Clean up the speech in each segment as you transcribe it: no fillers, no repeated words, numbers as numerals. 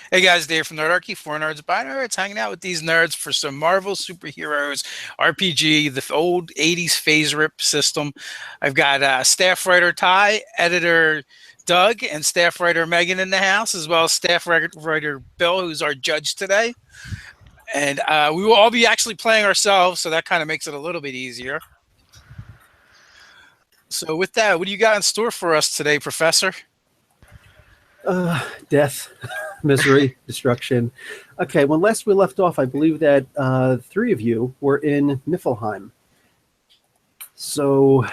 Hey guys, Dave from Nerdarchy, four nerds by nerds, hanging out with these nerds for some Marvel superheroes, RPG, the old '80s phase rip system. I've got staff writer Ty, editor Doug, and staff writer Megan in the house, as well as staff writer Bill, who's our judge today. And we will all be actually playing ourselves, so that kind of makes it a little bit easier. So with that, what do you got in store for us today, Professor? Death, misery, destruction. Okay, when last we left off, I believe that three of you were in Niflheim. So,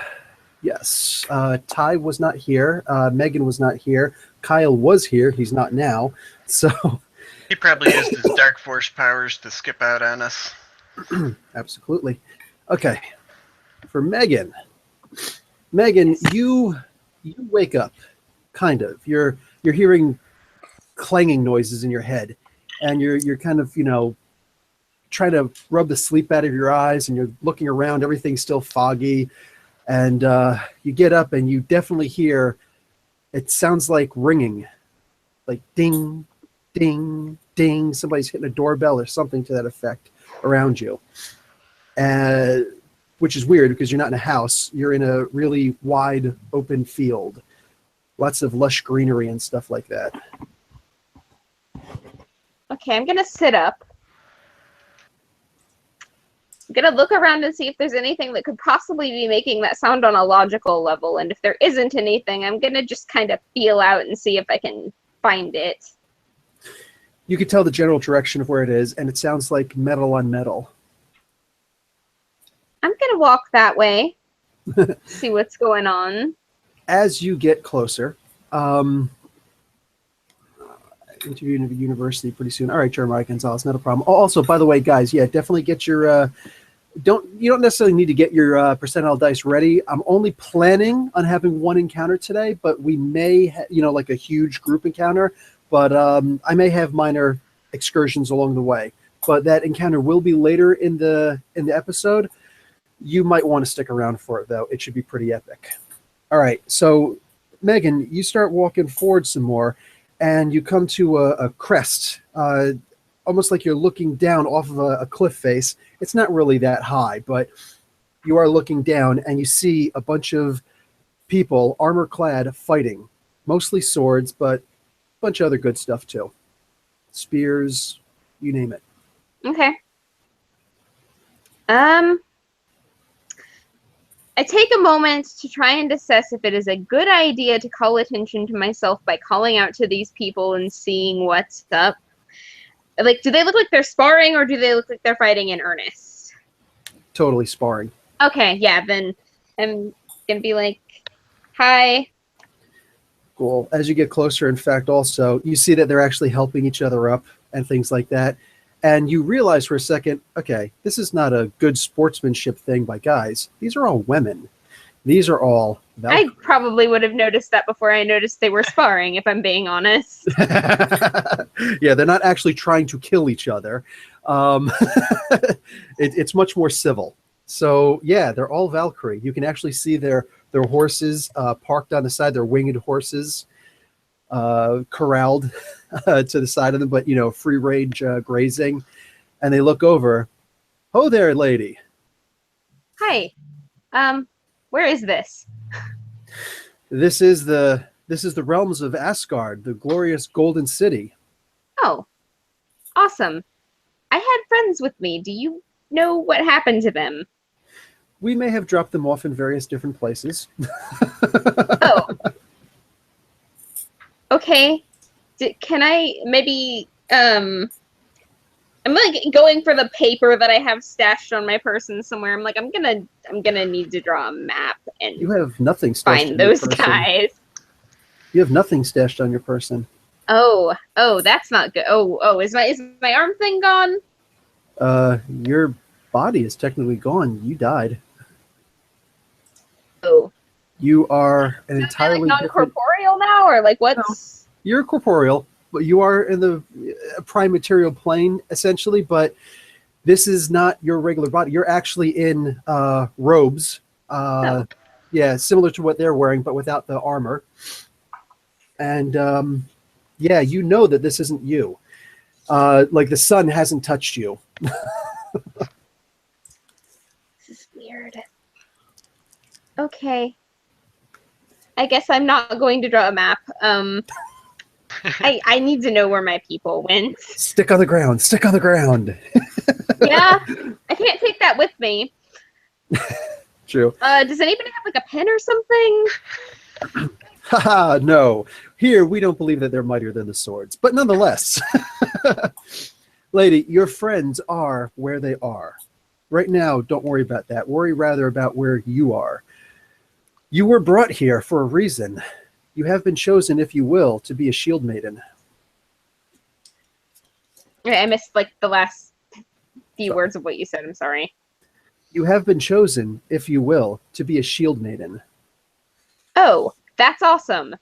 yes, Ty was not here. Megan was not here. Kyle was here. He's not now. So, He probably used his dark force powers to skip out on us. absolutely. Okay, for Megan, you wake up, kind of. You're hearing clanging noises in your head, and you're kind of, trying to rub the sleep out of your eyes, and you're looking around. Everything's still foggy, and you get up and you definitely hear, it sounds like ringing, like ding, ding, ding. Somebody's hitting a doorbell or something to that effect around you, which is weird because you're not in a house. You're in a really wide open field. Lots of lush greenery and stuff like that. Okay, I'm going to sit up. I'm going to look around and see if there's anything that could possibly be making that sound on a logical level. And if there isn't anything, I'm going to just kind of feel out and see if I can find it. You can tell the general direction of where it is, and it sounds like metal on metal. I'm going to walk that way, see what's going on. As you get closer, interviewing at the university pretty soon. All right, Jeremiah Gonzalez, not a problem. Oh, also, by the way, guys, yeah, definitely get your you don't necessarily need to get your percentile dice ready. I'm only planning on having one encounter today, but we may, like a huge group encounter. But I may have minor excursions along the way. But that encounter will be later in the episode. You might want to stick around for it, though. It should be pretty epic. All right, so Megan, you start walking forward some more, and you come to a crest, almost like you're looking down off of a cliff face. It's not really that high, but you are looking down, and you see a bunch of people, armor-clad, fighting. Mostly swords, but a bunch of other good stuff, too. Spears, you name it. Okay. I take a moment to try and assess if it is a good idea to call attention to myself by calling out to these people and seeing what's up. Like, do they look like they're sparring, or do they look like they're fighting in earnest? Totally sparring. Okay, yeah, then I'm going to be like, hi. Cool. As you get closer, in fact, also, you see that they're actually helping each other up and things like that. And you realize for a second, okay, this is not a good sportsmanship thing by guys. These are all women. These are all Valkyrie. I probably would have noticed that before I noticed they were sparring, if I'm being honest. Yeah, they're not actually trying to kill each other. It's much more civil. So, yeah, they're all Valkyrie. You can actually see their horses parked on the side, their winged horses corralled to the side of them, but, free range grazing. And they look over. Ho there, lady. Hi. Where is this? This is the realms of Asgard, the glorious Golden City. Oh, awesome. I had friends with me. Do you know what happened to them? We may have dropped them off in various different places. Oh. Okay. Can I maybe, I'm like going for the paper that I have stashed on my person somewhere. I'm like, I'm gonna need to draw a map and you have nothing stashed find on those your person. guys. You have nothing stashed on your person. Oh, that's not good. Oh, is my arm thing gone? Your body is technically gone. You died. Oh. You are an Is entirely like different... non-corporeal now, or like what's? No, you're corporeal, but you are in the prime material plane essentially. But this is not your regular body. You're actually in robes. Yeah, similar to what they're wearing, but without the armor. And yeah, you know that this isn't you. Like the sun hasn't touched you. This is weird. Okay. I guess I'm not going to draw a map. I need to know where my people went. Stick on the ground. Stick on the ground. Yeah, I can't take that with me. True. Does anybody have like a pen or something? Haha, no. Here, we don't believe that they're mightier than the swords. But nonetheless, lady, your friends are where they are. Right now, don't worry about that. Worry rather about where you are. You were brought here for a reason. You have been chosen, if you will, to be a shield maiden. I missed like the last few words of what you said. I'm sorry. You have been chosen, if you will, to be a shield maiden. Oh, that's awesome.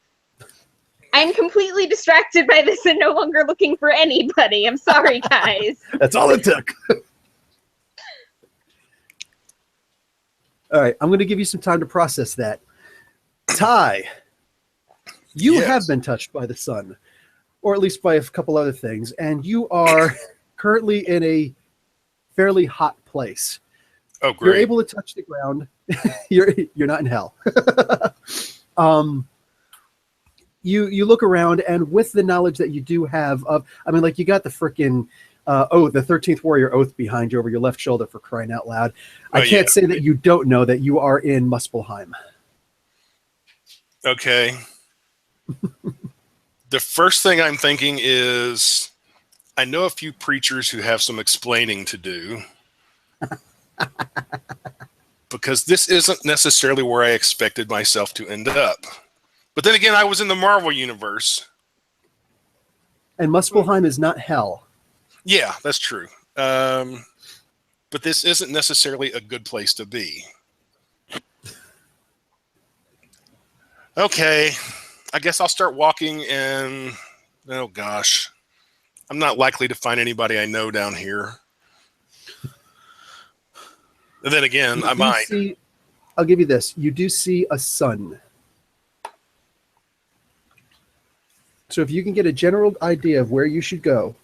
I'm completely distracted by this and no longer looking for anybody. I'm sorry, guys. That's all it took. All right, I'm going to give you some time to process that. Ty, you have been touched by the sun, or at least by a couple other things, and you are currently in a fairly hot place. Oh, great. You're able to touch the ground. You're not in hell. You look around, and with the knowledge that you do have of, I mean, like you got the frickin' the 13th Warrior Oath behind you over your left shoulder, for crying out loud. I can't say that you don't know that you are in Muspelheim. Okay. The first thing I'm thinking is I know a few preachers who have some explaining to do. Because this isn't necessarily where I expected myself to end up. But then again, I was in the Marvel universe. And Muspelheim is not hell. Yeah, that's true. But this isn't necessarily a good place to be. Okay, I guess I'll start walking and, oh gosh, I'm not likely to find anybody I know down here. And then again, I might. I'll give you this. You do see a sun. So if you can get a general idea of where you should go,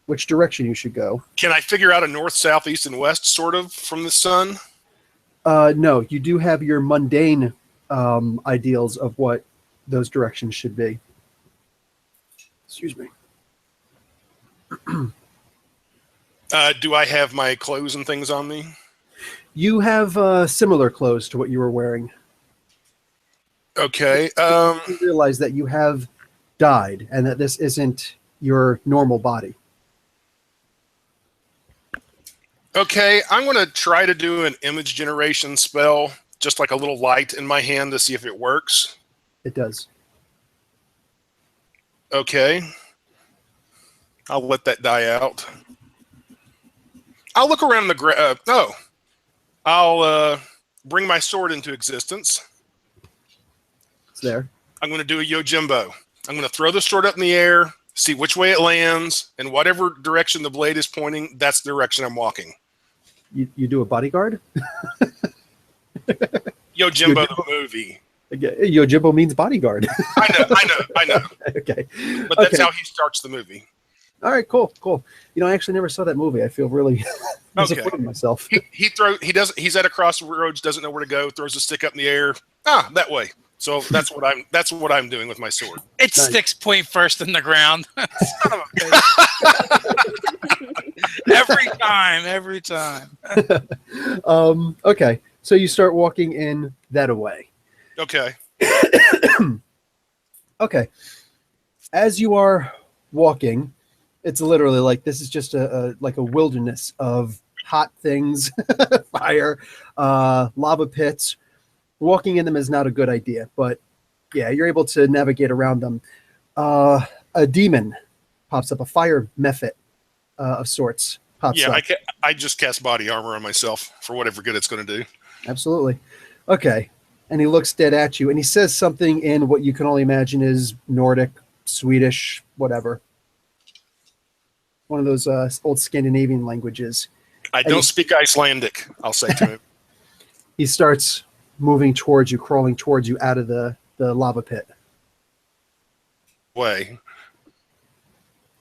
which direction you should go. Can I figure out a north, south, east, and west, sort of, from the sun? No, you do have your mundane ideals of what those directions should be. Excuse me. Do I have my clothes and things on me? You have similar clothes to what you were wearing. Okay. You realize that you have died and that this isn't your normal body. Okay, I'm going to try to do an image generation spell, just like a little light in my hand to see if it works. It does. Okay. I'll let that die out. I'll look around the I'll bring my sword into existence. It's there. I'm going to do a Yojimbo. I'm going to throw the sword up in the air, see which way it lands, and whatever direction the blade is pointing, that's the direction I'm walking. You do a bodyguard? Yojimbo the movie. Yojimbo means bodyguard. I know. Okay. But that's how he starts the movie. All right, cool. You know, I actually never saw that movie. I feel really disappointed in myself. He's at a crossroads, doesn't know where to go, throws a stick up in the air. That way. So that's what I'm doing with my sword. It sticks point first in the ground. Son of a bitch. Every time. Okay. So you start walking in that way. Okay. Okay. As you are walking, it's literally like this is just a wilderness of hot things, fire, lava pits. Walking in them is not a good idea, but yeah, you're able to navigate around them. A demon pops up, a fire mephit of sorts pops up. Yeah, I just cast body armor on myself for whatever good it's going to do. Absolutely. Okay. And he looks dead at you, and he says something in what you can only imagine is Nordic, Swedish, whatever. One of those old Scandinavian languages. I don't speak Icelandic, I'll say to him. He starts moving towards you, crawling towards you out of the lava pit. Way.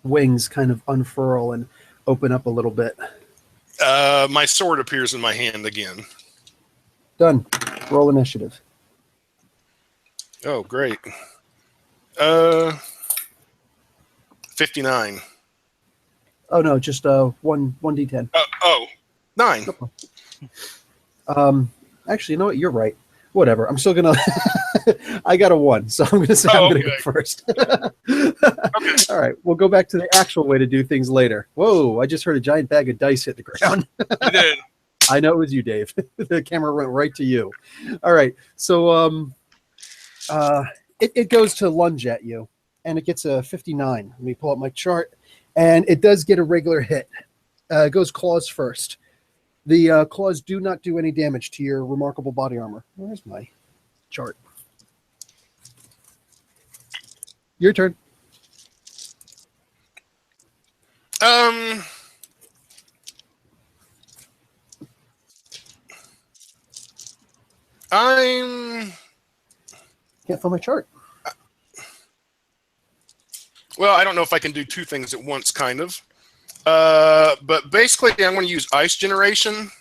wings kind of unfurl and open up a little bit. My sword appears in my hand again. Done. Roll initiative. Oh, great. 59. Oh no, just one d10. Oh, 9. Actually, you know what? You're right. Whatever. I'm still gonna. I got a 1, so I'm gonna say I'm gonna go first. Okay. All right, we'll go back to the actual way to do things later. Whoa! I just heard a giant bag of dice hit the ground. You did. I know it was you, Dave. The camera went right to you. All right, so it goes to lunge at you, and it gets a 59. Let me pull up my chart, and it does get a regular hit. It goes claws first. The claws do not do any damage to your remarkable body armor. Where's my chart? Your turn. I'm Can't find my chart. Well, I don't know if I can do two things at once, kind of. But basically, I'm going to use ice generation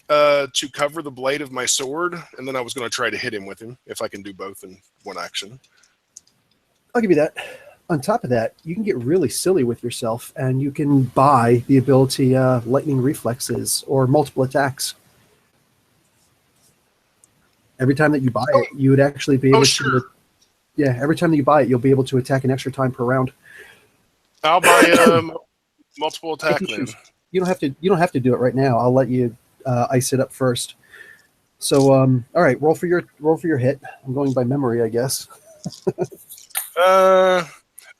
to cover the blade of my sword, and then I was going to try to hit him with him, if I can do both in one action. I'll give you that. On top of that, you can get really silly with yourself, and you can buy the ability lightning reflexes or multiple attacks. Every time that you buy it, you would actually be able to. Yeah, every time that you buy it, you'll be able to attack an extra time per round. I'll buy multiple attack then. You don't have to. You don't have to do it right now. I'll let you ice it up first. So, all right, roll for your hit. I'm going by memory, I guess.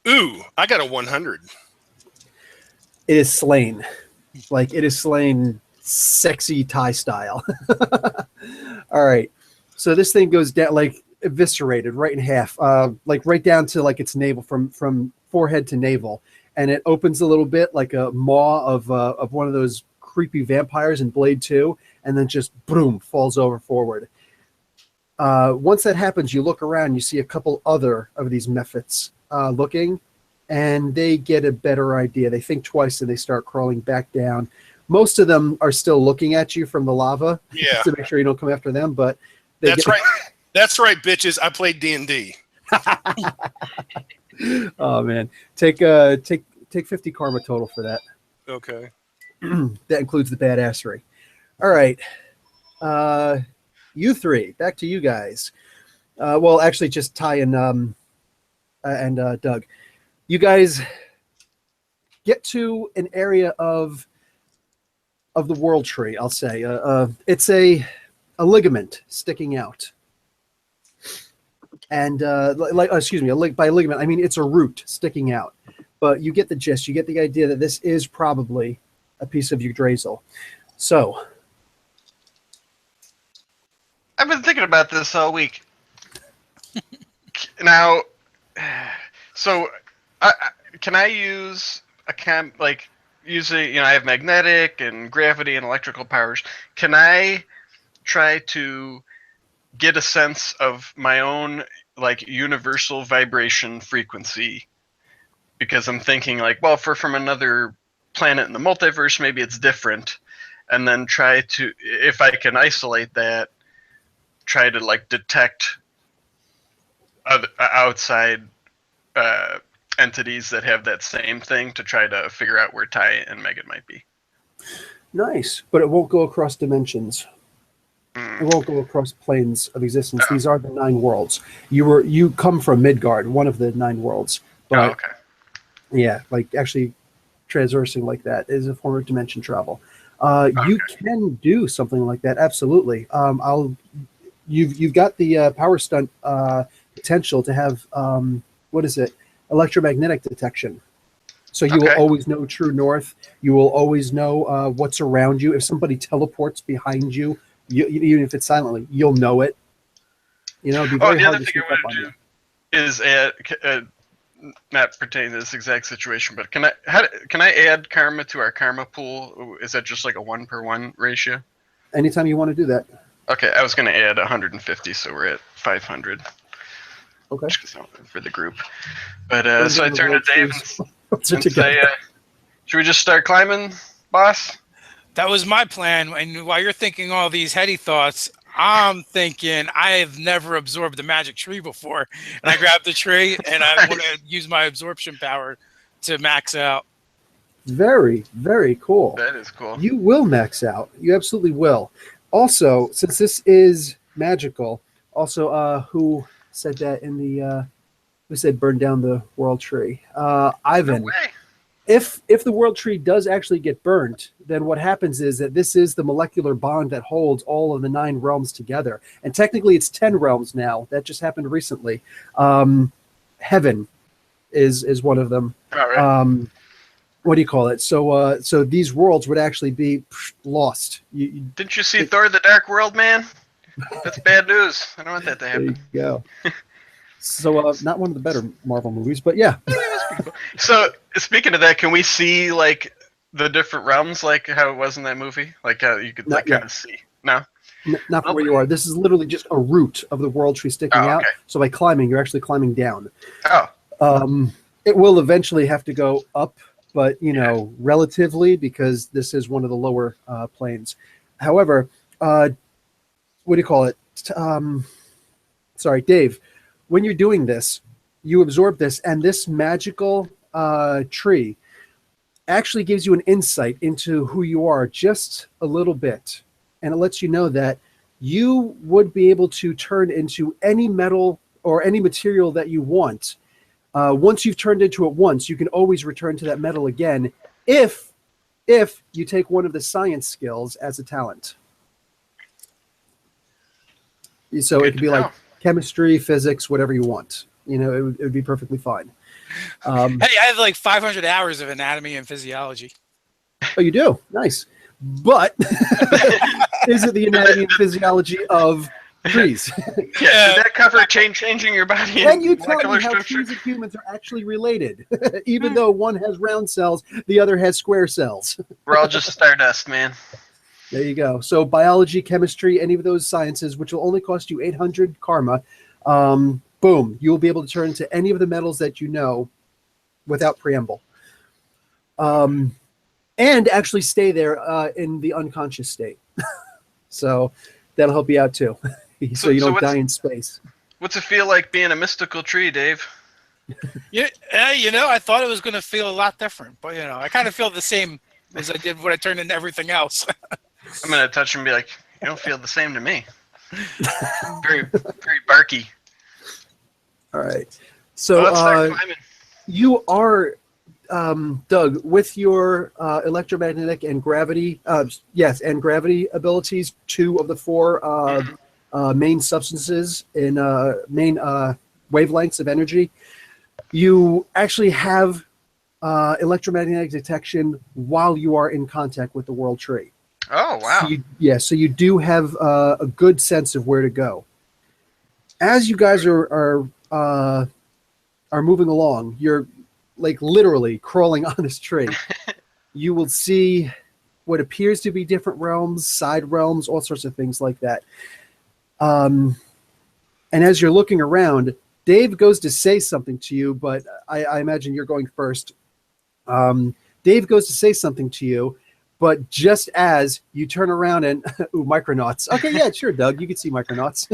Ooh, I got a 100. It is slain. Like, it is slain sexy Thai style. All right. So this thing goes down, like, eviscerated right in half, like right down to like its navel, from forehead to navel. And it opens a little bit like a maw of one of those creepy vampires in Blade 2, and then just boom, falls over forward. Once that happens, you look around, you see a couple other of these mephits looking, and they get a better idea. They think twice and they start crawling back down. Most of them are still looking at you from the lava, to make sure you don't come after them. But that's right. That's right, bitches. I played D&D. Oh man, take 50 karma total for that. Okay. That includes the badassery. All right. You three, back to you guys. Well, actually, just Ty and Doug. You guys get to an area of the world tree. I'll say it's a ligament sticking out, and by ligament I mean it's a root sticking out. But you get the gist. You get the idea that this is probably a piece of Yggdrasil. So. I've been thinking about this all week. Now, so can I use usually, I have magnetic and gravity and electrical powers. Can I try to get a sense of my own like universal vibration frequency? Because I'm thinking like, well, from another planet in the multiverse, maybe it's different, and then try to, if I can isolate that, try to like detect outside entities that have that same thing to try to figure out where Ty and Megan might be. Nice, but it won't go across dimensions. It won't go across planes of existence. These are the 9 worlds. You come from Midgard, one of the 9 worlds. But okay. Yeah, like actually traversing like that is a form of dimension travel. You can do something like that, absolutely. You've got the power stunt potential to have electromagnetic detection. So you will always know true north. You will always know what's around you. If somebody teleports behind you, even if it's silently, you'll know it. It'd be very hard to sneak up on you. Is not pertaining to this exact situation, but can I add karma to our karma pool? Is that just like a 1-for-1 ratio? Anytime you want to do that. Okay, I was going to add 150, so we're at 500. Okay. For the group. But so I turn to Dave. closer and together. say, should we just start climbing, boss? That was my plan. And while you're thinking all these heady thoughts, I'm thinking I have never absorbed the magic tree before. And I grabbed the tree and I want to use my absorption power to max out. Very, very cool. That is cool. You will max out. You absolutely will. Also, since this is magical, also, who said that in the, who said burn down the world tree? Ivan. No way. If the world tree does actually get burnt, then what happens is that this is the molecular bond that holds all of the 9 realms together. And technically it's 10 realms now. That just happened recently. Heaven is one of them. All right. What do you call it? So so these worlds would actually be lost. Didn't you see Thor: The Dark World, man? That's bad news. I don't want that to There happen. you go. So not one of the better Marvel movies, but yeah. So speaking of that, can we see like the different realms, like how it was in that movie? Like how you could Not like yet. kind of see? No. Not from where you are. This is literally just a root of the world tree sticking Oh, out. okay. So by climbing, you're actually climbing down. Oh. It will eventually have to go up, but relatively, because this is one of the lower planes. However, what do you call it? Sorry, Dave. When you're doing this, you absorb this, and this magical tree actually gives you an insight into who you are just a little bit. And it lets you know that you would be able to turn into any metal or any material that you want. Once you've turned into it once, you can always return to that metal again if you take one of the science skills as a talent. So Good it could to be like know. chemistry, physics, whatever you want. It would be perfectly fine. Hey, I have like 500 hours of anatomy and physiology. Oh, you do? Nice. But is it the anatomy and physiology of trees? Yeah. Did that cover changing your body? Can in you tell molecular me how structure? trees and humans are actually related? Even though one has round cells, the other has square cells. We're all just stardust, man. There you go. So biology, chemistry, any of those sciences, which will only cost you 800 karma, boom, you'll be able to turn into any of the metals that you know without preamble. And actually stay there in the unconscious state. So that'll help you out too. So you don't die in space. What's it feel like being a mystical tree, Dave? Yeah, I thought it was going to feel a lot different, but I kind of feel the same as I did when I turned into everything else. I'm gonna touch him and be like, "You don't feel the same to me." Very, very barky. All right. So Let's start climbing. you are, Doug, with your electromagnetic and gravity, and gravity abilities, 2 of the 4 main substances in main wavelengths of energy. You actually have electromagnetic detection while you are in contact with the world tree. Oh wow! So you do have a good sense of where to go. As you guys are moving along, you're like literally crawling on this tree. You will see what appears to be different realms, side realms, all sorts of things like that. And as you're looking around, Dave goes to say something to you, but I imagine you're going first. Dave goes to say something to you, but just as you turn around and Micronauts. Okay, yeah, sure, Doug, you can see Micronauts.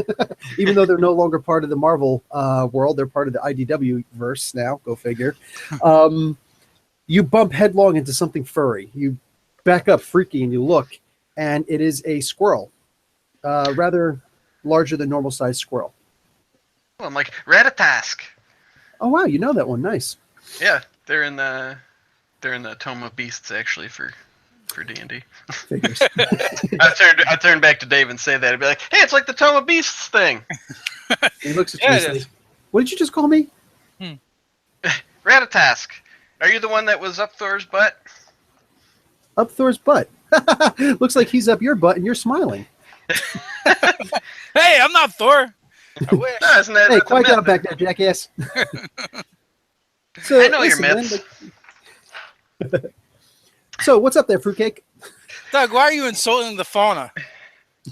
Even though they're no longer part of the Marvel world, they're part of the IDW verse now. Go figure. You bump headlong into something furry. You back up, freaky, and you look, and it is a squirrel, rather larger than normal sized squirrel. Well, I'm like Ratatask. Oh wow, you know that one. Nice. Yeah, they're in the Tome of Beasts actually for D&D. Figures. I turn back to Dave and say that. I'd be like, "Hey, it's like the Tome of Beasts thing." He looks at Yeah, you it and is. says, "What did you just call me?" Ratatask. Are you the one that was up Thor's butt? Up Thor's butt. Looks like he's up your butt, and you're smiling. Hey, I'm not Thor. I wish. No, isn't that? Hey, that's a quiet myth. down back there, jackass. So, I know your listen, myths. man, so what's up there, fruitcake? Doug, why are you insulting the fauna?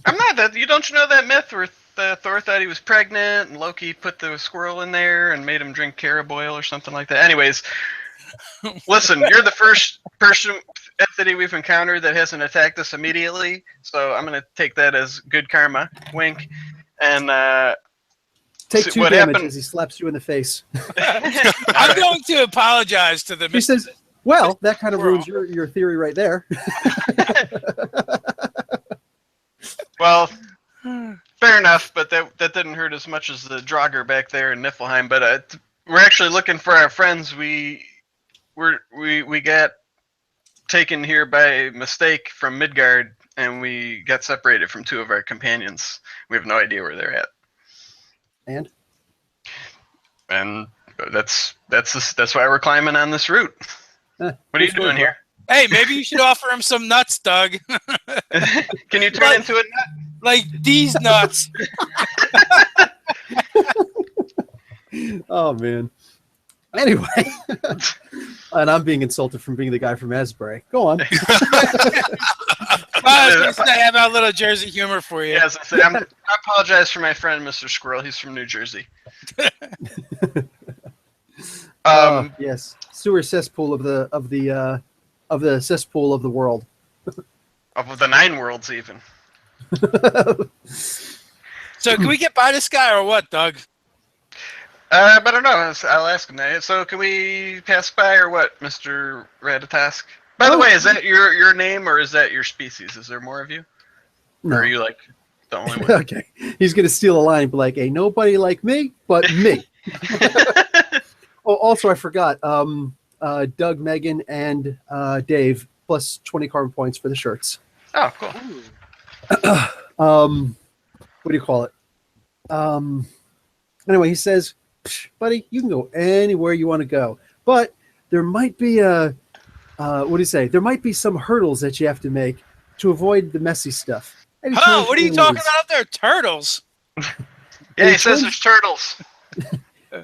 I'm not that. Don't you know that myth where Thor thought he was pregnant and Loki put the squirrel in there and made him drink carib oil or something like that? Anyways, Listen, you're the first entity we've encountered that hasn't attacked us immediately, so I'm gonna take that as good karma. Wink. And Take see 2 what damage happened. as he slaps you in the face. I'm going to apologize to the. He says, "Well, that kind of Squirrel. ruins your theory right there." Well, fair enough, but that didn't hurt as much as the Draugr back there in Niflheim. But we're actually looking for our friends. We got taken here by mistake from Midgard, and we got separated from 2 of our companions. We have no idea where they're at. And that's why we're climbing on this route. What are you doing here? Hey, maybe you should offer him some nuts, Doug. Can you turn into a nut? Like these nuts. Oh man. Anyway, and I'm being insulted from being the guy from Asbury. Go on. I have our little Jersey humor for you. Yes, I apologize for my friend Mr. Squirrel. He's from New Jersey. Yes, sewer cesspool of the cesspool of the world. Of the 9 worlds, even. So can we get by this guy or what, Doug? I don't know. I'll ask him that. So can we pass by or what, Mr. Ratatask? By the way, is that your name or is that your species? Is there more of you? No. Or are you like the only one? Okay, he's gonna steal a line and be like, "Ain't nobody like me but me." Oh, also I forgot. Doug, Megan, and Dave plus 20 carbon points for the shirts. Oh, cool. What do you call it? Anyway, he says, "Buddy, you can go anywhere you want to go, but there might be what do you say? There might be some hurdles that you have to make to avoid the messy stuff." Oh, what are you talking about up there? Turtles. Yeah, he says there's turtles.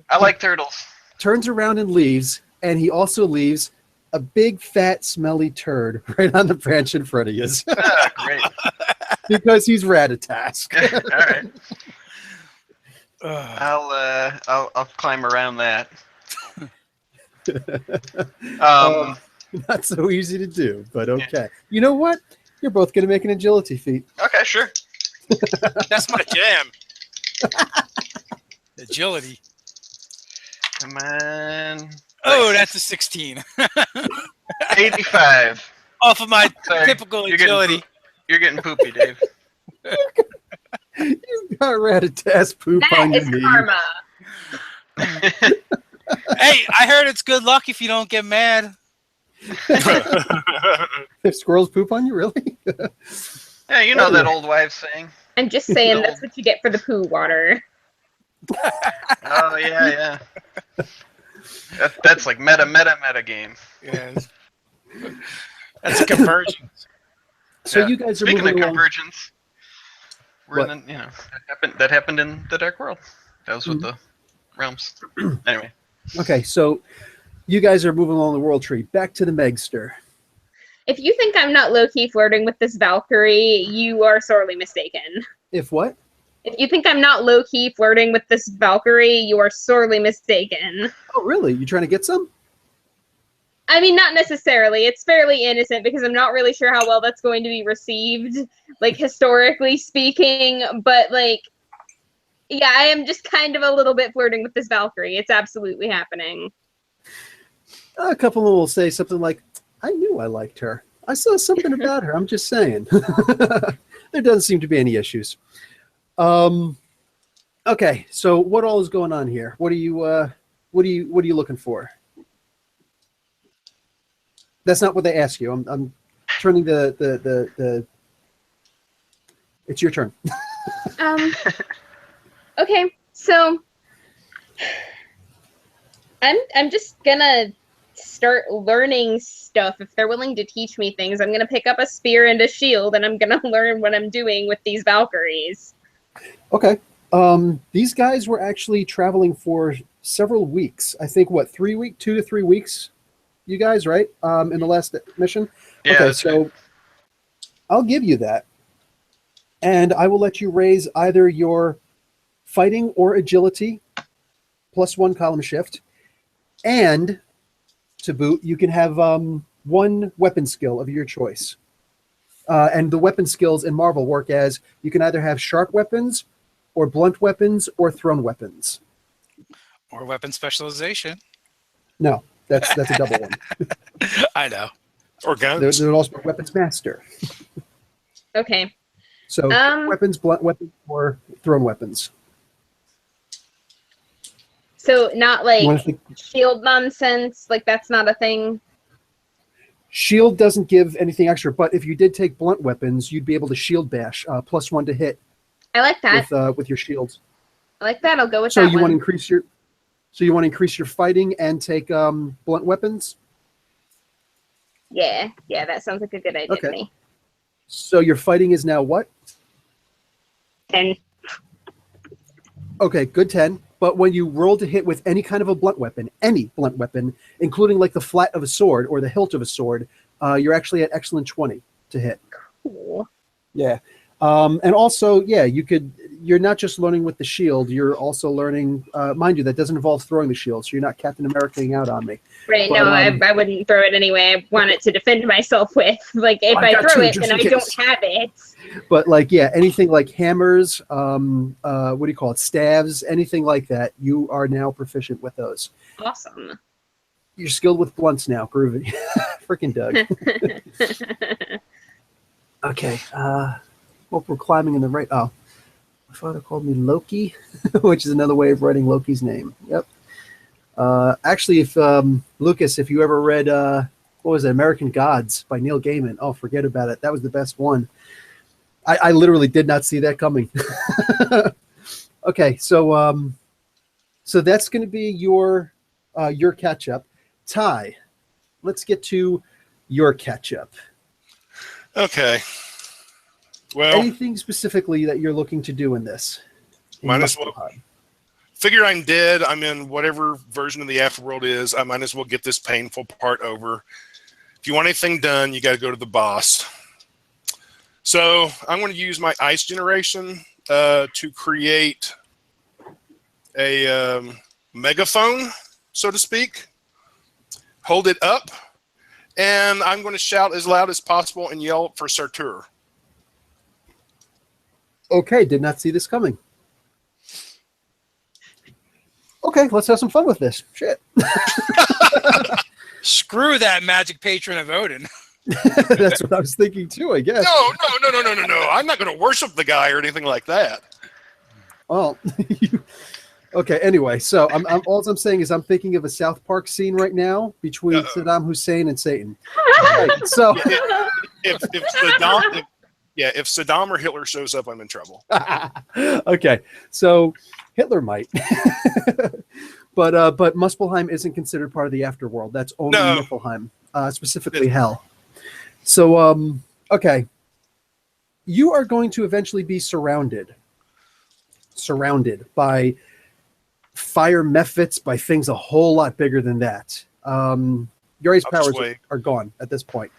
I like turtles. Turns around and leaves, and he also leaves a big, fat, smelly turd right on the branch in front of you. Ah, great. Because he's Ratatask. All right. I'll climb around that. Not so easy to do, but okay. Yeah. You know what? You're both going to make an agility feat. Okay, sure. That's my jam. Agility. Come on. Oh, that's a 16. 85. Off of my typical agility. You're getting poopy, Dave. You got Ratatask poop on your knee. Karma. Hey, I heard it's good luck if you don't get mad. If squirrels poop on you, really? Yeah, you know that old wives saying. I'm just saying that's what you get for the poo water. Oh, yeah. That's like meta game. Yes. That's a convergence. So yeah. you guys are Speaking moving of along. convergence, we're in the, that happened in the Dark World. That was with the realms. Anyway. Okay, so you guys are moving along the world tree. Back to the Megster. If you think I'm not low-key flirting with this Valkyrie, you are sorely mistaken. If what? If you think I'm not low-key flirting with this Valkyrie, you are sorely mistaken. Oh, really? You trying to get some? I mean, not necessarily. It's fairly innocent because I'm not really sure how well that's going to be received, like, historically speaking. But, like, yeah, I am just kind of a little bit flirting with this Valkyrie. It's absolutely happening. A couple will say something like, "I knew I liked her. I saw something about her. I'm just saying." There doesn't seem to be any issues. Okay, so what all is going on here? What are you looking for? That's not what they ask you. I'm turning the it's your turn. Okay, so I'm just gonna start learning stuff. If they're willing to teach me things, I'm gonna pick up a spear and a shield, and I'm gonna learn what I'm doing with these Valkyries. Okay. These guys were actually traveling for several weeks. I think 2 to 3 weeks. You guys, right? In the last mission. Yeah, okay, so right. I'll give you that, and I will let you raise either your fighting or agility +1 column shift, and to boot, you can have one weapon skill of your choice. And the weapon skills in Marvel work as you can either have sharp weapons or blunt weapons or thrown weapons. Or weapon specialization. No, that's a double one. I know. Or guns. There's also weapons master. Okay. So weapons, blunt weapons, or thrown weapons. So not like think, shield nonsense. Like that's not a thing. shield doesn't give anything extra, but if you did take blunt weapons, you'd be able to shield bash, +1 to hit. I like that. With your shields. I like that. I'll go with So that you one. want to increase your, fighting and take blunt weapons. Yeah, that sounds like a good idea to me. So your fighting is now what? 10. Okay, good 10. But when you roll to hit with any kind of a blunt weapon, including like the flat of a sword or the hilt of a sword, you're actually at excellent 20 to hit. Cool. Yeah. And also, you're not just learning with the shield, you're also learning, mind you, that doesn't involve throwing the shield, so you're not Captain Americaing out on me. Right, But, no, I wouldn't throw it anyway. I want it to defend myself with. Like, if I got throw two, it, just then I in don't case. have it. But anything like hammers, what do you call it, staves, anything like that, you are now proficient with those. Awesome. You're skilled with blunts now, groovy. Freaking Doug. Okay, hope we're climbing in the right. Oh, my father called me Loki, which is another way of writing Loki's name. Yep. Actually, if Lucas, if you ever read what was it, American Gods by Neil Gaiman, oh, forget about it. That was the best one. I literally did not see that coming. Okay, so that's going to be your catch up. Ty, let's get to your catch up. Okay. Well, anything specifically that you're looking to do in this? Might as well. Figure I'm dead. I'm in whatever version of the afterworld is. I might as well get this painful part over. If you want anything done, you got to go to the boss. So I'm going to use my ice generation to create a megaphone, so to speak. Hold it up, and I'm going to shout as loud as possible and yell for Surtur. Okay, did not see this coming. Okay, let's have some fun with this. Shit. Screw that magic patron of Odin. That's what I was thinking too, I guess. No. I'm not going to worship the guy or anything like that. Well, okay. Anyway, so all I'm saying is I'm thinking of a South Park scene right now between Saddam Hussein and Satan. Right, so if Saddam or Hitler shows up, I'm in trouble. Okay, so Hitler might, but Muspelheim isn't considered part of the afterworld. That's only Niflheim, specifically Hell. So okay, you are going to eventually be surrounded by fire mephits, by things a whole lot bigger than that. Your ice powers are gone at this point.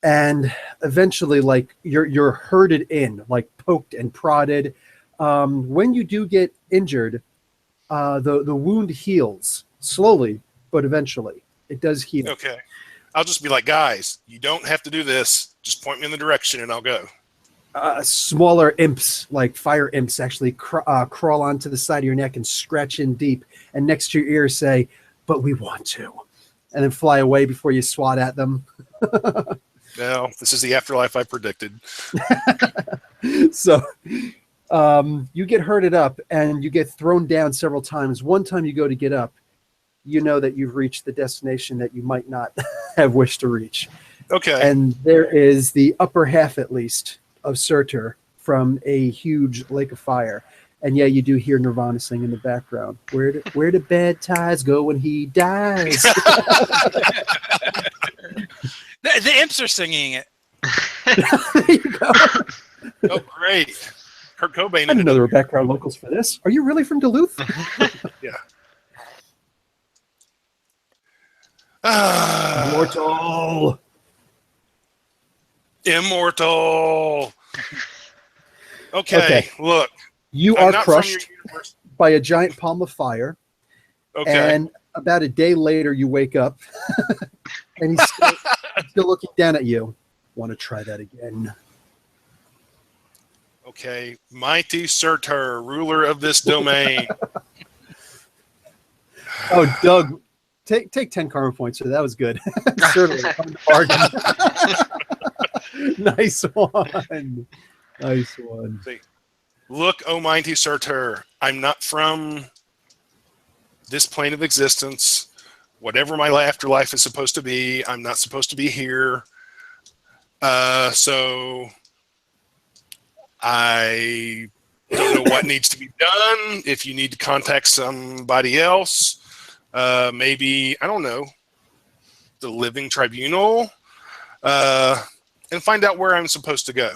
And eventually, like, you're herded in, like poked and prodded. When you do get injured, the wound heals slowly, but eventually it does heal. Okay. I'll just be like, guys, you don't have to do this. Just point me in the direction and I'll go. Smaller imps, like fire imps, actually crawl onto the side of your neck and scratch in deep, and next to your ear say, "But we want to," and then fly away before you swat at them. No, this is the afterlife I predicted. So you get herded up and you get thrown down several times. One time you go to get up, you know that you've reached the destination that you might not have wished to reach. Okay. And there is the upper half, at least, of Surtur from a huge lake of fire. And yeah, you do hear Nirvana sing in the background. Where do bad ties go when he dies? The imps are singing it. There you go. Oh, great. Kurt Cobain. I didn't know there were background vocals for this. Are you really from Duluth? Yeah. Immortal. Okay, look. You are crushed by a giant palm of fire. Okay. And About a day later, you wake up, and he's still looking down at you. Want to try that again? Okay, mighty Surtur, ruler of this domain. Oh, Doug, take 10 karma points. So that was good. Certainly, bargain. Nice one. Nice one. Look, oh mighty Surtur, I'm not from this plane of existence. Whatever my afterlife is supposed to be, I'm not supposed to be here. So I don't know what needs to be done. If you need to contact somebody else, maybe, I don't know, the Living Tribunal, and find out where I'm supposed to go.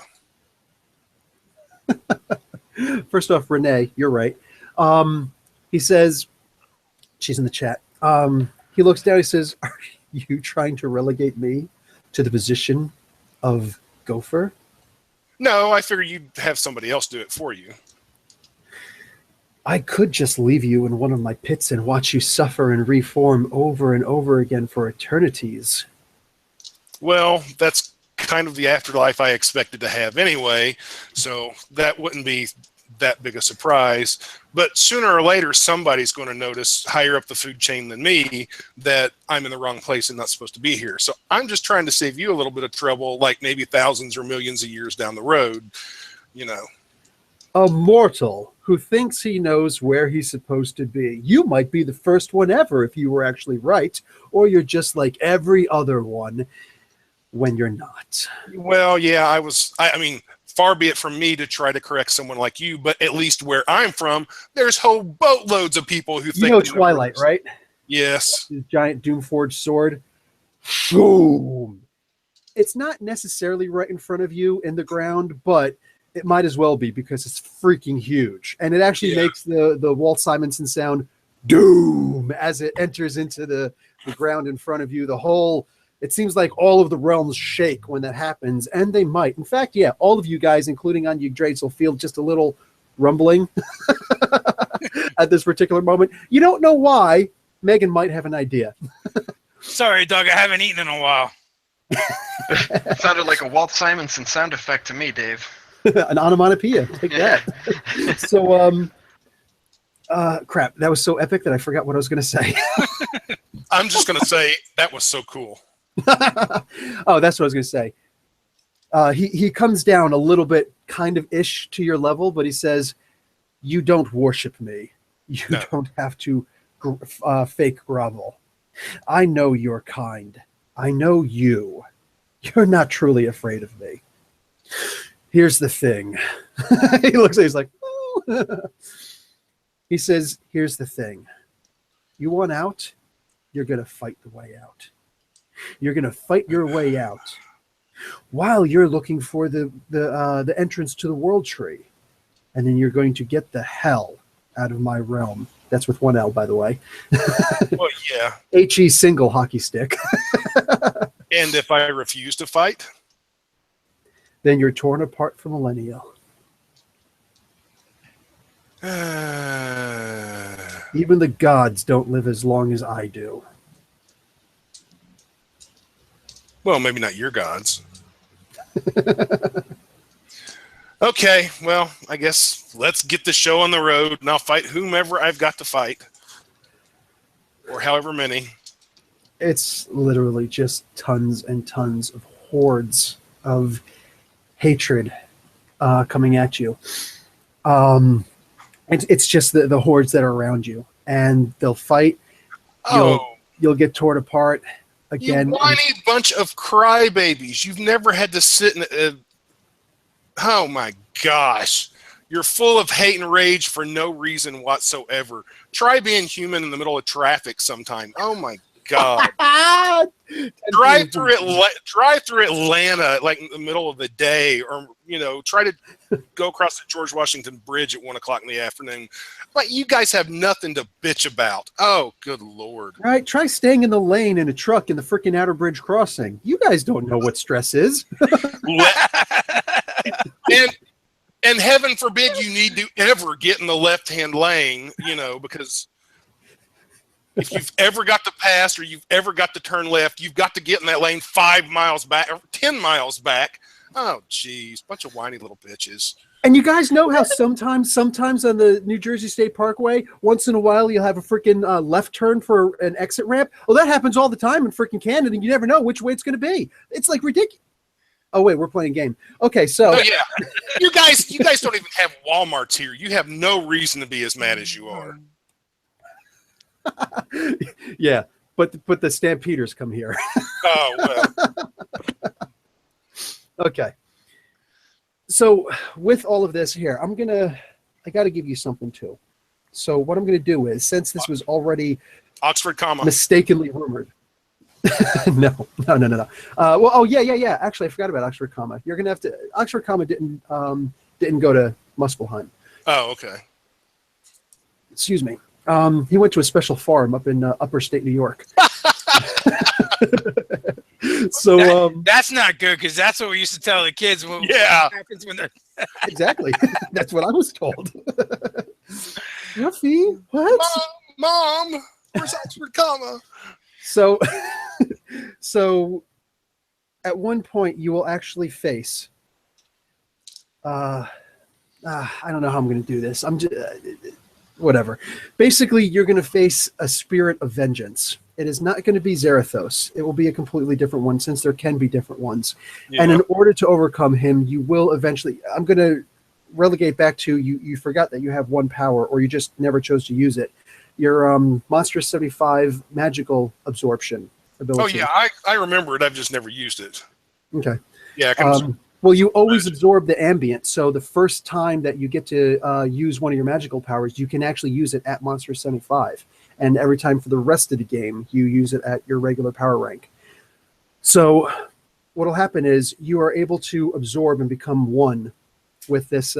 First off, Renee, you're right. He says, she's in the chat. He looks down, he says, are you trying to relegate me to the position of gopher? No, I figured you'd have somebody else do it for you. I could just leave you in one of my pits and watch you suffer and reform over and over again for eternities. Well, that's kind of the afterlife I expected to have anyway, so that wouldn't be that big a surprise. But sooner or later, somebody's going to notice higher up the food chain than me that I'm in the wrong place and not supposed to be here. So I'm just trying to save you a little bit of trouble, like maybe thousands or millions of years down the road, you know. A mortal who thinks he knows where he's supposed to be. You might be the first one ever if you were actually right, or you're just like every other one when you're not. Well, yeah, I mean, far be it from me to try to correct someone like you, but at least where I'm from, there's whole boatloads of people who think... You know Twilight, right? Yes. His giant Doomforged sword. Boom! It's not necessarily right in front of you in the ground, but it might as well be because it's freaking huge. And it actually makes the Walt Simonson sound, doom, as it enters into the ground in front of you. It seems like all of the realms shake when that happens, and they might. In fact, yeah, all of you guys, including on Yggdrasil, will feel just a little rumbling at this particular moment. You don't know why. Megan might have an idea. Sorry, Doug, I haven't eaten in a while. It sounded like a Walt Simonson sound effect to me, Dave. An onomatopoeia. Take that. So, crap. That was so epic that I forgot what I was going to say. I'm just going to say that was so cool. Oh, that's what I was going to say. He comes down a little bit kind of ish to your level, but he says, you don't worship me. You don't have to fake grovel. I know your kind. I know you. You're not truly afraid of me. Here's the thing. He looks at you, he's like, oh. He says, here's the thing. You want out? You're going to fight the way out. You're going to fight your way out while you're looking for the entrance to the world tree. And then you're going to get the hell out of my realm. That's with one L, by the way. Well, yeah. HE single hockey stick. And if I refuse to fight? Then you're torn apart for millennia. Even the gods don't live as long as I do. Well, maybe not your gods. Okay, well, I guess let's get the show on the road, and I'll fight whomever I've got to fight. Or however many. It's literally just tons and tons of hordes of hatred coming at you. It's just the hordes that are around you. And they'll fight. You'll get torn apart again. You whiny bunch of crybabies. You've never had to sit in a... Oh my gosh. You're full of hate and rage for no reason whatsoever. Try being human in the middle of traffic sometime. Oh my God. Drive through Atlanta like in the middle of the day, or try to go across the George Washington Bridge at 1 o'clock in the afternoon. Like, you guys have nothing to bitch about. Oh, good Lord. All right, try staying in the lane in a truck in the freaking Outer Bridge crossing. You guys don't know what stress is. And heaven forbid you need to ever get in the left-hand lane, because If you've ever got to pass or you've ever got to turn left, you've got to get in that lane 5 miles back or 10 miles back. Oh, geez, bunch of whiny little bitches. And you guys know how sometimes on the New Jersey State Parkway, once in a while you'll have a freaking left turn for an exit ramp. Well, that happens all the time in freaking Canada, and you never know which way it's going to be. It's like ridiculous. Oh wait, we're playing a game. Okay, so oh yeah, you guys don't even have Walmarts here. You have no reason to be as mad as you are. Yeah, but the Stampeders come here. Oh well. Okay. So with all of this here, I got to give you something too. So what I'm going to do is, since this was already Oxford comma mistakenly rumored. No. Yeah. Actually, I forgot about Oxford comma. You're going to have to. Oxford comma didn't go to Muspelheim. Oh, okay. Excuse me. He went to a special farm up in upper state New York. So that's not good, because that's what we used to tell the kids. What happens when they're exactly. That's what I was told. Ruffy, what? Mom, where's Oxford comma? So at one point you will actually face. I don't know how I'm going to do this. I'm just whatever. Basically, you're going to face a spirit of vengeance. It is not going to be Zarathos. It will be a completely different one, since there can be different ones. Yeah. And in order to overcome him, you will eventually. I'm going to relegate back to you. You forgot that you have one power, or you just never chose to use it. Your Monstrous 75 magical absorption ability. Oh yeah, I remember it. I've just never used it. Okay. Yeah. Well, you always absorb the ambient, so the first time that you get to use one of your magical powers, you can actually use it at Monstrous 75. And every time for the rest of the game, you use it at your regular power rank. So what will happen is you are able to absorb and become one with this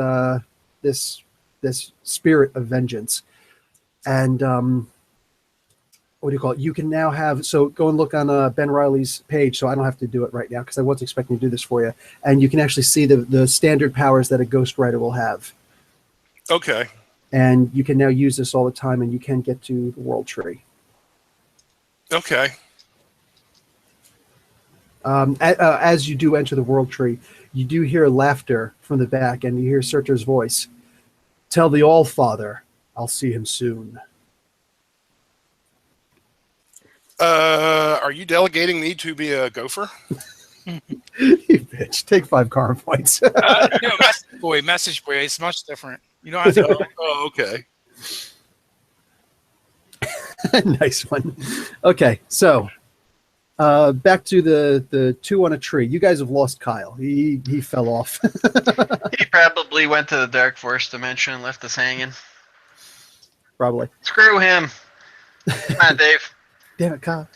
spirit of vengeance. And what do you call it? You can now have, so go and look on Ben Riley's page, so I don't have to do it right now because I wasn't expecting to do this for you. And you can actually see the standard powers that a Ghost Rider will have. Okay. And you can now use this all the time, and you can get to the World Tree. Okay. As you do enter the World Tree, you do hear laughter from the back, and you hear Surtur's voice. Tell the All-Father, I'll see him soon. Are you delegating me to be a gopher? You bitch. Take 5 karma points. Message boy. It's much different. You don't have to. Oh, okay. Nice one. Okay, so back to the 2 on a tree. You guys have lost Kyle. He fell off. He probably went to the Dark Force dimension and left us hanging. Probably. Screw him. Come on, Dave. Damn it, Kyle.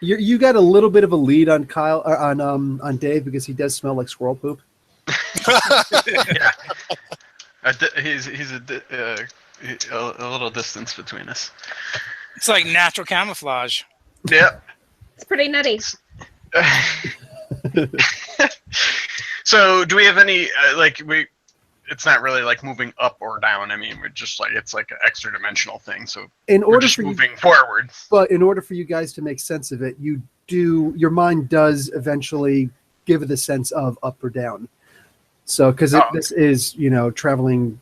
You got a little bit of a lead on Kyle on Dave, because he does smell like squirrel poop. Yeah. He's a little distance between us. It's like natural camouflage. Yep. It's pretty nutty. So, do we have any it's not really like moving up or down. I mean, we're just like, it's like an extra dimensional thing. So we're just moving forward. But in order for you guys to make sense of it, your mind does eventually give it the sense of up or down. So, because this is, traveling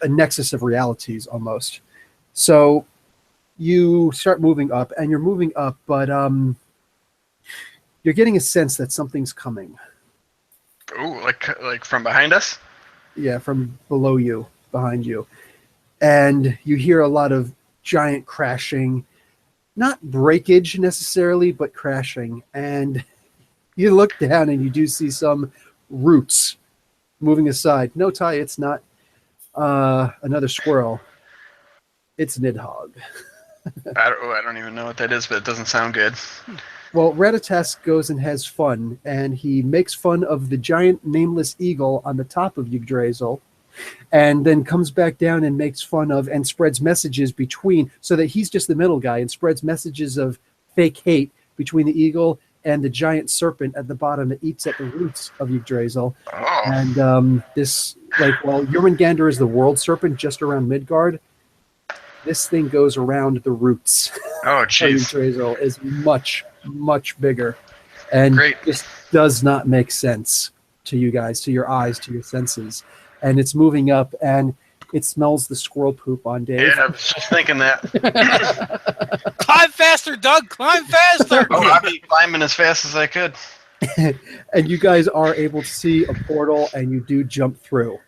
a nexus of realities almost. So you start moving up, and you're moving up, but you're getting a sense that something's coming. Ooh, like from behind us? Yeah, from below you, behind you. And you hear a lot of giant crashing, not breakage necessarily, but crashing. And you look down and you do see some roots moving aside. No, Ty, it's not another squirrel. It's Nidhogg. I don't even know what that is, but it doesn't sound good. Well, Ratatask goes and has fun, and he makes fun of the giant nameless eagle on the top of Yggdrasil, and then comes back down and makes fun of and spreads messages between, so that he's just the middle guy, and spreads messages of fake hate between the eagle and the giant serpent at the bottom that eats at the roots of Yggdrasil. Oh. And Jormungandr is the world serpent just around Midgard. This thing goes around the roots. Oh, jeez. Yggdrasil is much, much bigger, and Great. just does not make sense to you guys, to your eyes, to your senses. And it's moving up, and it smells the squirrel poop on Dave. Yeah, I was just thinking that. Climb faster, Doug. Climb faster. Oh, I'd be climbing as fast as I could. And you guys are able to see a portal, and you do jump through.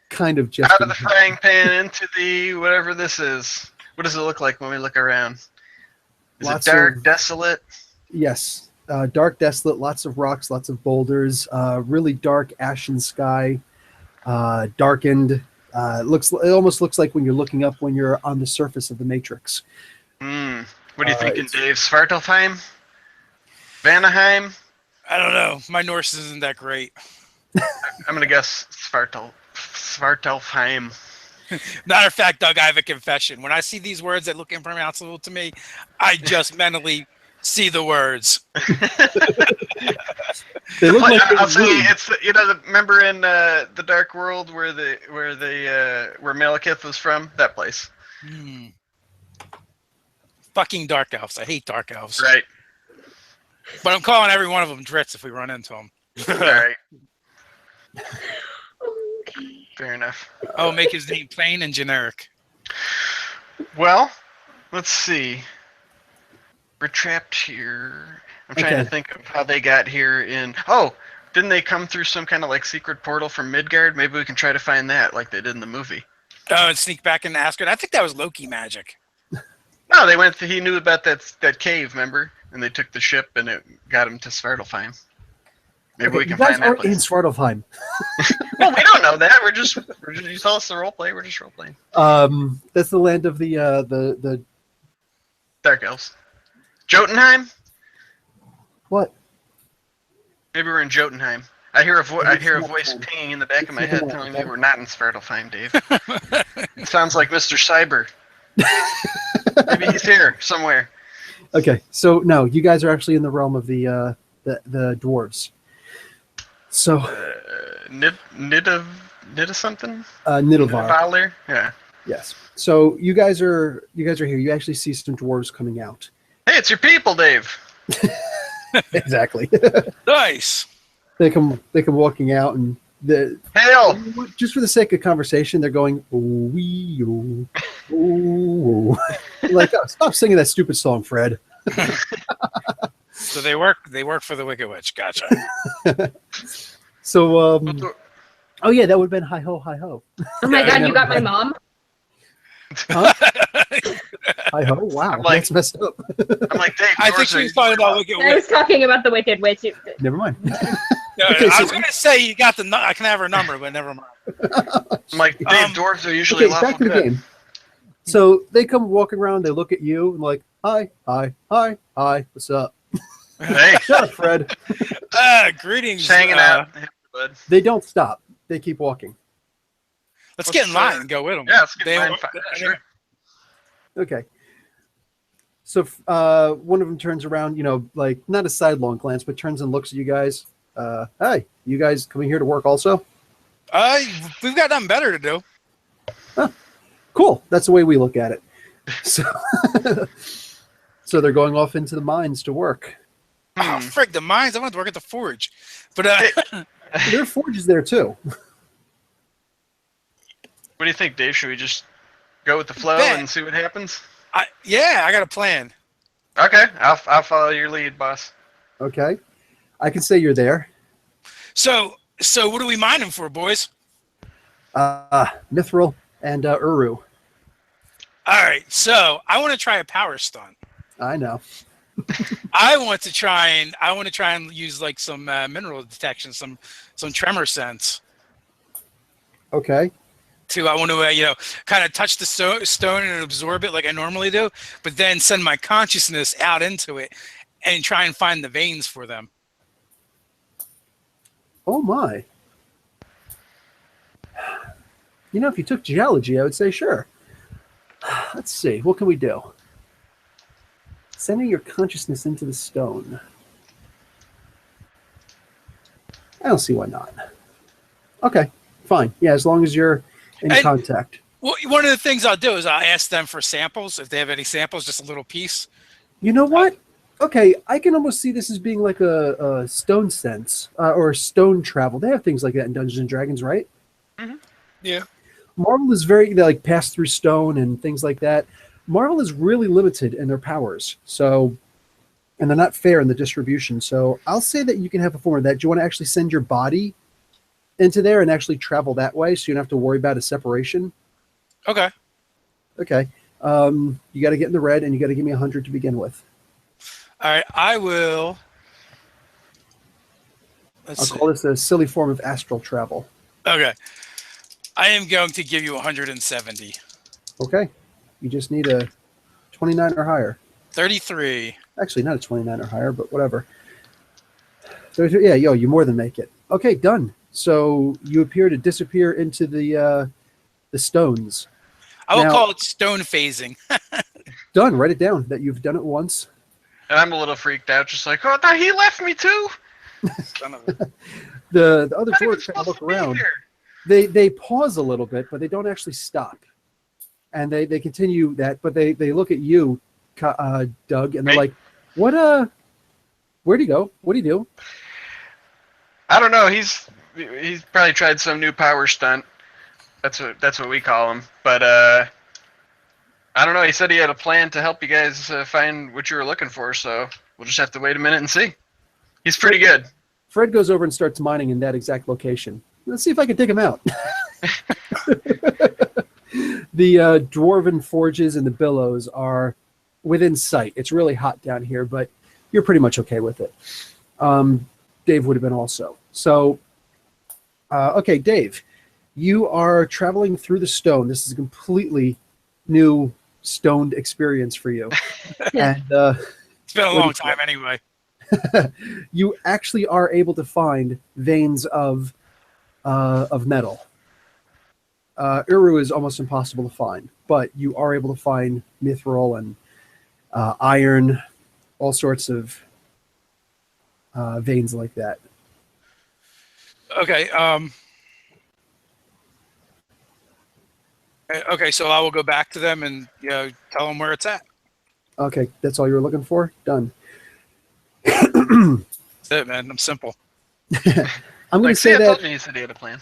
Kind of just Out of the frying pan into the whatever this is. What does it look like when we look around? Is Lots it dark, of- desolate? Yes, dark, desolate, lots of rocks, lots of boulders, really dark, ashen sky, darkened. It almost looks like when you're looking up when you're on the surface of the Matrix. What are you thinking, it's- Dave? Svartalfheim? Vanaheim? I don't know. My Norse isn't that great. I'm gonna guess Svartalfheim. Matter of fact, Doug, I have a confession. When I see these words that look impronounceable to me, I just mentally see the words. They look like I'll say blue. it's remember in the Dark World where Malekith was from? That place. Fucking dark elves. I hate dark elves. Right. But I'm calling every one of them Dritz if we run into them. All right. Okay. Fair enough. Oh, make his name plain and generic. Well, let's see. We're trapped here. I'm trying to think of how they got here didn't they come through some kind of like secret portal from Midgard? Maybe we can try to find that like they did in the movie. Oh, and sneak back into Asgard. I think that was Loki magic. No, he knew about that cave, remember? And they took the ship and it got him to Svartalfheim. Maybe we You can guys find that are in place. Svartalfheim. Well, we don't know that. You tell us the role play. We're just role playing. That's the land of the Dark Elves. Jotunheim? what? Maybe we're in Jotunheim. I hear a voice Jotunheim. pinging in the back of my It's head not telling me okay. we're not in Svartalfheim, Dave. It sounds like Mr. Cyber. Maybe he's here somewhere. Okay, so no, you guys are actually in the realm of the dwarves. So Nida something? Nidavar. Nidavellir? Yeah. Yes. So you guys are here. You actually see some dwarves coming out. Hey, it's your people, Dave. Exactly. Nice. They come walking out, and Hail! just for the sake of conversation, they're going wee oo, ooh. Like, oh, stop singing that stupid song, Fred. So they work for the Wicked Witch. Gotcha. So oh yeah, that would have been hi ho, hi ho. Oh my god, you got my mom? Huh? Hi ho, wow, I'm like- that's messed up. I'm like, Dave, I think she was talking about Wicked I was Witch. talking about the Wicked Witch. Never mind. No, Okay, I so- was going to say you got the. I can have her number, but never mind. I'm like, Dave, dwarves are usually Okay, lawful back to the good. game. So they come walking around, they look at you, and like, hi, hi, hi, hi, what's up? Hey, Shut up, Fred. Greetings. just hanging out. Hey, bud. They don't stop. They keep walking. Let's get in line and go with them. Yeah, let's get They in line. won't- Sure. Okay. So one of them turns around, like not a sidelong glance, but turns and looks at you guys. Hi, you guys coming here to work also? We've got nothing better to do. Cool. That's the way we look at it. So, so they're going off into the mines to work. Oh, frick, the mines. I want to work at the forge. But There are forges there too. What do you think, Dave? Should we just go with the flow Bet. and see what happens? I got a plan. Okay, I'll follow your lead, boss. Okay. I can say you're there. So what are we mining for, boys? Mithril and Uru. All right. So I want to try a power stunt. I know. I want to try and use like some mineral detection, some tremor sense. Okay. I want to kind of touch the stone and absorb it like I normally do, but then send my consciousness out into it and try and find the veins for them. Oh my. If you took geology, I would say sure. Let's see. What can we do? Sending your consciousness into the stone. I don't see why not. Okay, fine. Yeah, as long as you're in And- contact. Well, one of the things I'll do is I'll ask them for samples if they have any samples, just a little piece. You know what? Okay, I can almost see this as being like a stone sense or stone travel. They have things like that in Dungeons and Dragons, right? Mm-hmm. Yeah. Marvel is very they like pass through stone and things like that. Marvel is really limited in their powers, so and they're not fair in the distribution. So I'll say that you can have a form of that. Do you want to actually send your body into there and actually travel that way, so you don't have to worry about a separation? Okay. Okay. You got to get in the red, and you got to give me 100 to begin with. All right. I will. I'll call this a silly form of astral travel. Okay. I am going to give you 170. Okay. You just need a 29 or higher. 33. Actually, not a 29 or higher, but whatever. 33, yeah, you more than make it. Okay, done. So you appear to disappear into the stones. I will Now- call it stone phasing. Done. Write it down that you've done it once. And I'm a little freaked out, just like, oh, he left me too. Son of a- The other Not even dwarves kind of supposed look to be around. here. They pause a little bit, but they don't actually stop. And they continue that, but they look at you, Doug, and they're Me? like, "What? Where'd he go? What'd he do?" I don't know. He's probably tried some new power stunt. That's what we call him. But I don't know. He said he had a plan to help you guys find what you were looking for. So we'll just have to wait a minute and see. He's pretty good. Fred goes over and starts mining in that exact location. Let's see if I can dig him out. The dwarven forges and the billows are within sight. It's really hot down here, but you're pretty much okay with it. Dave would have been also. So, okay, Dave, you are traveling through the stone. This is a completely new stoned experience for you. And It's been a long time anyway. you actually are able to find veins of metal. Uru is almost impossible to find, but you are able to find mithril and iron, all sorts of veins like that. Okay. Okay, so I will go back to them and tell them where it's at. Okay, that's all you were looking for? Done. That's it, man. I'm simple. I'm going Like, to say I told that you he said he had a plan.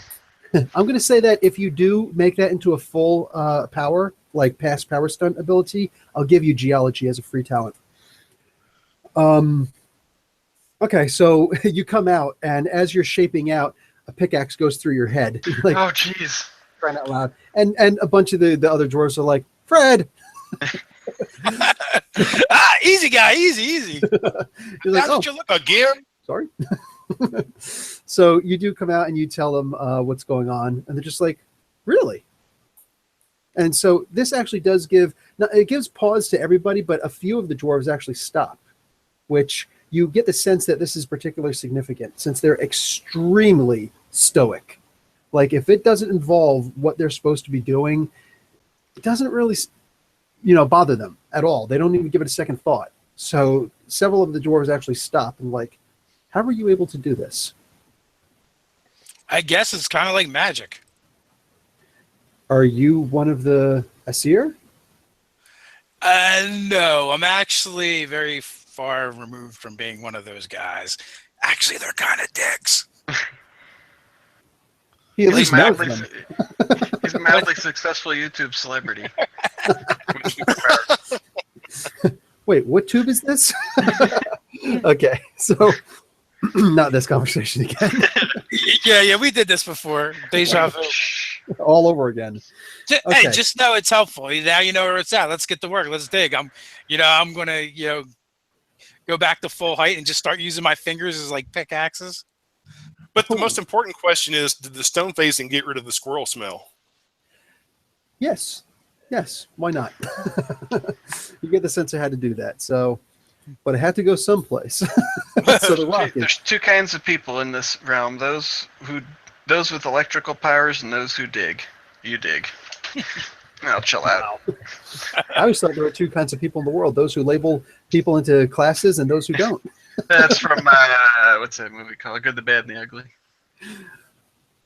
I'm going to say that if you do make that into a full power, like past power stunt ability, I'll give you geology as a free talent. Okay, so you come out, and as you're shaping out, a pickaxe goes through your head. You're like, Oh, jeez. crying out loud. And a bunch of the other dwarves are like, Fred! Easy guy, easy. You're like, That's oh, what you're looking Again? sorry. So you do come out and you tell them what's going on, and they're just like, really? And so this actually does it gives pause to everybody, but a few of the dwarves actually stop, which you get the sense that this is particularly significant since they're extremely stoic. Like if it doesn't involve what they're supposed to be doing, it doesn't really, bother them at all. They don't even give it a second thought. So several of the dwarves actually stop and like, how were you able to do this? I guess it's kind of like magic. Are you one of the Asir? No, I'm actually very far removed from being one of those guys. Actually, they're kind of dicks. He at He's least a knows mildly, them. he's a mildly successful YouTube celebrity. Wait, what tube is this? Okay, so not this conversation again. Yeah, we did this before. Deja vu. All over again. Hey, Okay. just know it's helpful. Now you know where it's at. Let's get to work. Let's dig. I'm gonna, go back to full height and just start using my fingers as like pickaxes. But the most important question is, did the stone phasing get rid of the squirrel smell? Yes, why not? You get the sense I had to do that. So, but I had to go someplace. So the rock is There's two kinds of people in this realm: those with electrical powers and those who dig. You dig. I'll chill out. I always thought there were two kinds of people in the world: those who label people into classes and those who don't. That's from what's that movie called? Good, the Bad, and the Ugly.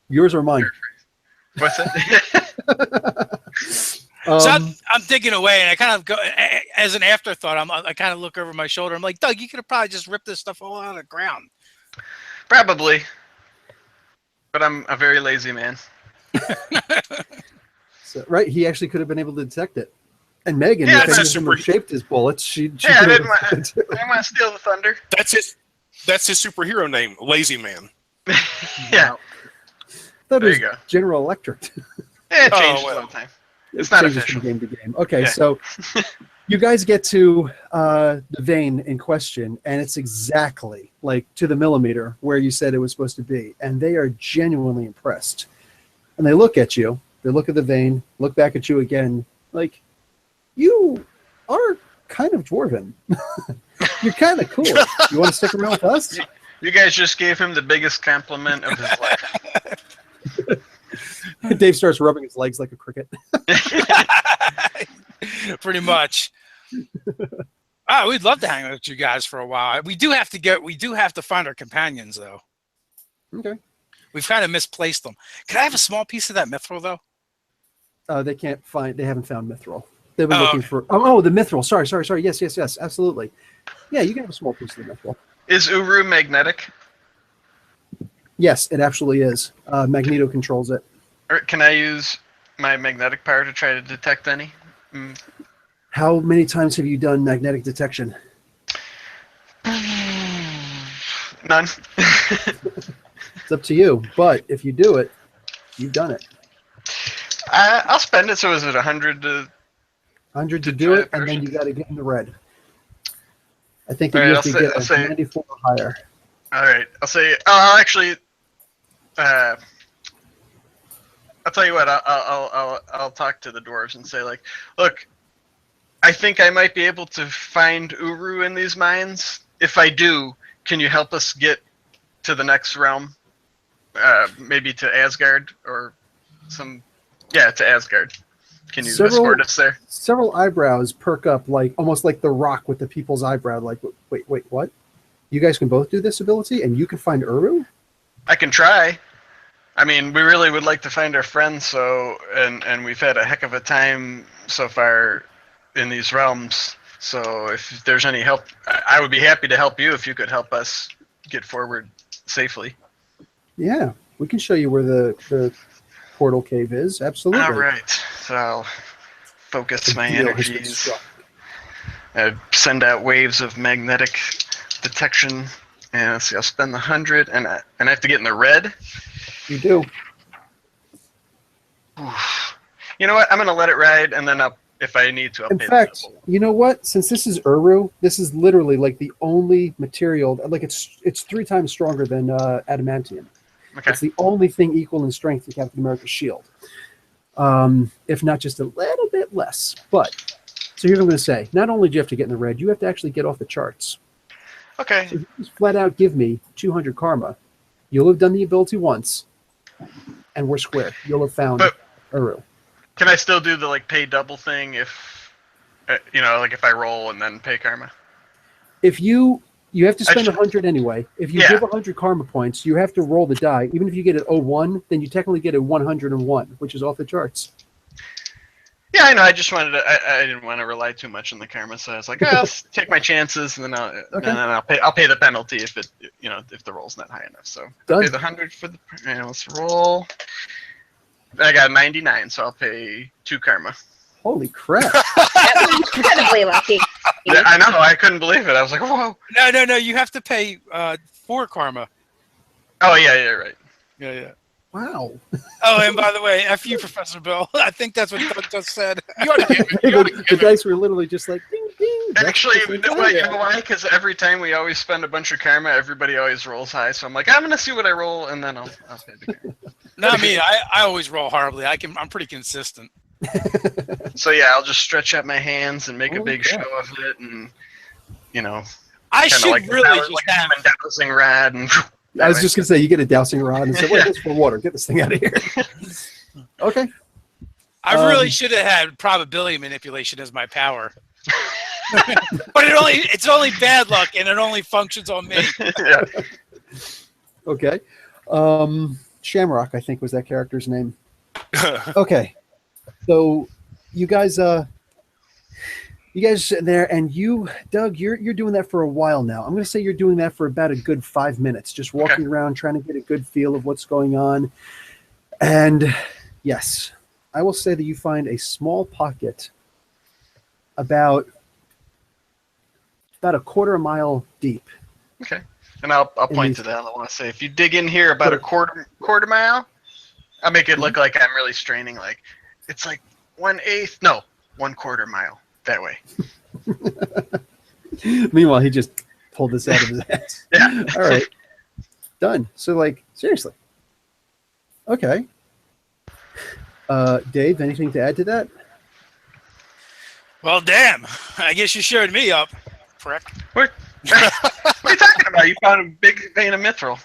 Yours or mine? What's that? So I'm thinking away, and I kind of go as an afterthought. I kind of look over my shoulder. I'm like, Doug, you could have probably just ripped this stuff all out of the ground. Probably. But I'm a very lazy man. So, right, he actually could have been able to detect it. And Megan, Yeah, if any that's of them were super- shaped as bullets, she Yeah, I could didn't have want to steal the thunder. That's his superhero name, Lazy Man. Yeah. Thought it There was you go. General Electric. It Oh, changes well. all the time. It's not Changes official. from game to game. Okay, Yeah. so you guys get to the vein in question, and it's exactly like to the millimeter where you said it was supposed to be, and they are genuinely impressed. And they look at you, they look at the vein, look back at you again, like, you are kind of dwarven. You're kind of cool. You want to stick around with us? You guys just gave him the biggest compliment of his life. Dave starts rubbing his legs like a cricket. Pretty much. We'd love to hang out with you guys for a while. We do have to find our companions, though. Okay. We've kind of misplaced them. Could I have a small piece of that mithril, though? They haven't found mithril. They've been Oh, looking okay. for. Oh, the mithril. Sorry. Yes, absolutely. Yeah, you can have a small piece of the mithril. Is Uru magnetic? Yes, it absolutely is. Magneto controls it. Or can I use my magnetic power to try to detect any? How many times have you done magnetic detection? None. It's up to you. But if you do it, you've done it. I'll spend it. So is it 100 to? 100 to To do try it, the and then version. you got to get in the red. I think All that you right, have to I'll get say- I'll a say- 94 or higher. All right. I'll say. I'll actually. I'll tell you what. I'll talk to the dwarves and say like, look, I think I might be able to find Uru in these mines. If I do, can you help us get to the next realm? Maybe to Asgard or some. Yeah, to Asgard. Can you escort us there? Several eyebrows perk up, like almost like the Rock with the people's eyebrow. Like, wait, what? You guys can both do this ability, and you can find Uru? I can try. I mean, we really would like to find our friends, so and we've had a heck of a time so far in these realms. So if there's any help, I would be happy to help you if you could help us get forward safely. Yeah, we can show you where the portal cave is. Absolutely. All right. So I'll focus my The deal has been energies. struck. Send out waves of magnetic detection. And let's see, I'll spend the 100, and I have to get in the red. You do. You know what? I'm gonna let it ride, and then if I need to, I'll In pay fact, the double. you know what? Since this is Uru, this is literally like the only material. Like it's 3 times stronger than adamantium. Okay. It's the only thing equal in strength to Captain America's shield, if not just a little bit less. But so here's what I'm going to say: not only do you have to get in the red, you have to actually get off the charts. Okay. So if you just flat out give me 200 karma, you'll have done the ability once, and we're square. You'll have found But- Uru. Can I still do the pay double thing if if I roll and then pay karma? If you have to spend Actually- 100 anyway. If you Yeah. give 100 karma points, you have to roll the die. Even if you get an 01, then you technically get a 101, which is off the charts. Yeah, I know. I just wanted to. I didn't want to rely too much on the karma, so I was like, I'll take my chances, and then I'll pay. I'll pay the penalty if if the roll's not high enough. So I'll Done. pay the 100 for the. Let's roll. I got 99, so I'll pay 2 karma. Holy crap. That was incredibly lucky. Yeah, I know. I couldn't believe it. I was like, whoa. No. You have to pay 4 karma. Oh yeah, right. Yeah. Wow. Oh, and by the way, F you, Professor Bill. I think that's what Doug just said. You ought to give it. You ought to the give it. dice were literally just like ding ding. Actually, That's you the know thing. why? Because every time we always spend a bunch of karma, everybody always rolls high. So I'm like, I'm gonna see what I roll, and then I'll pay the karma. Not me. I always roll horribly. I'm pretty consistent. So yeah, I'll just stretch out my hands and make a Holy big crap. show of it, and I kind of should like the really power, just like have. a dowsing rod, and I was just gonna say you get a dowsing rod and say, "Wait, that's for water. Get this thing out of here." Okay. I really should have had probability manipulation as my power. But it's only bad luck, and it only functions on me. yeah. Okay. Shamrock, I think, was that character's name. Okay. So you guys are sitting there, and you, Doug, you're doing that for a while now. I'm going to say you're doing that for about a good 5 minutes, just walking around, trying to get a good feel of what's going on. And yes, I will say that you find a small pocket about a quarter mile deep. Okay. And I'll point to that. I want to say, if you dig in here about a quarter mile, I'll make it look like I'm really straining. Like it's like 1/8, no, 1/4 mile that way. Meanwhile, he just pulled this out of his ass. Yeah. All right. Done. So, like, seriously. Okay. Dave, anything to add to that? Well, damn. I guess you showed me up. Correct. What are you talking about? You found a big vein of mithril.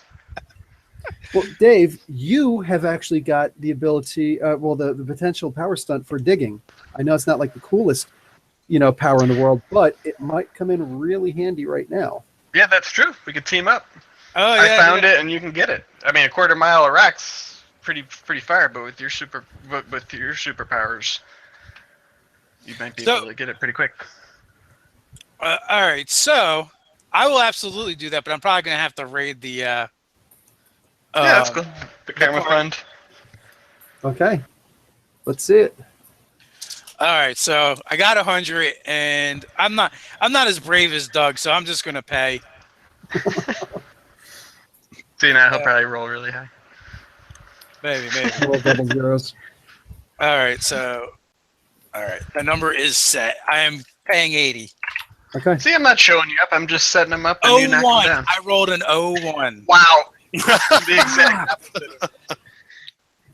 Well, Dave, you have actually got the ability, the potential power stunt for digging. I know it's not like the coolest, power in the world, but it might come in really handy right now. Yeah, that's true. We could team up. Oh, I found it, and you can get it. I mean, a quarter mile of rock's pretty far, but with your superpowers, you might be able to get it pretty quick. All right, so I will absolutely do that, but I'm probably going to have to raid the... yeah, that's cool. The camera friend. Okay. Let's see it. All right, so I got 100, and I'm not as brave as Doug, so I'm just going to pay. See, now he'll probably roll really high. Maybe. Roll double zeros. All right, the number is set. I am paying 80. Okay. See, I'm not showing you up. I'm just setting them up and you knock them down. I rolled an 01. Wow. The exact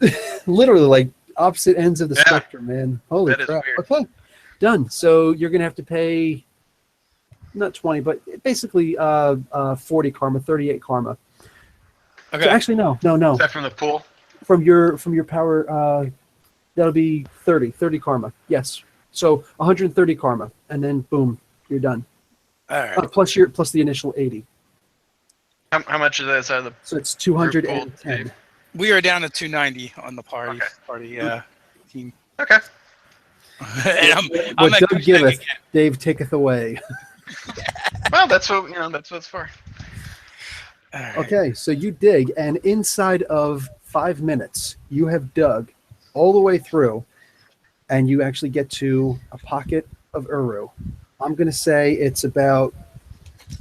opposite. Literally, like, opposite ends of the spectrum, man. Holy that crap. Is weird. Okay. Done. So you're going to have to pay, not 20, but basically 40 karma, 38 karma. Okay. So actually, no. Is that from the pool? From your power, that'll be 30 karma. Yes. So 130 karma, and then boom, you're done. All right. Plus the initial 80. How much of that is out of the... So it's 210. We are down to 290 on the party team. Okay. And I'm what at Doug giveth, Dave taketh away. Well, that's what it's for. Right. Okay, so you dig, and inside of 5 minutes, you have dug all the way through, and you actually get to a pocket of Uru. I'm going to say it's about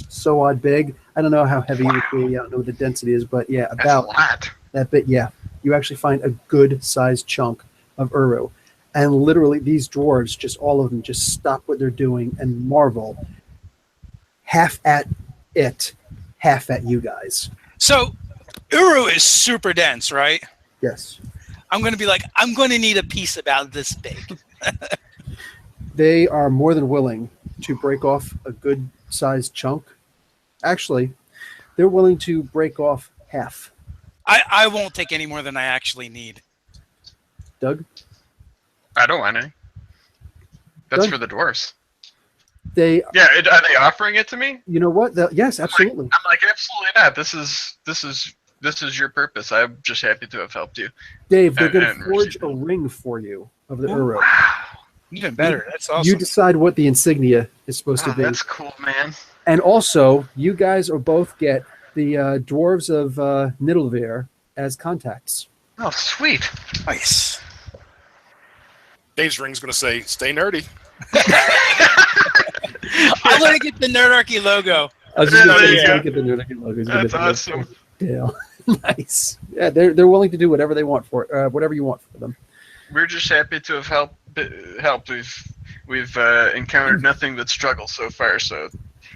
so odd big. I don't know how heavy it would be. I don't know what the density is, but yeah, about That's a lot. that bit. Yeah, you actually find a good-sized chunk of Uru. And literally, these dwarves, just all of them, just stop what they're doing and marvel, half at it, half at you guys. So, Uru is super dense, right? Yes. I'm going to be like, I'm going to need a piece about this big. They are more than willing to break off a good-sized chunk. Actually, they're willing to break off half. I won't take any more than I actually need. Doug? I don't want any. That's Doug? for the dwarves. Are They they offering it to me? You know what? Yes, absolutely. I'm like, absolutely not. This is your purpose. I'm just happy to have helped you. Dave, they're going to and forge receive a ring for you of the Uru. Wow. Even better. That's awesome. You decide what the insignia is supposed to be. That's cool, man. And also, you guys will both get the dwarves of Nidalvir as contacts. Oh, sweet. Nice. Dave's ring's going to say, stay nerdy. I'm going to get the Nerdarchy logo. I was just There going you to go. get the Nerdarchy logo. That's awesome. Yeah. Nice. Yeah, they're willing to do whatever they want for it, whatever you want for them. We're just happy to have helped. We've encountered nothing but struggle so far. So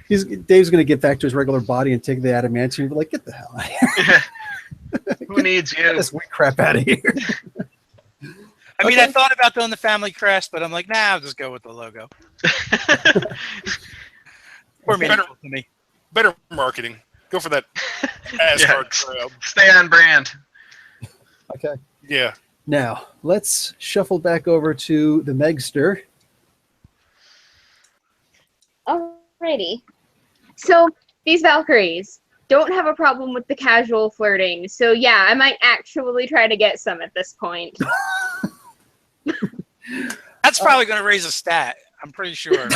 Dave's going to get back to his regular body and take the adamantium and be like, get the hell out of here. who needs Get you? this weak crap out of here. I mean, Okay. I thought about doing the family crest, but I'm like, nah, I'll just go with the logo. More meaningful to me. Better marketing. Go for that Asgard Yeah. crowd. Stay on brand. Okay. Yeah. Now, let's shuffle back over to the Megster. Alrighty. So these Valkyries don't have a problem with the casual flirting. So yeah, I might actually try to get some at this point. That's probably going to raise a stat. I'm pretty sure.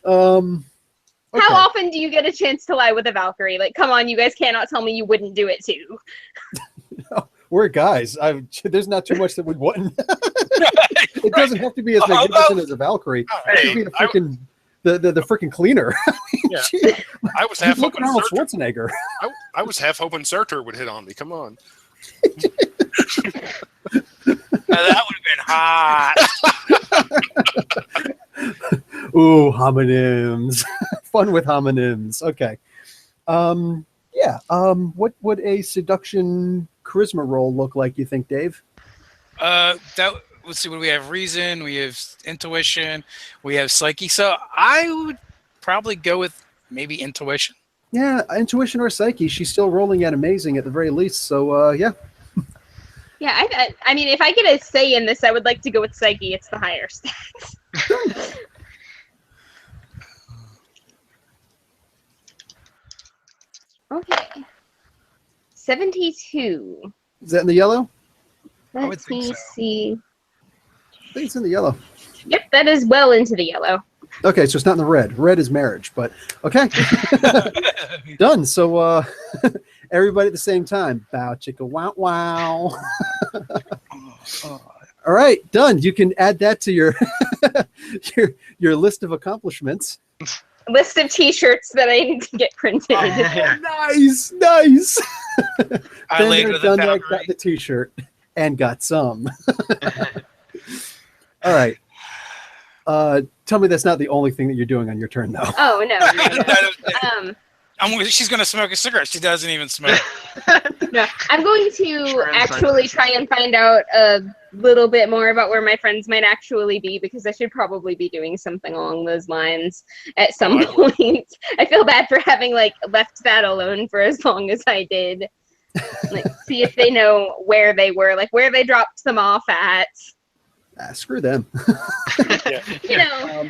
Okay. How often do you get a chance to lie with a Valkyrie? Like, come on, you guys cannot tell me you wouldn't do it too. We're guys. There's not too much that we wouldn't. It doesn't have to be as magnificent as a Valkyrie. It could be the freaking cleaner. Yeah. I was half Look at hoping Arnold Surtur, Schwarzenegger. I was half hoping Surtur would hit on me. Come on. That would have been hot. Ooh, homonyms. Fun with homonyms. Okay. What would a seduction charisma roll look like, you think, Dave? Let's see, what do we have? Reason, we have intuition, we have psyche. So I would probably go with maybe intuition. Yeah, intuition or psyche. She's still rolling at amazing at the very least. So, yeah. Yeah, I mean, if I get a say in this, I would like to go with psyche. It's the higher stats. Okay. 72. Is that in the yellow? would Let think me so. see. I think it's in the yellow. Yep, that is well into the yellow. Okay, so it's not in the red. Red is marriage, but okay. Done. So everybody at the same time. Bow chicka wow wow. All right, done. You can add that to your your list of accomplishments. List of t-shirts that I need to get printed. Nice. I Been laid there, with done a that, Valkyrie. got the t-shirt and got some. All right. Tell me that's not the only thing that you're doing on your turn, though. Oh, no. She's going to smoke a cigarette. She doesn't even smoke. No, I'm going to actually try and find out a little bit more about where my friends might actually be, because I should probably be doing something along those lines at some point. I feel bad for having left that alone for as long as I did. See if they know where they were, where they dropped them off at. Screw them. You know.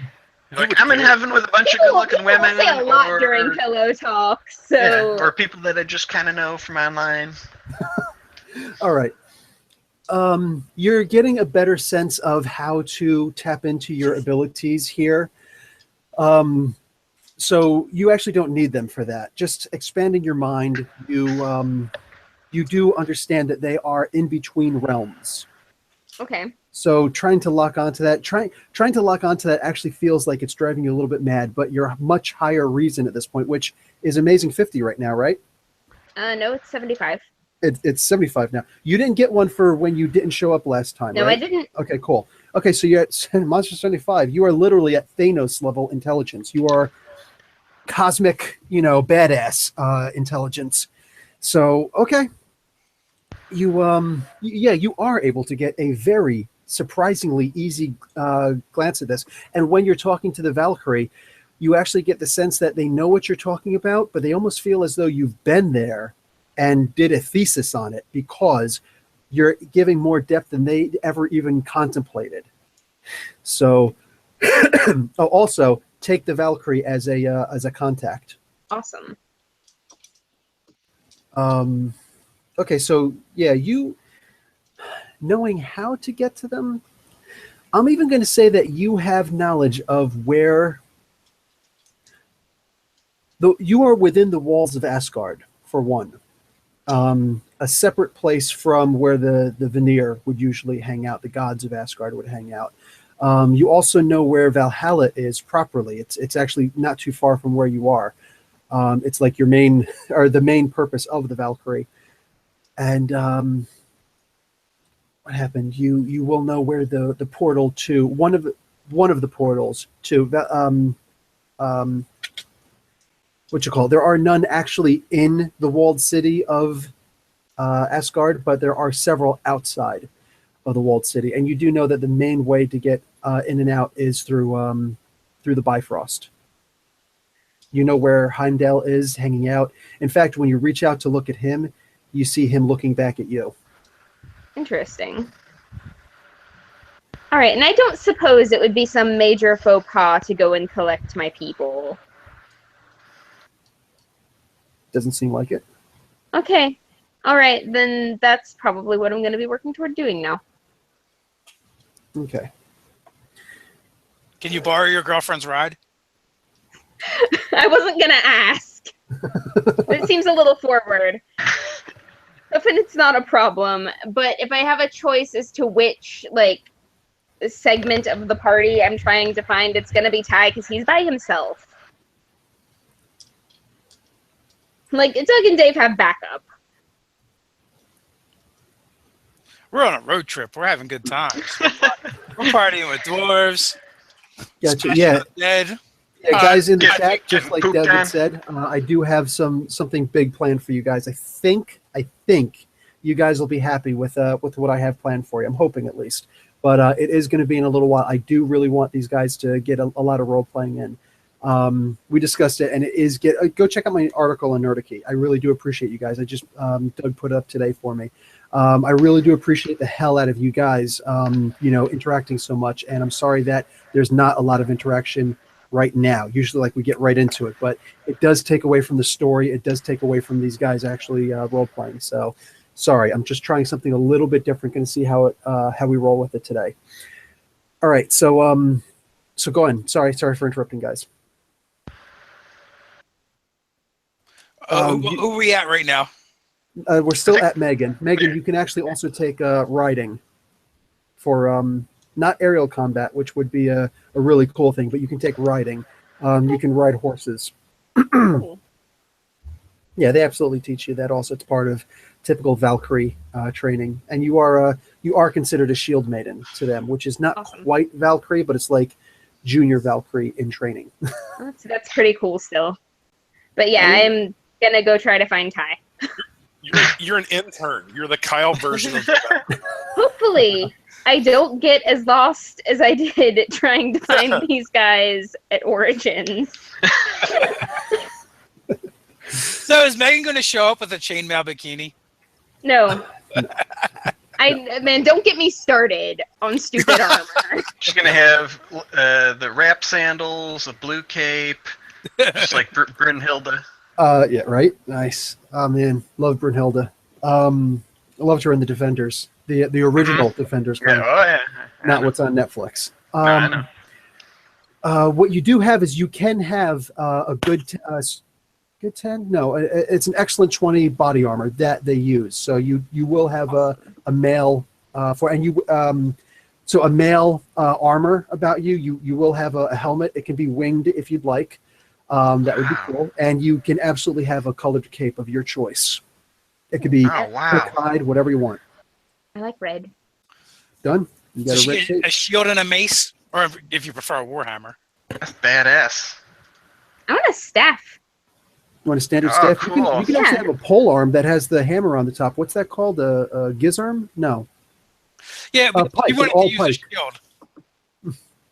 I'm in heaven with a bunch of good-looking women. Say a lot during pillow talk, so or people that I just kind of know from online. All right. You're getting a better sense of how to tap into your abilities here. So you actually don't need them for that. Just expanding your mind, you do understand that they are in between realms. okay. So trying to lock onto that, trying to lock onto that actually feels like it's driving you a little bit mad, but you're much higher reason at this point, which is amazing 50 right now, right? No, it's 75. It's 75 now. You didn't get one for when you didn't show up last time, No, right? I didn't. Okay, cool. Okay, so you're at Monster 75. You are literally at Thanos level intelligence. You are cosmic, badass intelligence. So, okay. You are able to get a very surprisingly easy glance at this. And when you're talking to the Valkyrie, you actually get the sense that they know what you're talking about, but they almost feel as though you've been there and did a thesis on it, because you're giving more depth than they ever even contemplated. So also take the Valkyrie as a contact. Awesome. Okay, so yeah, you knowing how to get to them, I'm even going to say that you have knowledge of where you are within the walls of Asgard, for one. A separate place from where the Vanir would usually hang out, the gods of Asgard would hang out. You also know where Valhalla is properly. It's actually not too far from where you are. It's like your main, or the main purpose of the Valkyrie. And what happened? You will know where the portal to one of the portals to what you call it? There are none actually in the walled city of Asgard, but there are several outside of the walled city, and you do know that the main way to get in and out is through the Bifrost. You know where Heimdall is hanging out. In fact, when you reach out to look at him, you see him looking back at you. Interesting. All right, and I don't suppose it would be some major faux pas to go and collect my people. Doesn't seem like it. Okay. All right, then that's probably what I'm going to be working toward doing now. Okay. Can you borrow your girlfriend's ride? I wasn't gonna ask. It seems a little forward. If it's not a problem, but if I have a choice as to which like segment of the party I'm trying to find, it's gonna be Ty because he's by himself. Like Doug and Dave have backup. We're on a road trip. We're having good times. We're partying with dwarves. Gotcha. smashing Yeah. the dead. Yeah, guys in the Yeah, chat, just like poop Devin time. said, I do have something big planned for you guys. I think you guys will be happy with what I have planned for you. I'm hoping at least, but it is going to be in a little while. I do really want these guys to get a lot of role playing in. We discussed it, and it is go check out my article on Nerdarchy. I really do appreciate you guys. I just Doug put it up today for me. I really do appreciate the hell out of you guys, interacting so much. And I'm sorry that there's not a lot of interaction right now. Usually, like, we get right into it, but it does take away from the story. It does take away from these guys actually role playing. So, sorry, I'm just trying something a little bit different. Going to see how we roll with it today. All right, so go on. Sorry for interrupting, guys. Who are we at right now? We're still at Megan. Megan, you can actually also take riding for not aerial combat, which would be a really cool thing, but you can take riding. You can ride horses. Yeah, they absolutely teach you that. Also, it's part of typical Valkyrie training, and you are considered a shield maiden to them, which is not Awesome. quite Valkyrie, but it's like junior Valkyrie in training. That's pretty cool still. But yeah, I'm gonna go try to find Ty. You're an intern. You're the Kyle version of that. Hopefully, I don't get as lost as I did trying to find these guys at Origins. So is Megan going to show up with a chainmail bikini? No. Man, don't get me started on stupid armor. She's gonna have the wrap sandals, a blue cape, just like Brynhilde. Yeah, right. Nice. Oh man, love Brunhilde. I loved her in the Defenders, the original Defenders, Yeah, oh yeah. not what's on Netflix. I know. What you do have is you can have a good 10. No, it's an excellent 20 body armor that they use. So you will have a male so a male armor about you. You will have a helmet. It can be winged if you'd like. That would be cool. And you can absolutely have a colored cape of your choice. It could be Oh wow. hide, whatever you want. I like red. Done. You got So a red she cape. get a shield and a mace, or if you prefer a warhammer. That's badass. I want a staff. You want a standard Oh, staff? You cool. can actually Yeah. have a pole arm that has the hammer on the top. What's that called? A gizarm? No. Yeah, but Pike, you wanted all to use pike. a shield.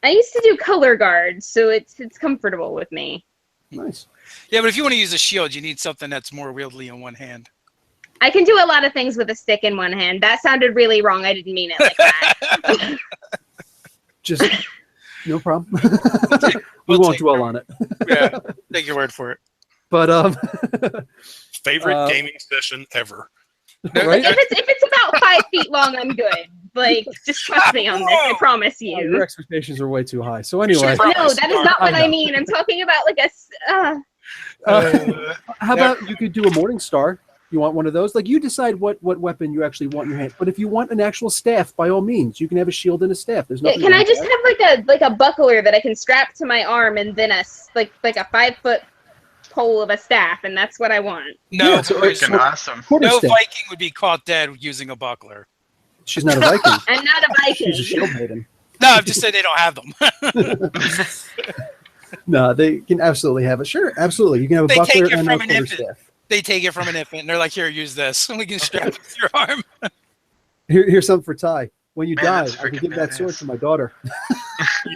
I used to do color guard, so it's comfortable with me. Nice. Yeah, but if you want to use a shield, you need something that's more wieldly in one hand. I can do a lot of things with a stick in one hand. That sounded really wrong. I didn't mean it like that. Just no problem. we We'll won't take dwell it. on it. Yeah, take your word for it. But Favorite gaming session ever. right? if it's about 5 feet long, I'm good. Like, just trust me on this. I promise Your you. expectations are way too high. So anyway, Sure. No, that is not what I I know. mean. I'm talking about like how about you could do a Morning Star? You want one of those? Like, you decide what weapon you actually want in your hand. But if you want an actual staff, by all means, you can have a shield and a staff. There's nothing. Can wrong I with just that. have like a buckler that I can strap to my arm and then a 5-foot pole of a staff, and that's what I want. No, Yeah, so boys, Freaking awesome. Quarter no staff? Viking would be caught dead using a buckler. She's not a Viking. I'm not a Viking. She's a shield maiden. No, I've just said they don't have them. No, they can absolutely have it. Sure, absolutely. You can have a They take buckler it and a from an quarter infant. staff. They take it from an infant, and they're like, "Here, use this, and we can strap it to your arm." Here's something for Ty. When you Man, die, that's I can freaking give that sword badass. to my daughter.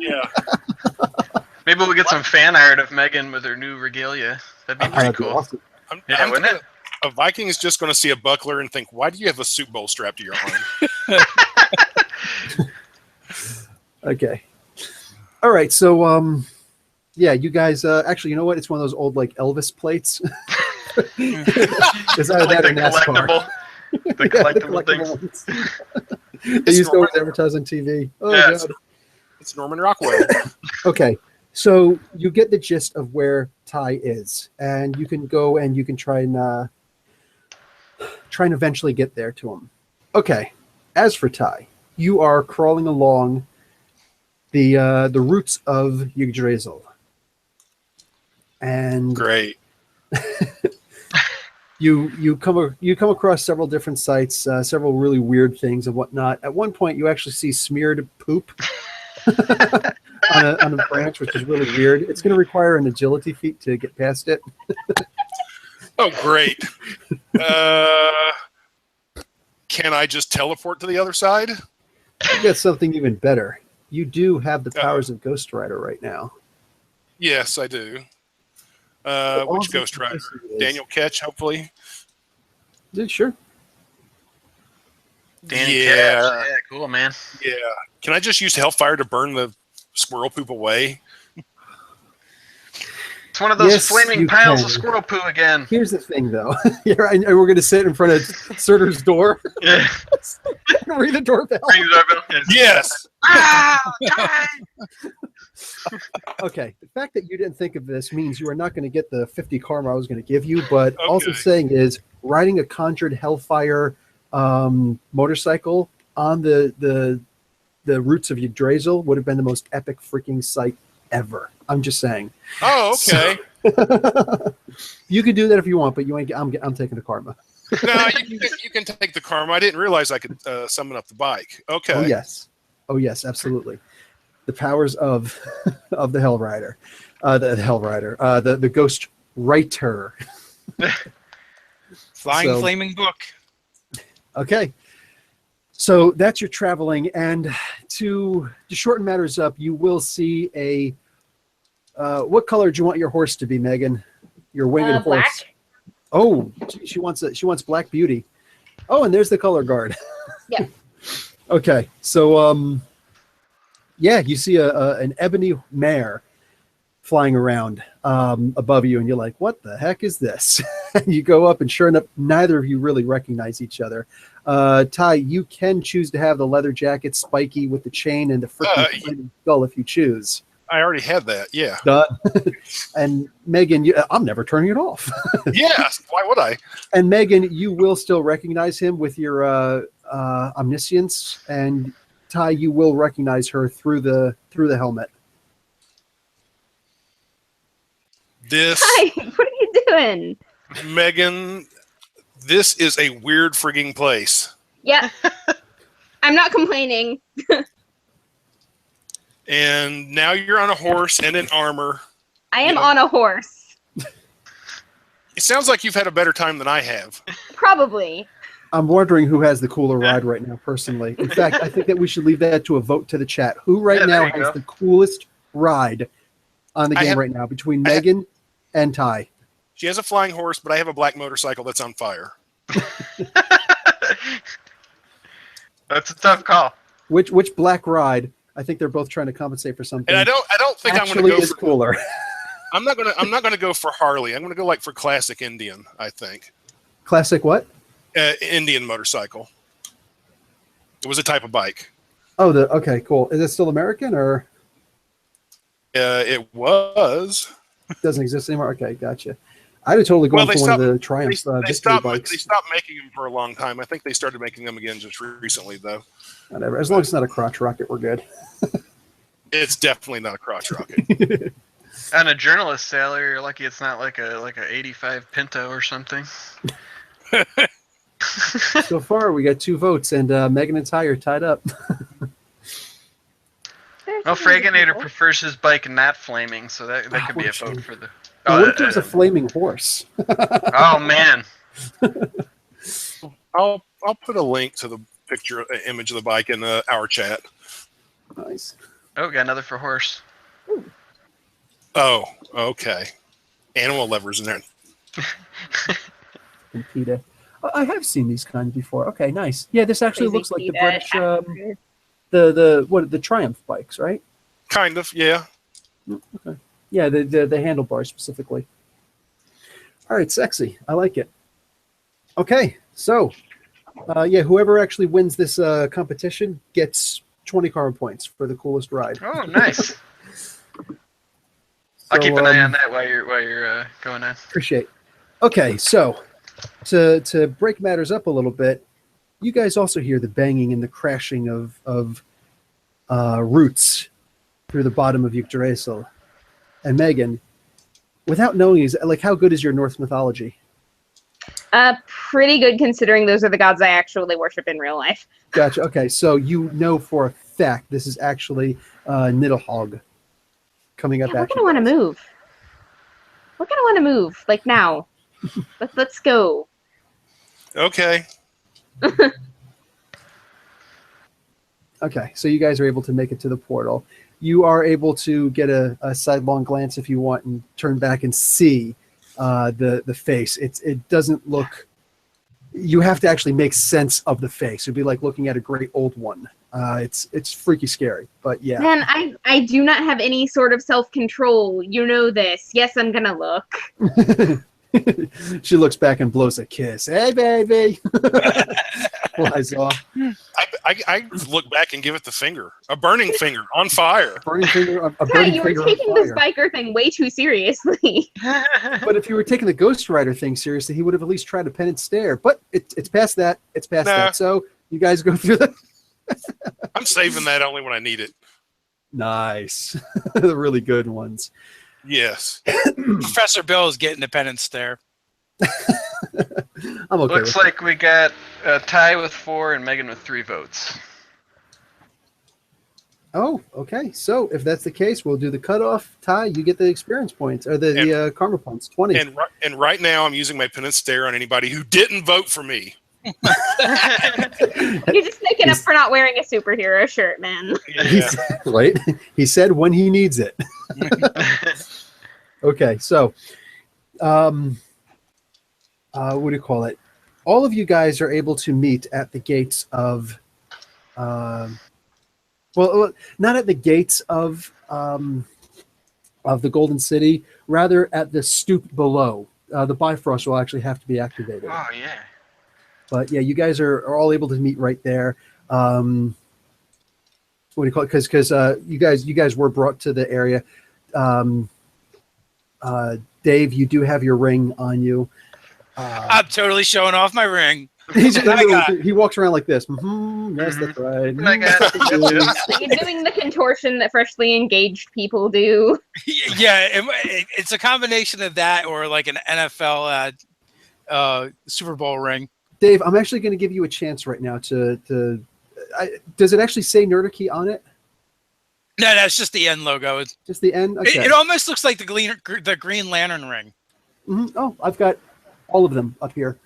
Yeah. Maybe we'll get some fan art of Megan with her new regalia. That'd be pretty That'd be cool. awesome. Yeah, I'm wouldn't thinking a Viking is just going to see a buckler and think, "Why do you have a soup bowl strapped to your arm?" Okay. All right. So, yeah, you guys. Actually, you know what? It's one of those old like Elvis plates. It's either Like that or the NASCAR. collectible. The Yeah, collectible things. ones. They used to always advertise on TV. Oh, Yes. God. It's Norman Rockwell. Okay, so you get the gist of where Ty is, and you can go and you can try and eventually get there to him. Okay, as for Ty, you are crawling along the roots of Yggdrasil, and Great. you come across several different sites, several really weird things and whatnot. At one point, you actually see smeared poop on a branch, which is really weird. It's going to require an agility feat to get past it. Oh, great. Can I just teleport to the other side? You got something even better. You do have the powers of Ghost Rider right now. Yes, I do. Which Ghost Rider? Daniel Ketch, hopefully. Yeah, sure. Danny Yeah. Cash. Yeah, cool, man. Yeah. Can I just use Hellfire to burn the squirrel poop away? It's one of those Yes, flaming you piles can. of squirrel poo again. Here's the thing, though. And we're going to sit in front of Surtur's door Yeah. and ring the doorbell. Ring the doorbell. Yes. Ah, time! Okay, the fact that you didn't think of this means you are not going to get the 50 karma I was going to give you, but Okay. also saying is riding a conjured Hellfire motorcycle on the roots of Yggdrasil would have been the most epic freaking sight ever. I'm just saying. Oh, okay. You can do that if you want, but you ain't. I'm taking the karma. No, you can take the karma. I didn't realize I could summon up the bike. Okay. Oh yes, absolutely. The powers of the Hell Rider, the Ghost Writer. Flying flaming book. Okay. So that's your traveling, and to shorten matters up, you will see a. What color do you want your horse to be, Megan? Your winged horse. Black. Oh, she wants Black Beauty. Oh, and there's the color guard. Yeah. Okay, so yeah, you see an ebony mare flying around above you, and you're like, "What the heck is this?" And you go up, and sure enough, neither of you really recognize each other. Ty, you can choose to have the leather jacket, spiky with the chain and the freaking skull if you choose. I already had that. Yeah. Done. And Megan, I'm never turning it off. Yes. Why would I? And Megan, you will still recognize him with your omniscience, and Ty, you will recognize her through the helmet. This, Hi, what are you doing? Megan, this is a weird frigging place. Yeah. I'm not complaining. And now you're on a horse and in armor. I am on a horse. It sounds like you've had a better time than I have. Probably. I'm wondering who has the cooler ride right now, personally. In fact, I think that we should leave that to a vote to the chat. Who right now there you has go. the coolest ride on the I game have- right now between Megan and Ty? She has a flying horse, but I have a black motorcycle that's on fire. That's a tough call. Which black ride? I think they're both trying to compensate for something. And I don't think I'm actually going to go is for cooler. I'm not going to go for Harley. I'm going to go like for classic Indian, I think. Classic what? Indian motorcycle. It was a type of bike. Oh, okay, cool. Is it still American or It was. doesn't exist anymore? Okay, gotcha. I'd have totally gone Well, for one of the Triumph They victory stopped bikes. making them for a long time. I think they started making them again just recently, though. Whatever. As long as it's not a crotch rocket, we're good. It's definitely not a crotch rocket. On a journalist salary, you're lucky it's not like a 85 Pinto or something. So far, we got 2 votes, and Megan and Ty are tied up. Well, Fraganator prefers his bike not flaming, so that could be a what a vote shame. for the. Now, what if there was a flaming horse? Oh man. I'll put a link to the picture, image of the bike in our chat. Nice. Oh, got another for horse. Oh, okay. Animal levers in there. And PETA. Oh, I have seen these kind before. Okay, nice. Yeah, this actually looks like the British, the Triumph bikes, right? Kind of, yeah. Okay. Yeah, the handlebars specifically. All right, sexy. I like it. Okay, so Yeah, whoever actually wins this competition gets 20 karma points for the coolest ride. Oh, nice. I'll So, keep an eye on that while you're going on. Appreciate. Okay, so to break matters up a little bit, you guys also hear the banging and the crashing of roots through the bottom of Yggdrasil. And Megan, without knowing, like, how good is your Norse mythology? Pretty good considering those are the gods I actually worship in real life. Gotcha. Okay, so you know for a fact this is actually Nidalhog coming up Yeah, we're at gonna you. want to move. We're gonna want to move, like now. Let's go. Okay. Okay, so you guys are able to make it to the portal. You are able to get a sidelong glance if you want and turn back and see the face. It doesn't look. You have to actually make sense of the face. It'd be like looking at a great old one. It's freaky scary, but yeah. Man, I do not have any sort of self-control. You know this. Yes, I'm gonna look. She looks back and blows a kiss. Hey, baby. Flies off. I look back and give it the finger. A burning finger on fire. Burning finger. A Yeah, burning you were finger on taking this fire. biker thing way too seriously. But if you were taking the Ghost Rider thing seriously, he would have at least tried a pen and stare. But it's past that. It's past that. So you guys go through the. I'm saving that only when I need it. Nice. The really good ones. Yes. Professor Bill is getting the penance there. I'm okay. Looks like we got a tie with 4 and Megan with 3 votes. Oh, okay. So if that's the case, we'll do the cutoff. Ty, you get the experience points or the karma points. 20. And right now, I'm using my penance stare on anybody who didn't vote for me. You're just making up for not wearing a superhero shirt, man. Yeah. Right? He said when he needs it. Okay, so what do you call it? All of you guys are able to meet at the gates of well, not at the gates of the Golden City, rather at the stoop below. The Bifrost will actually have to be activated. Oh, yeah. But yeah, you guys are all able to meet right there. What do you call it? Because you guys were brought to the area. Dave, you do have your ring on you. I'm totally showing off my ring. He walks around like this. Yes, that's right. Oh my God. You're doing the contortion that freshly engaged people do. Yeah, it's a combination of that or like an NFL Super Bowl ring. Dave, I'm actually going to give you a chance right now to does it actually say Nerdarchy on it? No, that's just the end logo. Just the end? Okay. It almost looks like the Green Lantern ring. Oh, I've got all of them up here.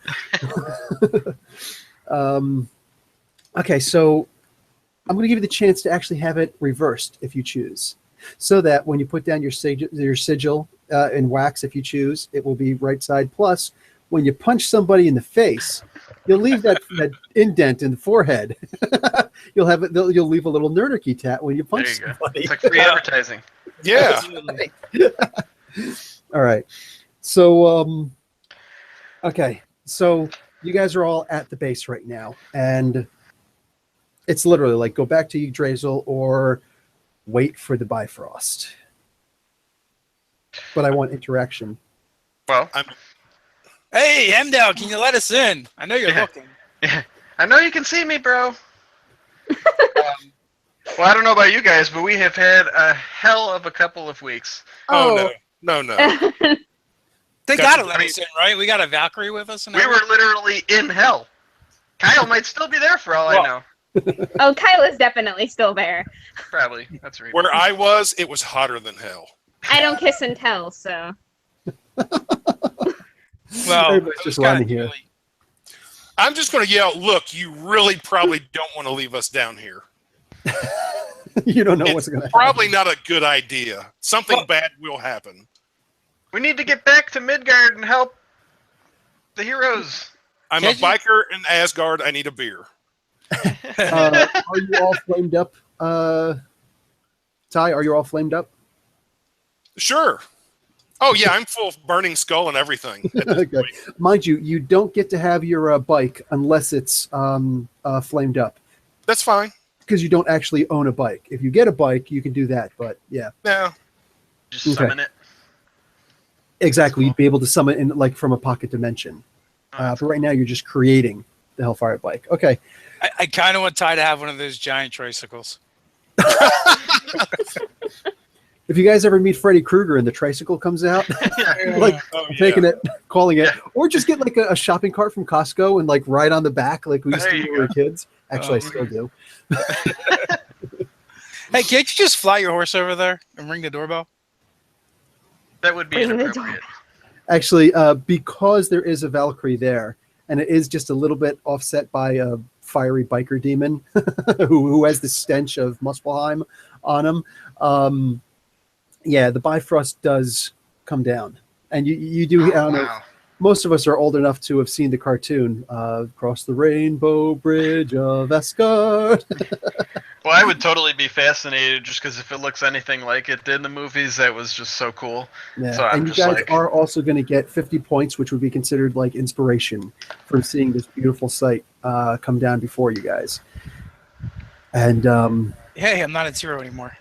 Okay, so I'm going to give you the chance to actually have it reversed if you choose. So that when you put down your sigil in wax, if you choose, it will be right side. Plus, when you punch somebody in the face, you'll leave that indent in the forehead. You'll leave a little Nerdarchy tat when you punch There you go. somebody. It's like free advertising. Yeah. All right. So, okay. So you guys are all at the base right now, and it's literally like go back to Yggdrasil or wait for the Bifrost. But I want interaction. Well, Hey, Hemdall, can you let us in? I know you're looking. I know you can see me, bro. Well, I don't know about you guys, but we have had a hell of a couple of weeks. Oh, no. They Gotcha. gotta let us in, right? We got a Valkyrie with us. And We were literally in hell. Kyle might still be there for all I know. Oh, Kyle is definitely still there. Probably. That's right. Where I was, it was hotter than hell. I don't kiss and tell, so. Well, Everybody's just running here. I'm just going to yell, look, you really probably don't want to leave us down here. You don't know It's what's going to happen. probably not a good idea. Something bad will happen. We need to get back to Midgard and help the heroes. I'm a biker in Asgard. I need a beer. Are you all flamed up? Ty, are you all flamed up? Sure. Oh yeah, I'm full of burning skull and everything. At this Okay. point. Mind you, you don't get to have your bike unless it's flamed up, That's fine. because you don't actually own a bike. If you get a bike, you can do that. But yeah, Yeah. Just Okay. summon it. exactly. You'd be able to summon in like from a pocket dimension. But right now, you're just creating the Hellfire bike. Okay. I kind of want Ty to have one of those giant tricycles. If you guys ever meet Freddy Krueger and the tricycle comes out, like Oh, yeah. taking it, calling it, or just get like a shopping cart from Costco and like ride on the back like we used There to do you when we were go. kids. Actually, I still do. Hey, can't you just fly your horse over there and ring the doorbell? That would be Ring the inappropriate. Actually, because there is a Valkyrie there, and it is just a little bit offset by a fiery biker demon who has the stench of Muspelheim on him. Yeah, the Bifrost does come down, and you do. I don't know. Wow. Most of us are old enough to have seen the cartoon, Across the Rainbow Bridge of Asgard. Well, I would totally be fascinated just because if it looks anything like it did in the movies, that was just so cool. Yeah. So I'm And you just guys like- are also going to get 50 points, which would be considered like inspiration from seeing this beautiful sight come down before you guys. And Hey, I'm not at 0 anymore.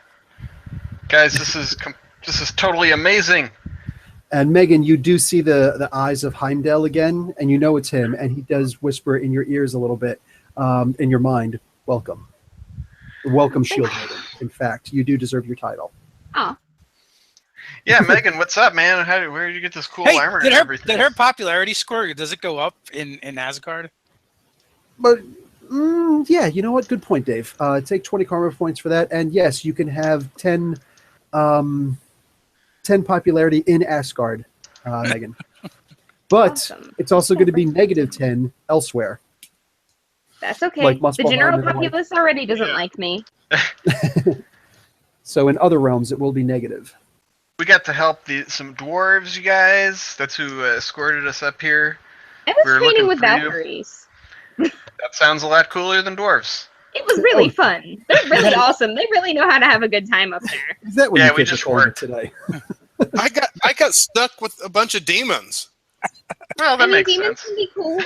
Guys, this is totally amazing. and Megan, you do see the eyes of Heimdall again, and you know it's him, and he does whisper in your ears a little bit, in your mind, welcome. Welcome, Shield Maiden. In fact, you do deserve your title. Oh, Yeah, Megan, what's up, man? Where did you get this cool Hey, armor did and her, everything? did her popularity score, does it go up in Asgard? But yeah, you know what? Good point, Dave. Take 20 karma points for that, and yes, you can have 10 popularity in Asgard, Megan. But awesome. it's also going to be negative 10 elsewhere. That's okay. Like The Muspelheim general and like- populace already doesn't Yeah. like me. So in other realms, it will be negative. We got to help some dwarves, you guys. That's who escorted us up here. I was We're training looking with for you. Valkyries. That sounds a lot cooler than dwarves. It was really Oh. fun. They're really awesome. They really know how to have a good time up there. Is that what Yeah, you we kids are just calling it worked. today? I got stuck with a bunch of demons. Well, I that mean, makes demons sense. can be cool.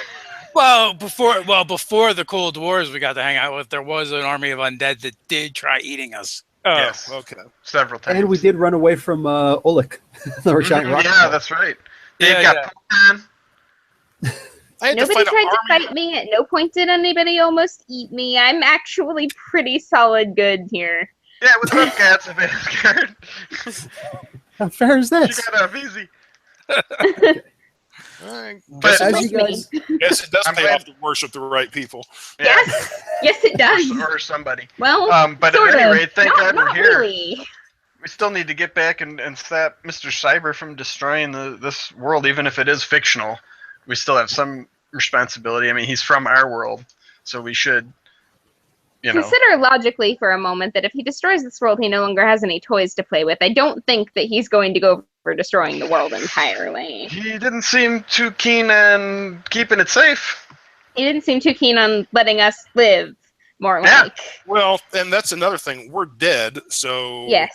Well, before the cool dwarves we got to hang out with, there was an army of undead that did try eating us. Oh, Yes. okay. Several times. And we did run away from Oleg, the giant rock. Yeah, that's right. Dave Yeah, got yeah. poked on. I had Nobody to fight tried an to army. fight me. At no point did anybody almost eat me. I'm actually pretty solid good here. Yeah, what's up, cats of Asgard? How fair is that? You got off easy. I But guess, as it you guys, guess it does I'm pay glad- off to worship the right people. Yeah. Yes, yes, it does. Or somebody. Well, But sort at any of. rate, thank Not- God we're not here. Really. We still need to get back and stop Mr. Cyber from destroying this world, even if it is fictional. We still have some responsibility. I mean, he's from our world, so we should, Consider logically for a moment that if he destroys this world, he no longer has any toys to play with. I don't think that he's going to go for destroying the world entirely. He didn't seem too keen on keeping it safe. He didn't seem too keen on letting us live, more Yeah. like. Well, and that's another thing. We're dead, so Yes.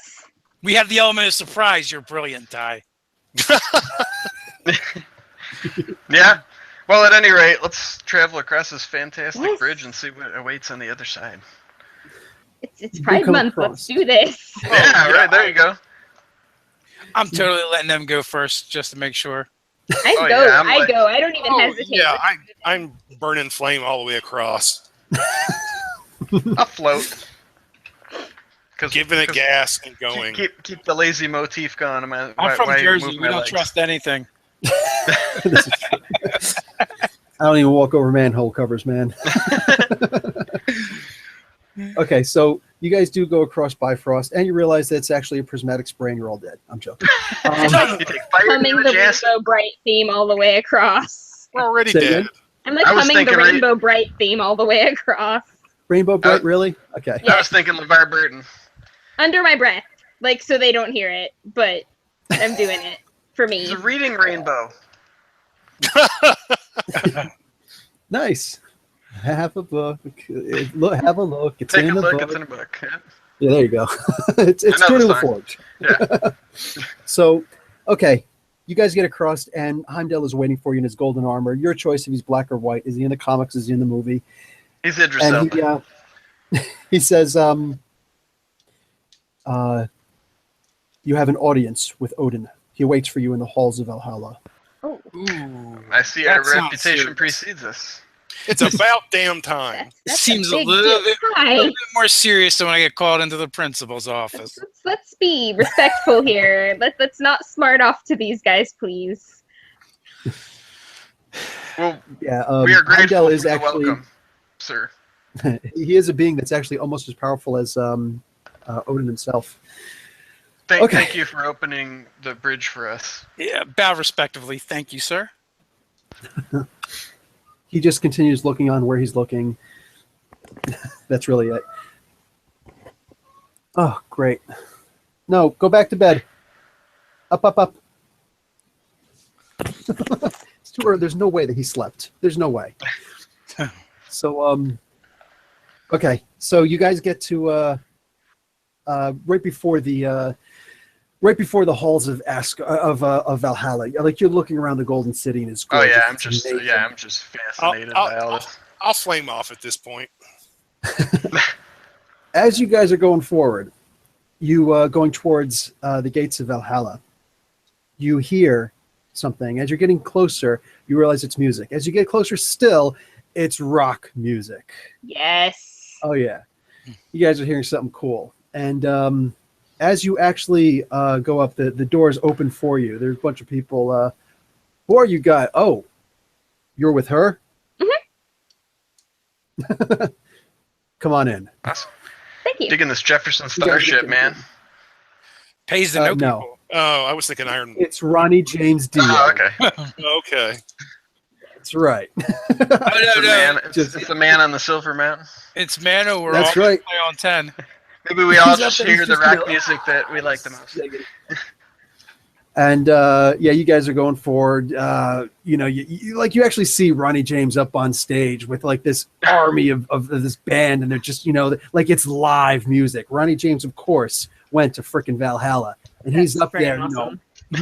We have the element of surprise. You're brilliant, Ty. Yeah. Well, at any rate, let's travel across this fantastic Yes. bridge and see what awaits on the other side. It's You Pride come Month. across. Let's do this. Yeah, yeah, right. There you go. I'm totally letting them go first just to make sure. I Oh, go. yeah, I'm I like- go. I don't even Oh, hesitate. yeah, I'm burning flame all the way across, I'll float. giving it gas and going. Keep the lazy motif going. I'm from Jersey. We don't trust anything. This is true. I don't even walk over manhole covers, man. Okay, so you guys do go across Bifrost, and you realize that it's actually a prismatic spray, and you're all dead. I'm joking. You take fire Humming the damage, acid. Rainbow Bright theme all the way across. We're already Say dead. again? I'm like I was humming the thinking, right- Rainbow Bright theme all the way across. Rainbow Bright, really? Okay. Yeah. I was thinking LeVar Burton. Under my breath. Like, so they don't hear it. But I'm doing it for me. He's a reading rainbow. Nice. Have a book. Have a look. It's Take in a the look. book. It's in a book. Yeah. Yeah, there you go. It's I know Turning the the song. Forge. So, okay. You guys get across, and Heimdall is waiting for you in his golden armor. Your choice if he's black or white. Is he in the comics? Is he in the movie? He's Idris And Elba. he says, you have an audience with Odin. He waits for you in the halls of Valhalla. Oh, Ooh, I see our that sounds reputation serious. precedes us. It's about damn time. that's Seems a big little deal. bit more serious than when I get called into the principal's office. Let's be respectful here. Let's not smart off to these guys, please. Well, Yeah, we are grateful Heimdall for is the actually welcome, sir. he is a being that's actually almost as powerful as Odin himself. Thank you for opening the bridge for us. Yeah, bow respectively. Thank you, sir. He just continues looking on where he's looking. That's really it. Oh, great. No, go back to bed. Up, up, up. It's too early. There's no way that he slept. There's no way. So, okay. So you guys get to right before the halls of Valhalla. Like you're looking around the Golden City and it's Oh gorgeous. yeah, It's amazing. I'm just fascinated by all this. I'll flame off at this point. As you guys are going forward, you going towards the gates of Valhalla, you hear something. As you're getting closer, you realize it's music. As you get closer still, it's rock music. Yes. Oh, yeah. You guys are hearing something cool. And as you actually go up, the doors open for you. There's a bunch of people. Who are you guys? Oh, you're with her? Mm-hmm. Come on in. Awesome. Thank you. Digging this Jefferson Starship, man. Pays to know no. people. Oh, I was thinking Iron. It's Ronnie James Dio. Oh, okay. Okay. That's right. It's the man on the Silver Mountain. It's Mano. We're That's all right. play on 10. Maybe we all He's up just there, hear he's the just rock gonna- music that we like the most. And yeah, you guys are going forward. You actually see Ronnie James up on stage with like this army of this band, and they're just like it's live music. Ronnie James, of course, went to frickin' Valhalla, and he's That's up pretty there, awesome.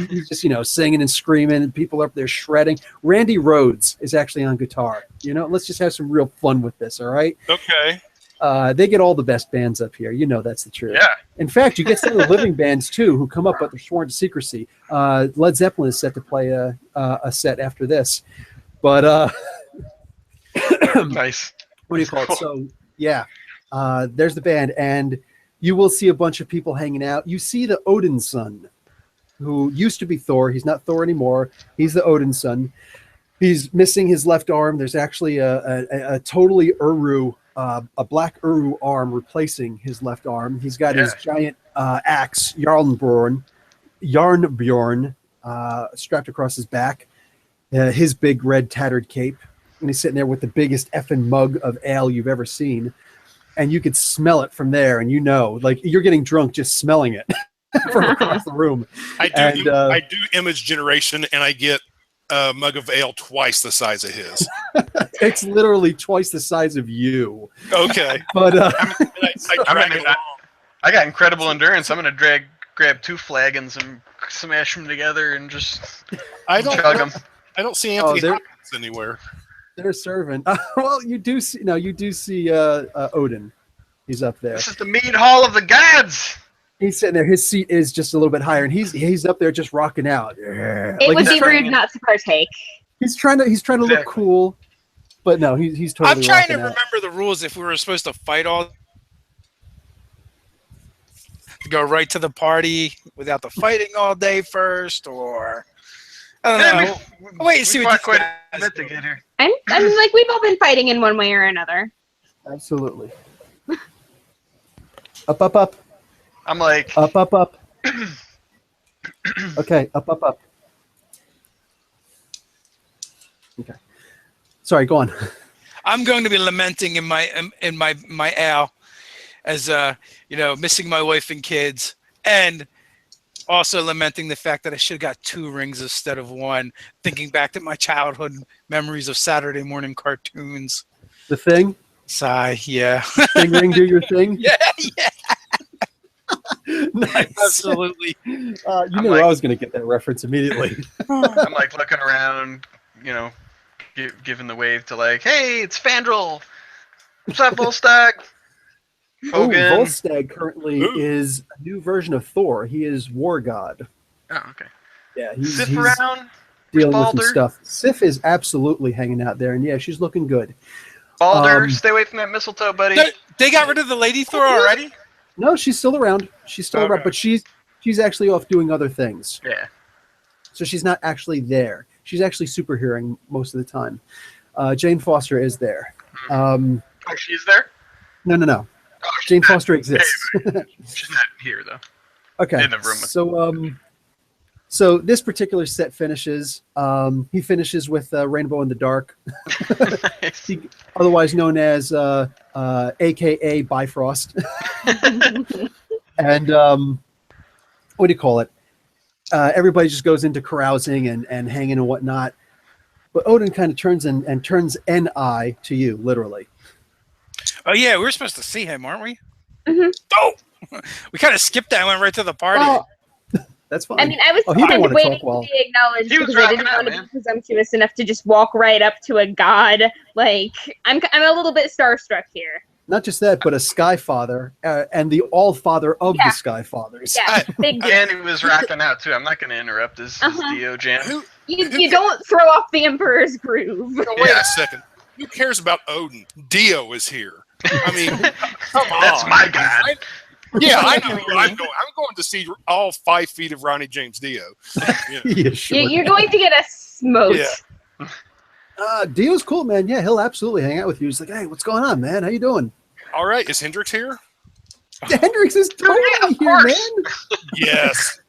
he's just singing and screaming, and people are up there shredding. Randy Rhoads is actually on guitar. Let's just have some real fun with this, all right? Okay. They get all the best bands up here. That's the truth. Yeah. In fact, you get some of the living bands too who come up, but they're sworn to secrecy. Led Zeppelin is set to play a set after this, but Nice. what do you call it? So yeah, there's the band, and you will see a bunch of people hanging out. You see the Odin son, who used to be Thor. He's not Thor anymore. He's the Odin son. He's missing his left arm. There's actually a totally Uru. A black Uru arm replacing his left arm. He's got his giant axe, Yarnbjorn, strapped across his back, his big red tattered cape, and he's sitting there with the biggest effing mug of ale you've ever seen. And you could smell it from there, and like you're getting drunk just smelling it from across the room. I do image generation, and I get a mug of ale twice the size of his. It's literally twice the size of you. Okay. But I got incredible endurance. I'm gonna grab 2 flagons and smash them together and just chug them. I don't see Anthony they're- Hopkins anywhere. they're serving. Well, you do see Odin. He's up there. This is the mead hall of the gods. He's sitting there. His seat is just a little bit higher, and he's up there just rocking out. Yeah. It would he's be trying- rude not to partake. He's trying to look Exactly. cool, but no, he's totally. I'm trying to rocking out. remember the rules if we were supposed to fight all. To go right to the party without the fighting all day first, or I don't know. Wait, see we what fought you quite a bit to get here. I'm like we've all been fighting in one way or another. Absolutely. Up, up, up, I'm like, up, up, up. Okay, up, up, up. Okay. Sorry, go on. I'm going to be lamenting in my ale as missing my wife and kids, and also lamenting the fact that I should have got 2 rings instead of 1, thinking back to my childhood memories of Saturday morning cartoons. The Thing. Sigh, yeah. Thing ring, do your thing. Yeah. Nice. Absolutely. You I'm knew like- I was going to get that reference immediately. I'm like looking around, giving the wave to like, hey, it's Fandral. What's up, Volstagg? Oh, Hogan. Volstagg currently Ooh. is a new version of Thor. He is War God. Oh, okay. Yeah, Sif he's around. dealing with some Balder? stuff. Sif is absolutely hanging out there, and yeah, she's looking good. Balder, stay away from that mistletoe, buddy. They got rid of the Lady Thor already? No, she's still around. She's still around, Okay. but she's actually off doing other things. Yeah. So she's not actually there. She's actually superheroing most of the time. Jane Foster is there. Oh, she's there? No. Oh, she's Jane not- Foster exists. She's not here though. Okay. In the room. So this particular set finishes. He finishes with Rainbow in the Dark, Nice. he, otherwise known as AKA Bifrost. And what do you call it? Everybody just goes into carousing and hanging and whatnot. But Odin kind of turns and turns an eye to you, literally. Oh, yeah, we were supposed to see him, weren't we? Mhm. Oh! We kind of skipped that and went right to the party. Well, that's fine. I mean, I was Oh, he didn't kind of wanna waiting talk to while- be acknowledged He was because I didn't rocking out, want to man. be presumptuous enough to just walk right up to a god. Like, I'm a little bit starstruck here. Not just that, but a Sky Father and the All Father of Yeah. the Sky Fathers. Yeah, big deal. And he was rocking out too. I'm not going to interrupt his Uh-huh. Dio jam. Who? You don't throw off the Emperor's groove. No, wait Yeah. a second. Who cares about Odin? Dio is here. I mean, come on. That's my god. Yeah, I know where I'm going. I'm going to see all 5 feet of Ronnie James Dio. Yeah. Yeah, sure. You're going to get a smote. Yeah. Dio's cool, man. Yeah, he'll absolutely hang out with you. He's like, hey, what's going on, man? How you doing? All right, is Hendrix here? Hendrix is totally of here, course. man. Yes.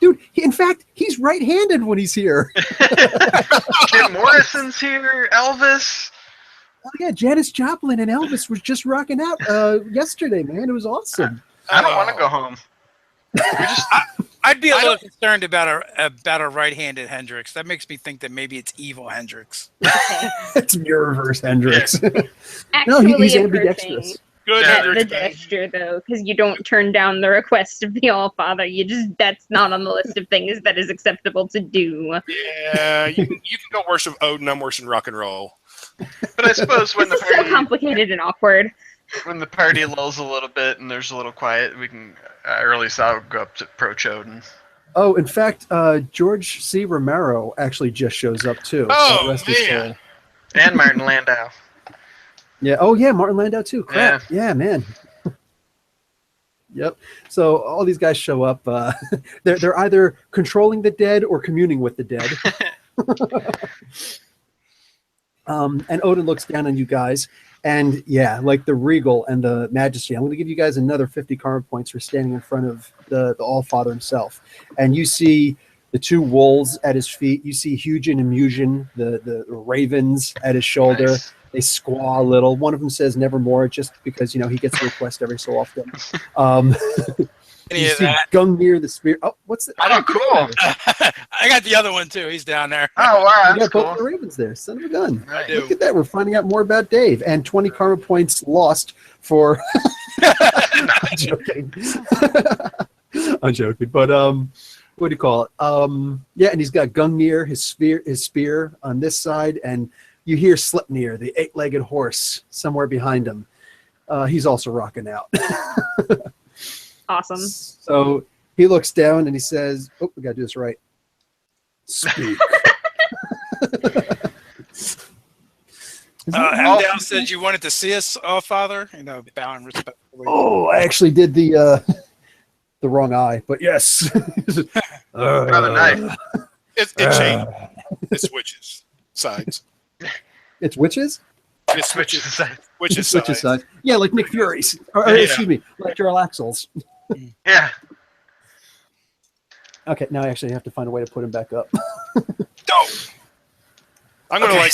Dude, in fact, he's right-handed when he's here. Jim Morrison's here. Elvis. Oh yeah, Janis Joplin and Elvis was just rocking out yesterday, man. It was awesome. I don't want to go home. I'd be a I little don't- concerned about a right-handed Hendrix. That makes me think that maybe it's evil Hendrix. It's Mirrorverse Hendrix. Actually, he's approaching ambidextrous. Good, Yeah, the Hendrix. man. gesture, though, because you don't turn down the request of the All Father. That's not on the list of things that is acceptable to do. Yeah, you can go worship Odin. I'm worshiping rock and roll. But I suppose when the This is so party complicated and awkward. lulls a little bit and there's a little quiet, we can, or at least I'll go up to approach Odin. Oh, in fact, George C. Romero actually just shows up too. Oh, God rest his man. soul. And Martin Landau. Yeah. Oh, yeah. Martin Landau too. Crap. Yeah, man. Yep. So all these guys show up. They're either controlling the dead or communing with the dead. And Odin looks down on you guys, and yeah, like the Regal and the Majesty. I'm going to give you guys another 50 karma points for standing in front of the All Father himself. And you see the 2 wolves at his feet. You see Hugin and Mugen, the ravens at his shoulder. Nice. They squaw a little. One of them says "Nevermore," just because he gets a request every so often. Any You of see that? Gungnir the Spear. Oh, what's the? Oh, cool. I got the other one too. He's down there. Oh, wow, You that's got both cool. the ravens there. Son of a gun. I Nice. do. Look at that. We're finding out more about Dave. And 20 karma points lost for. I'm joking. I'm joking. But what do you call it? Yeah, and he's got Gungnir, his spear on this side, and you hear Sleipnir, the 8-legged horse, somewhere behind him. He's also rocking out. Awesome. So he looks down and he says, "Oh, we gotta do this right. Speak." Down said you wanted to see us, Father. Bowing respectfully. Oh, I actually did the wrong eye, but yes. Another knife. It changed. It switches sides. It's witches? It switches. Switches Switches sides. side. Yeah, like Nick Fury's. Or, Yeah. excuse me, like Daryl Axel's. Yeah. Okay, now I actually have to find a way to put him back up. I'm gonna Okay.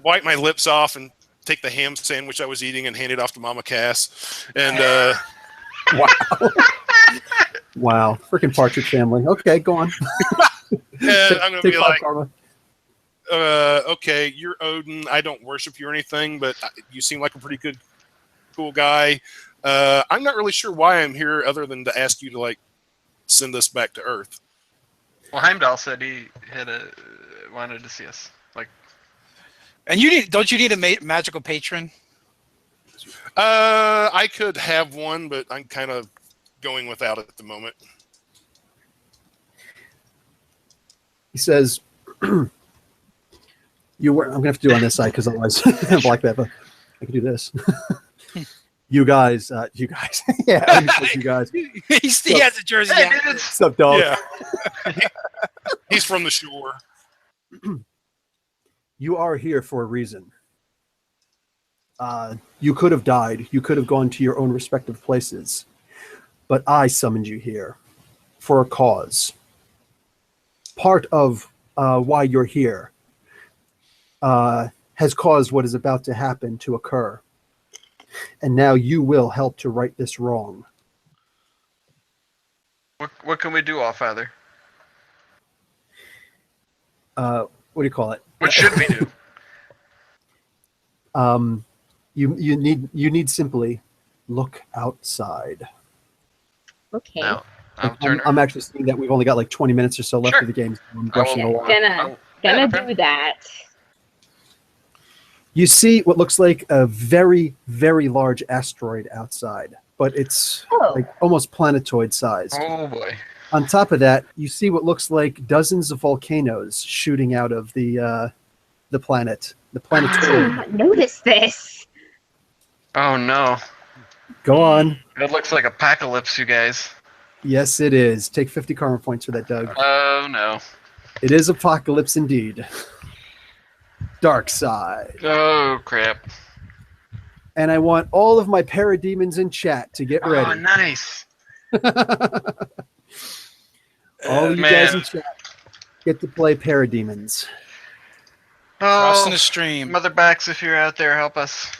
wipe my lips off and take the ham sandwich I was eating and hand it off to Mama Cass. And Wow. Wow. Freaking Partridge Family. Okay, go on. I'm gonna be Take 5 like, karma. okay, you're Odin. I don't worship you or anything, but you seem like a pretty cool guy. I'm not really sure why I'm here, other than to ask you to like send us back to Earth. Well, Heimdall said he had wanted to see us. Like, And don't you need a magical patron? I could have one, but I'm kind of going without it at the moment. He says, "You were." I'm gonna have to do it on this side because otherwise, I block that. But I can do this. You guys, yeah, he says, you guys. He has a jersey. hey, on. dude, What's up, dog? Yeah, he's from the shore. You are here for a reason. You could have died. You could have gone to your own respective places. But I summoned you here for a cause. Part of why you're here has caused what is about to happen to occur. And now you will help to right this wrong. what can we do, Allfather? What do you call it? What should we do? You need simply look outside. Okay. No, I'll turn I'm actually seeing that we've only got like 20 minutes or so left Sure. of the game. So I'm brushing I will- along. Gonna Yeah, do that. You see what looks like a very, very large asteroid outside, but it's like almost planetoid sized. Oh boy. On top of that, you see what looks like dozens of volcanoes shooting out of the planet. The I did planetoid. not notice this. Oh no. Go on. It looks like apocalypse, you guys. Yes, it is. Take 50 karma points for that, Doug. Oh no. It is apocalypse indeed. Dark side. Oh crap. And I want all of my parademons in chat to get Oh, ready. nice. All of you man. guys in chat get to play parademons. Crossing Oh, the stream. Mother Backs, if you're out there, help us.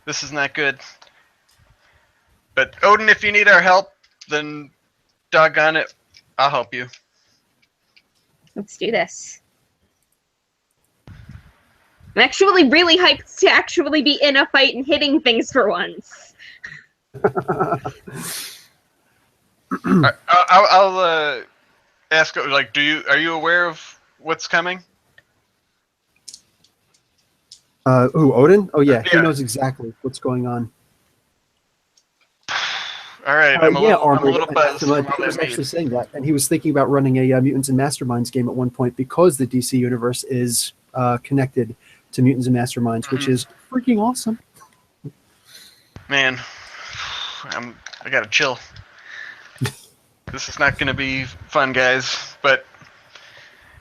This is not good. But Odin, if you need our help, then doggone it, I'll help you. Let's do this. I'm actually really hyped to actually be in a fight and hitting things for once. I'll ask. Like, are you aware of what's coming? Who, Odin? Oh yeah, he Yeah. knows exactly what's going on. All right, I'm a little buzzed. He from all was that actually means. saying that, and he was thinking about running a Mutants and Masterminds game at one point because the DC universe is connected to Mutants and Masterminds, which is freaking awesome. Man, I gotta chill. This is not gonna be fun, guys. But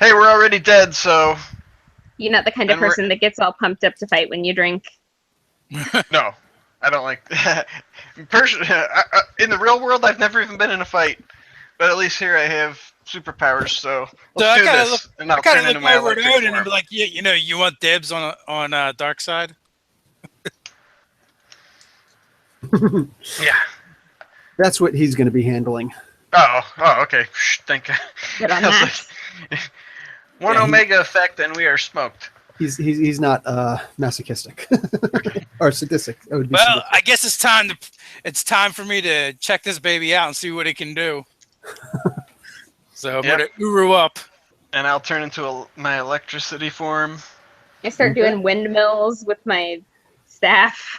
hey, we're already dead, so You're not the kind of And we're- person that gets all pumped up to fight when you drink. no, I don't like. In the real world, I've never even been in a fight, but at least here I have superpowers. So let's I do kinda this, and I'll I kind turn of into look my over at electric Odin and form. be like, yeah, you want dibs on Dark Side? Yeah. That's what he's going to be handling. Oh, okay. Shh, thank God. Get on I was that. like, one Omega effect, and we are smoked. He's not masochistic or sadistic. That would be Well, sadistic. I guess it's time for me to check this baby out and see what it can do. So I'm Yep. gonna uru up. And I'll turn into my electricity form. I start Okay. doing windmills with my staff.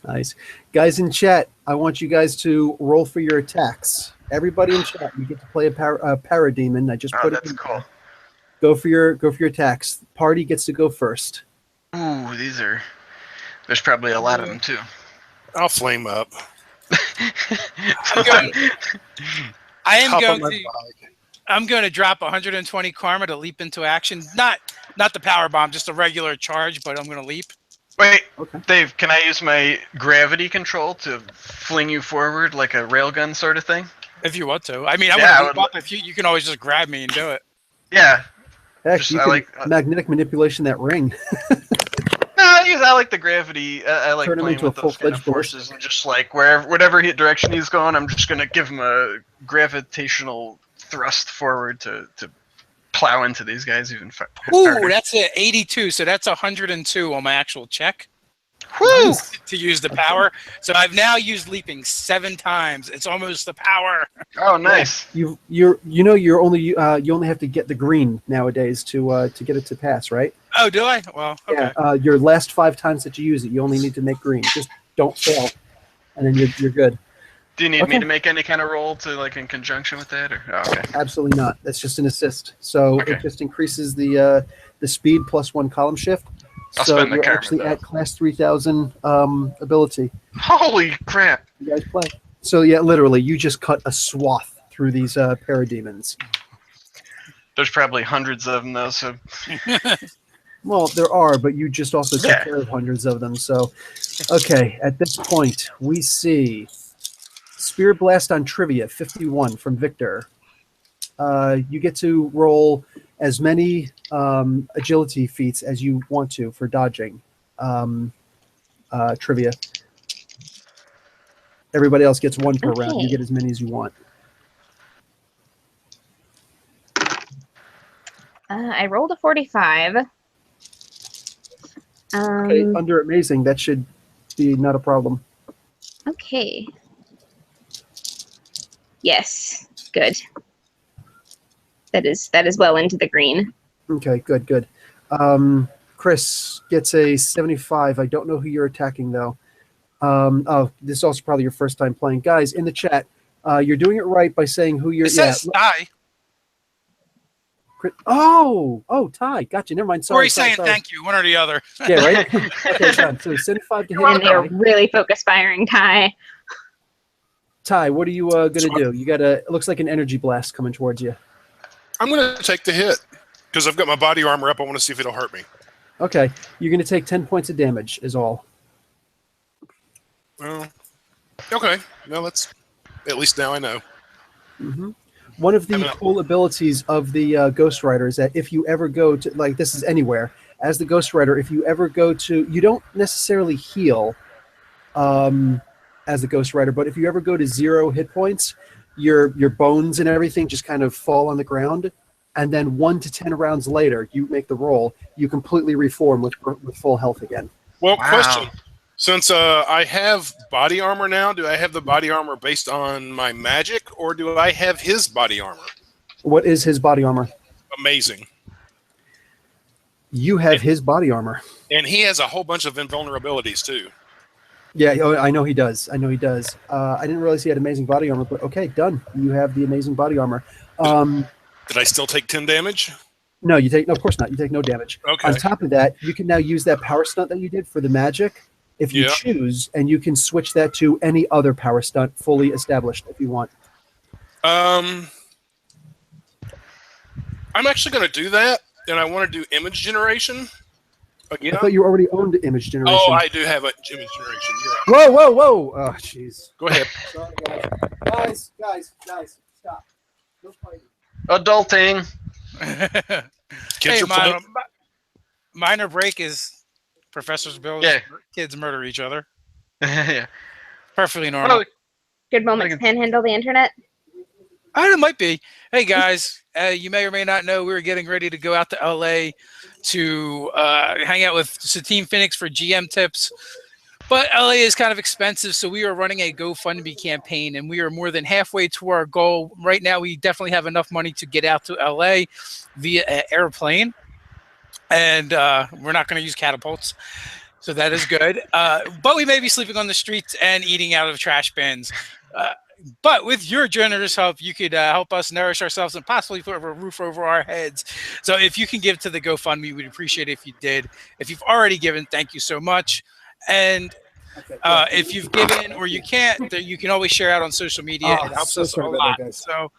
Nice. Guys in chat, I want you guys to roll for your attacks. Everybody in chat, you get to play a parademon. I just Oh, put it that's in cool. there. Go for your attacks. Party gets to go first. Ooh, there's probably a lot of them too. I'll flame up. I'm going to drop 120 karma to leap into action. Not the power bomb, just a regular charge, but I'm going to leap. Wait, Okay. Dave, can I use my gravity control to fling you forward like a railgun sort of thing? If you want to. I mean, I Yeah, I would leap would up if you can always just grab me and do it. Yeah. Heck, Just- you I can like- magnetic manipulation that ring. No, I like the gravity. I like Turn him playing into a with those kind of full-fledged forces, and just like whatever direction he's going, I'm just gonna give him a gravitational thrust forward to plow into these guys even Ooh, harder. that's a 82, so that's 102 on my actual check. Woo! to use the power. So I've now used leaping 7 times. It's almost the power. Oh, nice. You only have to get the green nowadays to get it to pass, right? Oh, do I? Well, okay. Yeah. Your last 5 times that you use it, you only need to make green. Just don't fail, and then you're good. Do you need me to make any kind of roll to like in conjunction with that, or okay? Absolutely not. That's just an assist. So Okay. it just increases the speed plus 1 column shift. I'll So spend the you're karma, actually though. at class 3000 ability. Holy crap! You guys play. So yeah, literally, you just cut a swath through these parademons. There's probably hundreds of them though. So Well, there are, but you just also took Yeah. care of hundreds of them. So, okay, at this point, we see Spear Blast on Trivia, 51 from Victor. You get to roll as many agility feats as you want to for dodging trivia. Everybody else gets 1 per round. You get as many as you want. I rolled a 45. Okay, under amazing, that should be not a problem. Okay. Yes, good. That is well into the green. Okay, good. Chris gets a 75. I don't know who you're attacking, though. This is also probably your first time playing. Guys, in the chat, you're doing it right by saying who you're... It says die. Ty. Gotcha. Never mind. Sorry. Or he's saying thank you, one or the other. Yeah, right? Okay, done. So 75 to hit. And they're really focus firing Ty. Ty, what are you going to do? You got it looks like an energy blast coming towards you. I'm going to take the hit because I've got my body armor up. I want to see if it'll hurt me. Okay. You're going to take 10 points of damage is all. Well, okay. Well, that's at least now I know. Mm-hmm. One of the cool abilities of the Ghost Rider is that if you ever go to, like, this is anywhere, as the Ghost Rider, if you ever go to, you don't necessarily heal as the Ghost Rider, but if you ever go to 0 hit points, your bones and everything just kind of fall on the ground, and then 1 to 10 rounds later, you make the roll, you completely reform with full health again. Well, Wow. question. Since I have body armor now, do I have the body armor based on my magic, or do I have his body armor? What is his body armor? Amazing. You have his body armor. And he has a whole bunch of invulnerabilities, too. Yeah, I know he does. I didn't realize he had amazing body armor, but okay, done. You have the amazing body armor. Did I still take 10 damage? No, of course not. You take no damage. Okay. On top of that, you can now use that power stunt that you did for the magic if you Yeah. choose, and you can switch that to any other power stunt fully established if you want. I'm actually going to do that, and I want to do image generation. Again. I thought you already owned image generation. Oh, I do have an image generation. You're right. Whoa! Oh, jeez. Go ahead. Sorry, guys. Guys, stop. No fighting. adulting. Kids Hey, are minor break is Professor Bill's kids murder each other. Yeah. Perfectly normal. Good moment to panhandle the internet. It might be. Hey guys, you may or may not know we were getting ready to go out to LA to hang out with Satine Phoenix for GM tips. But LA is kind of expensive, so we are running a GoFundMe campaign, and we are more than halfway to our goal. Right now, we definitely have enough money to get out to LA via airplane, and we're not going to use catapults, so that is good. But we may be sleeping on the streets and eating out of trash bins. But with your generous help, you could help us nourish ourselves and possibly put a roof over our heads. So if you can give to the GoFundMe, we'd appreciate it if you did. If you've already given, thank you so much. And if you've given or you can't, you can always share out on social media. It helps us a lot. So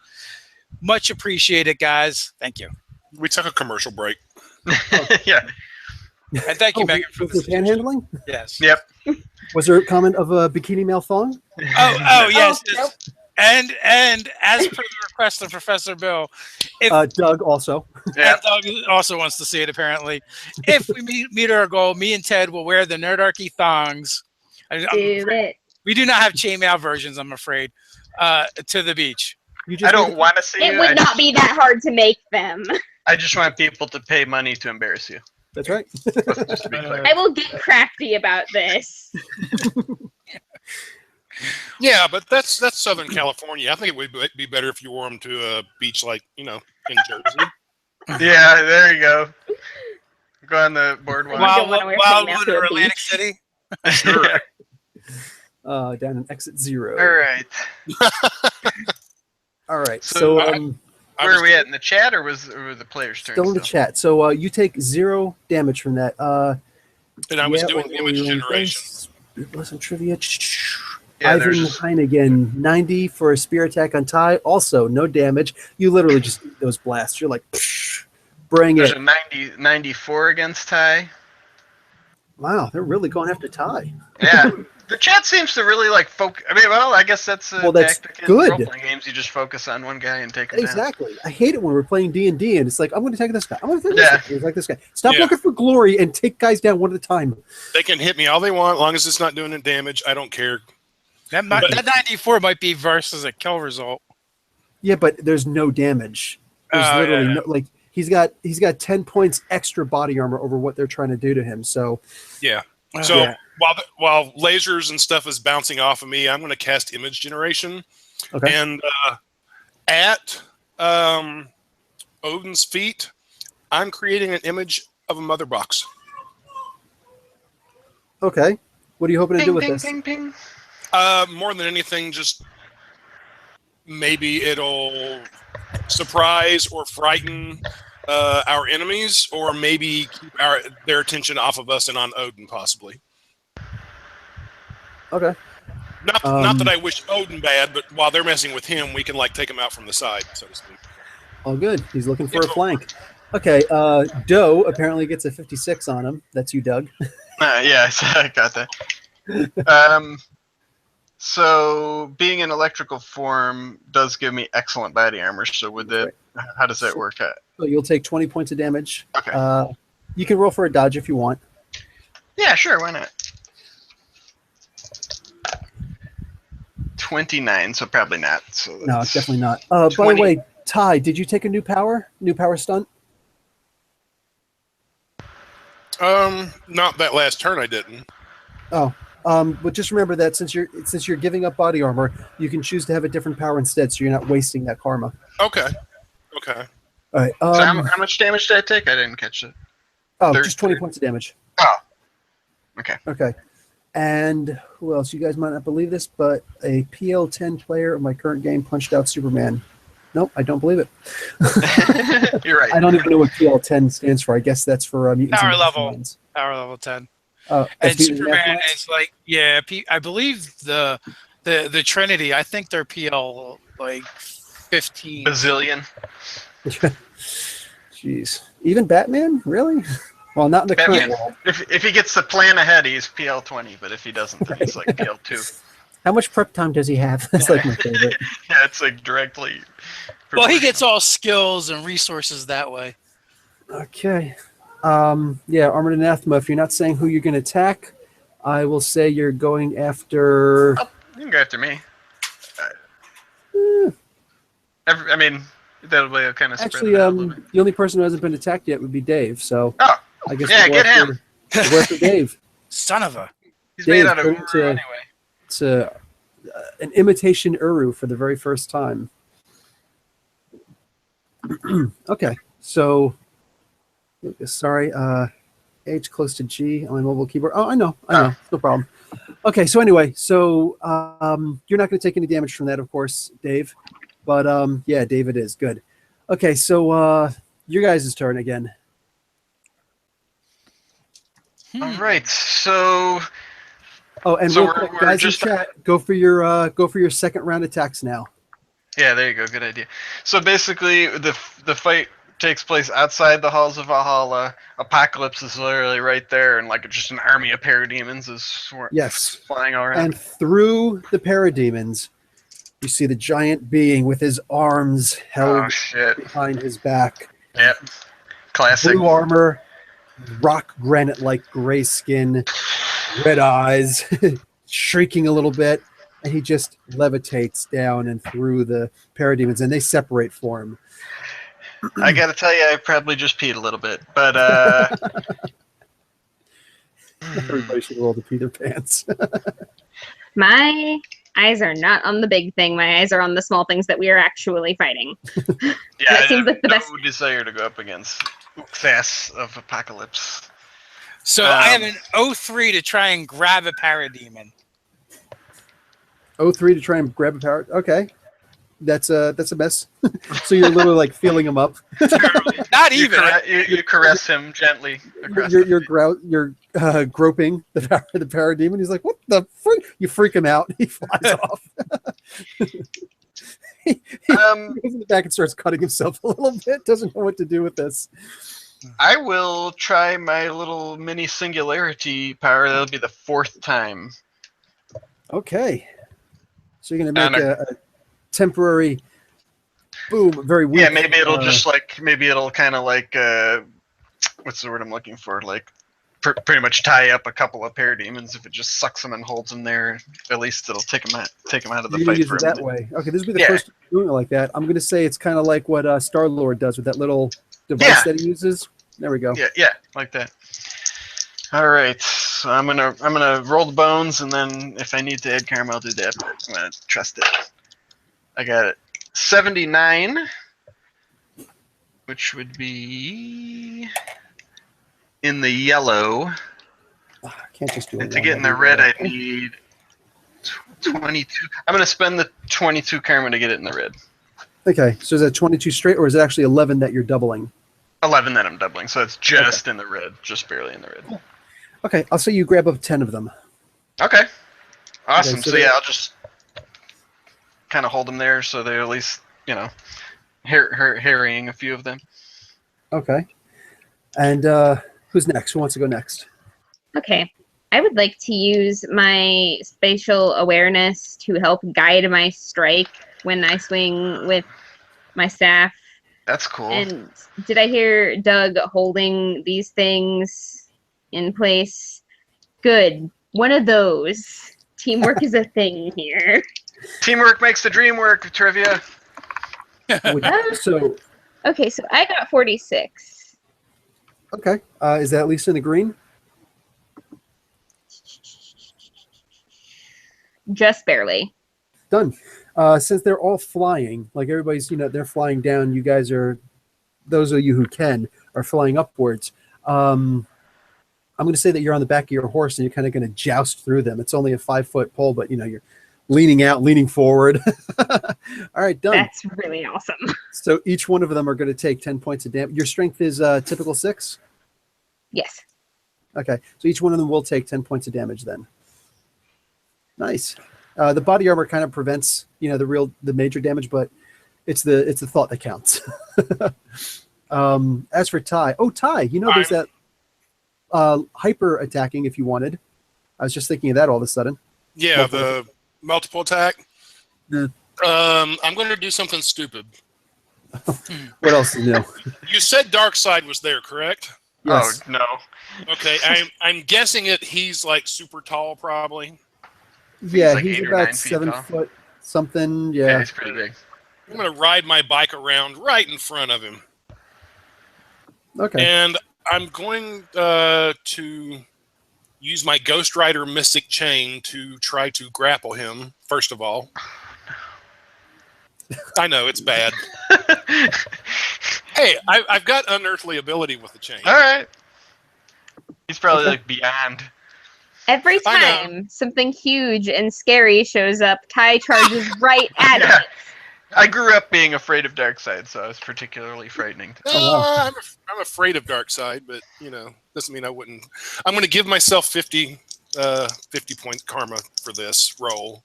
much appreciated, guys. Thank you. We took a commercial break. Yeah. And thank you, Megan, for the panhandling. Yes. Yep. Was there a comment of a bikini male thong? Oh yes. And as per the request of Professor Bill, Doug also. Yeah. Doug also wants to see it apparently. If we meet our goal, me and Ted will wear the Nerdarchy thongs. We do not have chainmail versions, I'm afraid, to the beach. I don't want to see it you. would not be that hard to make them. I just want people to pay money to embarrass you. That's right. Just to be clear. I will get crafty about this. Yeah, but that's Southern California. I think it would be better if you wore them to a beach like, in Jersey. Yeah, there you go. Go on the boardwalk. Wow. don't wanna wear Wildwood pigtails to or a Atlantic beach. City. Sure. Down in exit 0. All right. All right. So, So, Where are we at in the chat, or were the players' turn? still in the chat. So you take 0 damage from that. And I was doing or image your own generation. dice. Listen, trivia. Yeah, Ivan there's just Heinigen, 90 for a spear attack on Ty. Also, no damage. You literally just eat those blasts. You're like, bring there's it. a 94 against Ty. Wow, they're really going after Ty. Yeah. The chat seems to really like focus. I mean, well, I guess that's a Well, that's tactic in good. role-playing games. You just focus on one guy and take him down. Exactly. I hate it when we're playing D&D and it's like, I'm going to take this guy. I'm going to take this Yeah. guy. It's like this guy. Stop Yeah. looking for glory and take guys down one at a time. They can hit me all they want, as long as it's not doing any damage. I don't care. That 94 might be versus a kill result. Yeah, but there's no damage. There's Oh, literally yeah. no, like he's got 10 points extra body armor over what they're trying to do to him. So Yeah. So Yeah. while lasers and stuff is bouncing off of me, I'm going to cast image generation. okay. And at Odin's feet, I'm creating an image of a mother box. Okay. What are you hoping to do Ping, with ping, this? ping, ping. More than anything, just maybe it'll surprise or frighten our enemies, or maybe keep their attention off of us and on Odin, possibly. Okay. Not that I wish Odin bad, but while they're messing with him, we can take him out from the side, so to speak. All good. He's looking for a flank. Okay. Doe apparently gets a 56 on him. That's you, Doug. Yeah, I got that. So being in electrical form does give me excellent body armor. So how does that work out? So you'll take 20 points of damage. Okay. You can roll for a dodge if you want. Yeah, sure. Why not? 29, so probably not. So No, that's- definitely not. By the 20. way, Ty, did you take a new power stunt? Not that last turn I didn't. Oh, but just remember that since you're giving up body armor, you can choose to have a different power instead, so you're not wasting that karma. Okay. All right. So how much damage did I take? I didn't catch it. Just 20 points of damage. Oh. Okay. Okay. And who else? You guys might not believe this, but a PL10 player of my current game punched out Superman. Nope, I don't believe it. You're right. I don't even know what PL10 stands for. I guess that's for mutants. Power and level. Minds. Power level 10. That's And Mutants and Superman Minds? is I believe the Trinity, I think they're PL 15. Bazillion. Jeez. Even Batman? Really? Well, not in the Batman. current world. If he gets the plan ahead, he's PL20. But if he doesn't, then he's like PL2. How much prep time does he have? That's my favorite. Yeah, it's directly. Well, he gets all skills and resources that way. Okay. Armored Anathema, if you're not saying who you're going to attack, I will say you're going after... Oh, you can go after me. I mean, that'll be kind of Actually, the only person who hasn't been attacked yet would be Dave, so Oh, I guess yeah, we'll get go we'll go after Dave. Son of a. he's Dave, made out of turn Uru to- anyway. It's an imitation Uru for the very first time. Okay, so sorry, H close to G on my mobile keyboard. Oh, I know, no problem. Okay, so anyway, so you're not going to take any damage from that, of course, Dave. But yeah, Dave, it is good. Okay, so your guys' turn again. All right, so Oh, and So real we're- quick, we're guys in just- chat, go for your second round attacks now. yeah, there you go. Good idea. So basically, the fight takes place outside the halls of Valhalla. Apocalypse is literally right there, and just an army of parademons is Yes. flying all around. And through the parademons, you see the giant being with his arms held Oh shit! behind his back. Yep. Classic. Blue armor, rock granite-like gray skin, red eyes, shrieking a little bit, and he just levitates down and through the parademons, and they separate for him. I gotta tell you, I probably just peed a little bit, but Everybody should roll to pee their pants. My eyes are not on the big thing. My eyes are on the small things that we are actually fighting. yeah, That I seems have like the no best. desire to go up against Uxas of Apocalypse. So I have an 03 to try and grab a parademon. 03 to try and grab a power. Okay. That's a mess. So you're literally like feeling him up. Not You, even. you caress him gently across You're the groping the parademon. He's like, "What the freak?" You freak him out. He flies off. he goes in the back and starts cutting himself a little bit. Doesn't know what to do with this. I will try my little mini singularity power. That'll be the 4th time. Okay. So you're gonna make a temporary boom, very weak. Yeah, maybe it'll just like it'll kind of like what's the word I'm looking for? Like pretty much tie up a couple of parademons. If it just sucks them and holds them there, at least it'll take them out of the You're gonna fight use for it a that minute. way. Okay, this will be the first time doing it like that. I'm gonna say it's kind of like what Star-Lord does with that little device that he uses. There we go. Yeah, like that. All right, so I'm gonna roll the bones, and then if I need to add karma, I'll do that. But I'm gonna trust it. I got it. 79, which would be in the yellow. I can't just do it. And to get in the red, I need 22. I'm gonna spend the 22 karma to get it in the red. Okay, so is that 22 straight, or is it actually 11 that you're doubling? 11 that I'm doubling, so it's just in the red, just barely in the red. Okay, I'll say you grab up 10 of them. Okay, awesome. Okay, so so yeah, I'll just kind of hold them there, so they're at least harrying a few of them. Okay, and who's next? Who wants to go next? Okay. I would like to use my spatial awareness to help guide my strike when I swing with my staff. That's cool. And did I hear Doug holding these things in place? Good. One of those. Teamwork is a thing here. Teamwork makes the dream work, trivia. So, Okay, so I got 46. okay, is that at least in the green? Just barely. Done. Since they're all flying, like everybody's, they're flying down. You guys are, those of you who can, are flying upwards. I'm going to say that you're on the back of your horse and you're kind of going to joust through them. It's only a 5-foot pole, but you're leaning out, leaning forward. All right, done. That's really awesome. So each one of them are going to take 10 points of damage. Your strength is typical 6? Yes. Okay, so each one of them will take 10 points of damage then. Nice. The body armor kind of prevents, the major damage, but it's the thought that counts. As for Ty, Ty, there's that hyper attacking if you wanted. I was just thinking of that all of a sudden. Yeah, the multiple attack. Yeah. I'm going to do something stupid. What else do you know? You said Dark Side was there, correct? Yes. Oh, no. Okay, I'm guessing he's like super tall, probably. Yeah, like he's 8 or about 9 feet 7 tall. foot something. Yeah, Yeah. he's pretty big. I'm going to ride my bike around right in front of him. Okay. And I'm going to use my Ghost Rider Mystic Chain to try to grapple him, first of all. I know, it's bad. Hey, I've got unearthly ability with the chain. All right. He's probably like beyond. Every I know. time something huge and scary shows up, Ty charges right at Yeah. it. I grew up being afraid of Darkseid, so it's particularly frightening. wow. I'm afraid of Darkseid, but doesn't mean I wouldn't. I'm going to give myself 50 point karma for this roll.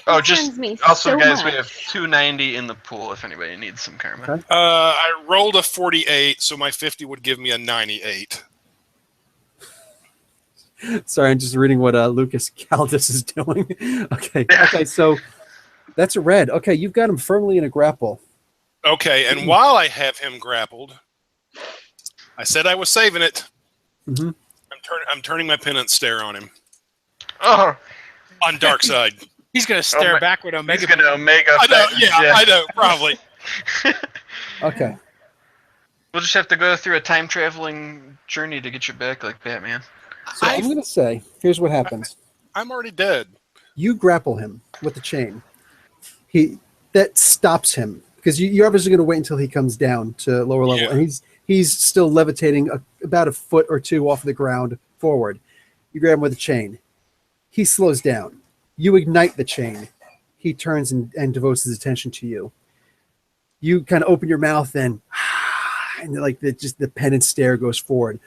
Oh, just Concerns me also, so guys, we much. have 290 in the pool if anybody needs some karma. Okay. I rolled a 48, so my 50 would give me a 98. Sorry, I'm just reading what Lucas Caldis is doing. Okay. Yeah. Okay, so that's a red. Okay, you've got him firmly in a grapple. Okay, and while I have him grappled, I said I was saving it. Mm-hmm. I'm turning my penance stare on him. Oh, On Darkseid. He's going to stare back with Omega. he's gonna Omega. I know, effect. I know, probably. Okay. We'll just have to go through a time traveling journey to get you back like Batman. So I'm going to say, here's what happens. I'm already dead. You grapple him with the chain. That stops him because you're obviously going to wait until he comes down to lower level, Yeah. and he's still levitating about a foot or two off the ground forward. You grab him with a chain. He slows down. You ignite the chain. He turns and devotes his attention to you. You kind of open your mouth and like the penance stare goes forward.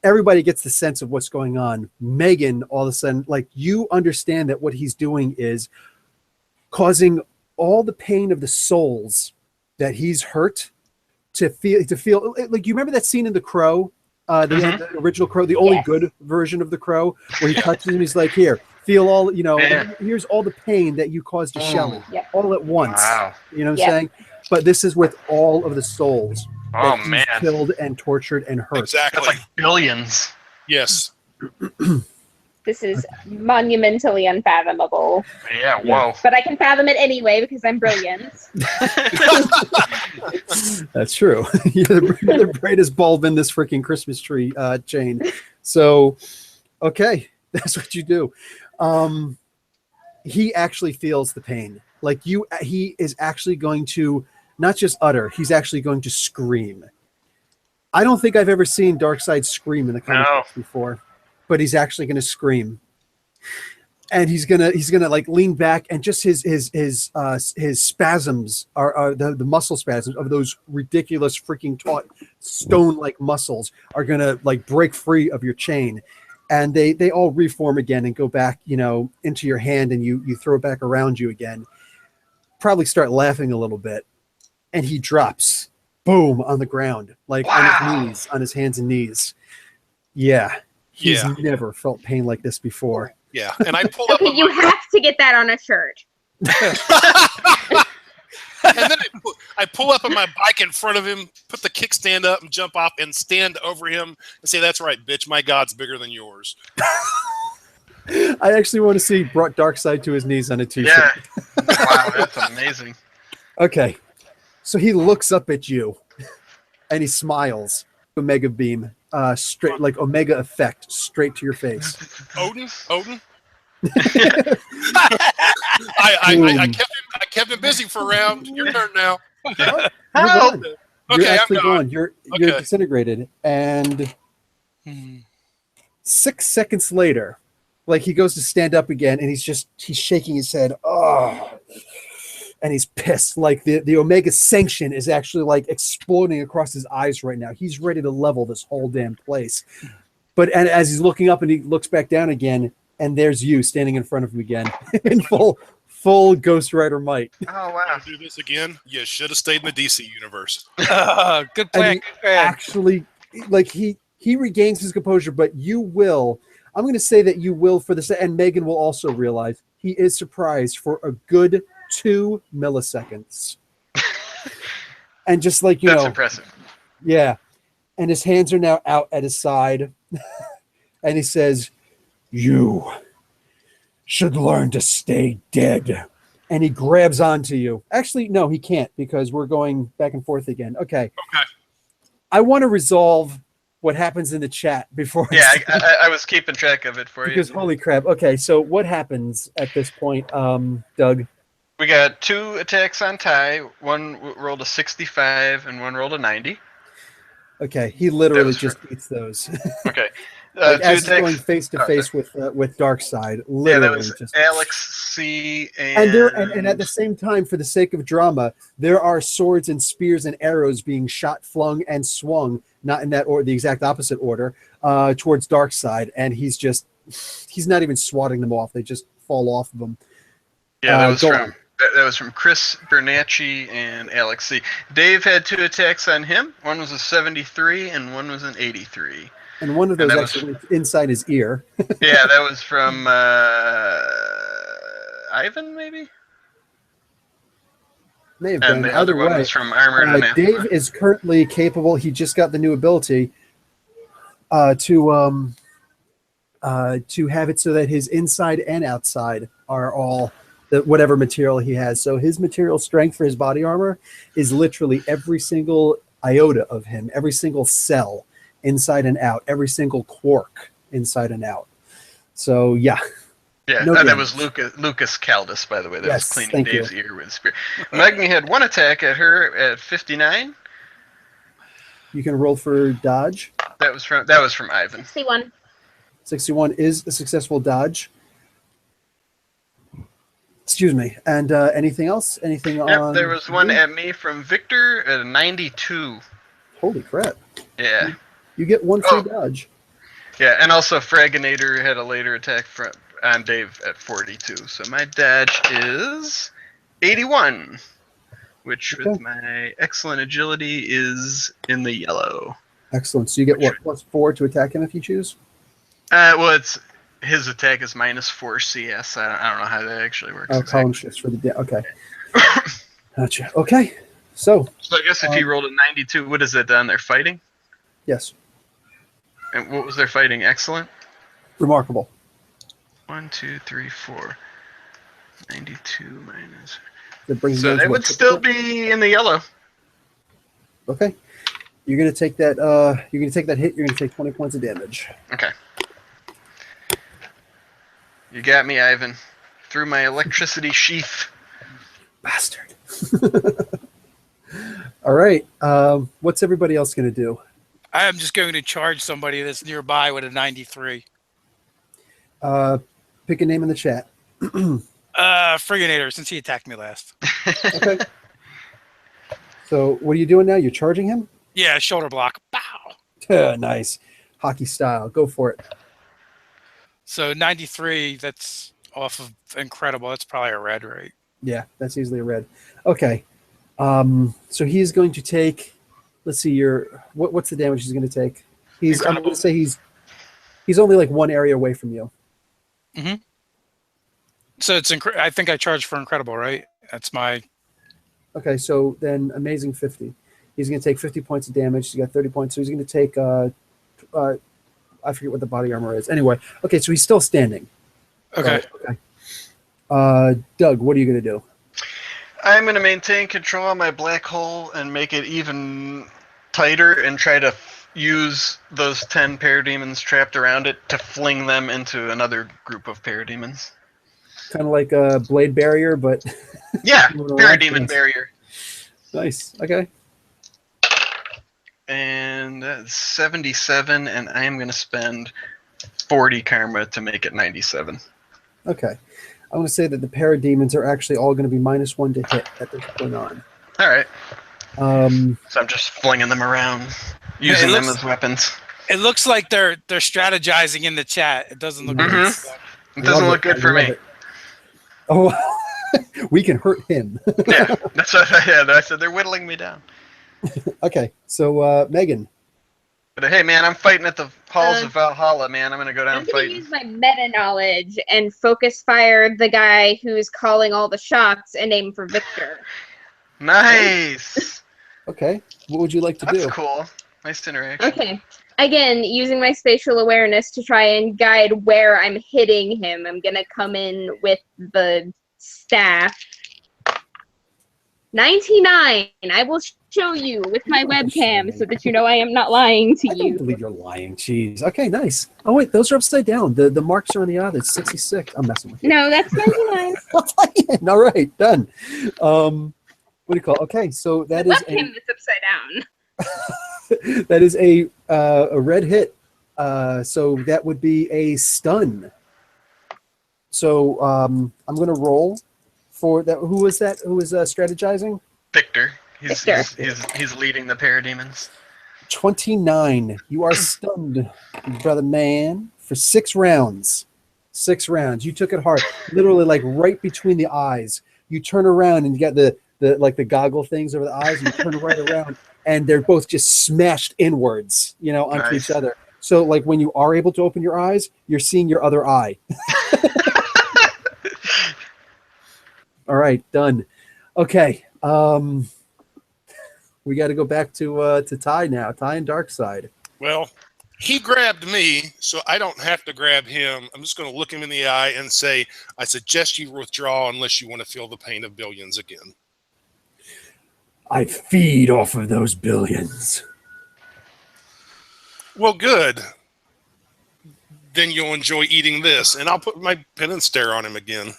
Everybody gets the sense of what's going on. Megan, all of a sudden, like you understand that what he's doing is causing all the pain of the souls that he's hurt to feel like you remember that scene in The Crow, the original Crow, the only good version of The Crow, where he touches him. He's like, here, feel all, here's all the pain that you caused to Shelley all at once. Wow. You know what I'm saying? But this is with all of the souls Oh, that he's man. killed and tortured and hurt. Exactly. That's like billions. Yes. This is monumentally unfathomable. Yeah, whoa. But I can fathom it anyway because I'm brilliant. That's true. You're the brightest bulb in this freaking Christmas tree chain. So, okay, that's what you do. He actually feels the pain. Like he is actually going to not just utter, he's actually going to scream. I don't think I've ever seen Darkseid scream in the comic books before, but he's actually going to scream. And he's gonna like lean back, and just his spasms are the muscle spasms of those ridiculous freaking taut stone-like muscles are gonna like break free of your chain, and they all reform again and go back, into your hand, and you throw it back around you again. Probably start laughing a little bit, and he drops, boom, on the ground, like on his knees, on his hands and knees. Yeah, he's never felt pain like this before. Yeah, and I pull up. Okay, you have to get that on a shirt. And then I pull up on my bike in front of him, put the kickstand up, and jump off and stand over him and say, "That's right, bitch. My God's bigger than yours." I actually want to see brought Darkseid to his knees on a t-shirt. Yeah. Wow, that's amazing. Okay, so he looks up at you, and he smiles. Omega beam, straight like Omega effect, straight to your face. Odin. I kept him busy for a round. Your turn now. You're gone. You're Okay, actually I'm gone. gone. You're Okay. disintegrated, and 6 seconds later, like he goes to stand up again, and he's shaking his head. Oh. And he's pissed. Like the Omega sanction is actually like exploding across his eyes right now. He's ready to level this whole damn place. And as he's looking up and he looks back down again, and there's you standing in front of him again in full Ghost Rider might. Oh, wow. Do this again? You should have stayed in the DC universe. Good plan. Good plan. Actually, like he regains his composure, but you will. I'm going to say that you will for this, and Megan will also realize he is surprised for a good 2 milliseconds. And just like, That's impressive. Yeah. And his hands are now out at his side. And he says, "You should learn to stay dead." And he grabs onto you. Actually, no, he can't, because we're going back and forth again. Okay. I want to resolve what happens in the chat before. Yeah, I was keeping track of it for you. Because holy crap. Okay, so what happens at this point, Doug? We got 2 attacks on Ty. One rolled a 65 and one rolled a 90. Okay, he literally just eats those. Okay. Like 2 as he's attacks. going face to face with Darkseid, Yeah, literally that was just. Alex C. And at the same time, for the sake of drama, there are swords and spears and arrows being shot, flung, and swung, not in that order, the exact opposite order, towards Darkseid, and he's not even swatting them off; they just fall off of him. Yeah, that was from Chris Bernacci and Alex C. Dave had 2 attacks on him. One was a 73 and one was an 83. And one of those that actually went inside his ear. Yeah, that was from Ivan, maybe? May have And been. the other Either one way, was from Armored and Dave Mastermind. is currently capable. He just got the new ability to have it so that his inside and outside are all whatever material he has. So his material strength for his body armor is literally every single iota of him, every single cell inside and out, every single quark inside and out. So yeah. Yeah, No that damage. was Lucas Caldus, by the way. That was Yes, cleaning thank Dave's you. ear with spear. Magni had 1 attack at her at 59. You can roll for dodge. That was from Ivan. 61. 61 is a successful dodge. Excuse me. And anything else? Anything Yep, on? there was one at me from Victor at a 92. Holy crap! Yeah. You get 1 free dodge. Yeah, and also Fraginator had a later attack on Dave at 42. So my dodge is 81, which with my excellent agility is in the yellow. Excellent. So you get what, +4 to attack him if you choose? Well, it's his attack is -4 CS. I don't know how that actually works. Oh, column shifts for the okay. Gotcha. Okay. So I guess if he rolled a 92, what is it done? They're fighting? yes, And what was their fighting? Excellent? remarkable. 1, 2, 3, 4. 92 minus. That brings So you they to would what, still 50? be in the yellow. Okay. You're gonna take that. You're gonna take that hit. You're gonna take 20 points of damage. Okay. You got me, Ivan. Through my electricity sheath. Bastard. All right. What's everybody else gonna do? I am just going to charge somebody that's nearby with a 93. Pick a name in the chat. Friganator, since he attacked me last. Okay. So what are you doing now? You're charging him? Yeah, shoulder block. Bow. Nice. Hockey style. Go for it. So 93, that's off of Incredible. That's probably a red, right? Yeah, that's easily a red. Okay. So he's going to take. Let's see. What's the damage he's going to take? I'm going to say he's only like 1 area away from you. Mm-hmm. So I think I charged for Incredible, right? That's my. Okay, so then amazing 50. He's going to take 50 points of damage. He's got 30 points, so he's going to take. I forget what the body armor is. Anyway, okay, so he's still standing. Okay. Okay. Doug, what are you going to do? I'm going to maintain control on my black hole and make it even tighter and try to use those 10 parademons trapped around it to fling them into another group of parademons. Kind of like a blade barrier, but yeah, parademon barrier. Nice. Okay. And that's 77, and I am going to spend 40 karma to make it 97. Okay. I'm going to say that the parademons are actually all going to be -1 to hit at this point on. All right. So I'm just flinging them around, using them as weapons. It looks like they're strategizing in the chat. It doesn't look good. It doesn't look good for me. Oh, we can hurt him. Yeah, that's what I said. They're whittling me down. Okay, so Megan. But hey, man, I'm fighting at the halls of Valhalla, man. I'm gonna go down I'm gonna fighting. use my meta knowledge and focus fire the guy who's calling all the shots and aim for Victor. Nice. Okay, what would you like to do? That's cool. Nice interaction. Okay. Again, using my spatial awareness to try and guide where I'm hitting him. I'm gonna come in with the staff. 99. I will show you with my webcam so that you know I am not lying to I you. don't believe you're lying. Jeez. Okay, nice. Oh wait, those are upside down. The marks are on the other. It's 66. I'm messing with you. No, that's 99. All right, done. What do you call? Okay, so that The is webcam is upside down. that is a red hit. So that would be a stun. So I'm going to roll for that. Who was that? Who was strategizing? Victor. Victor. He's leading the parademons. 29. You are stunned, brother man, for 6 rounds. 6 rounds. You took it hard, literally like right between the eyes. You turn around and you got the goggle things over the eyes, and you turn right around, and they're both just smashed inwards, onto each other. So like when you are able to open your eyes, you're seeing your other eye. All right, done. Okay. We got to go back to Ty now. Ty and Darkside. Well, he grabbed me, so I don't have to grab him. I'm just going to look him in the eye and say, I suggest you withdraw unless you want to feel the pain of billions again. I'd feed off of those billions. Well, good. Then you'll enjoy eating this, and I'll put my penance stare on him again.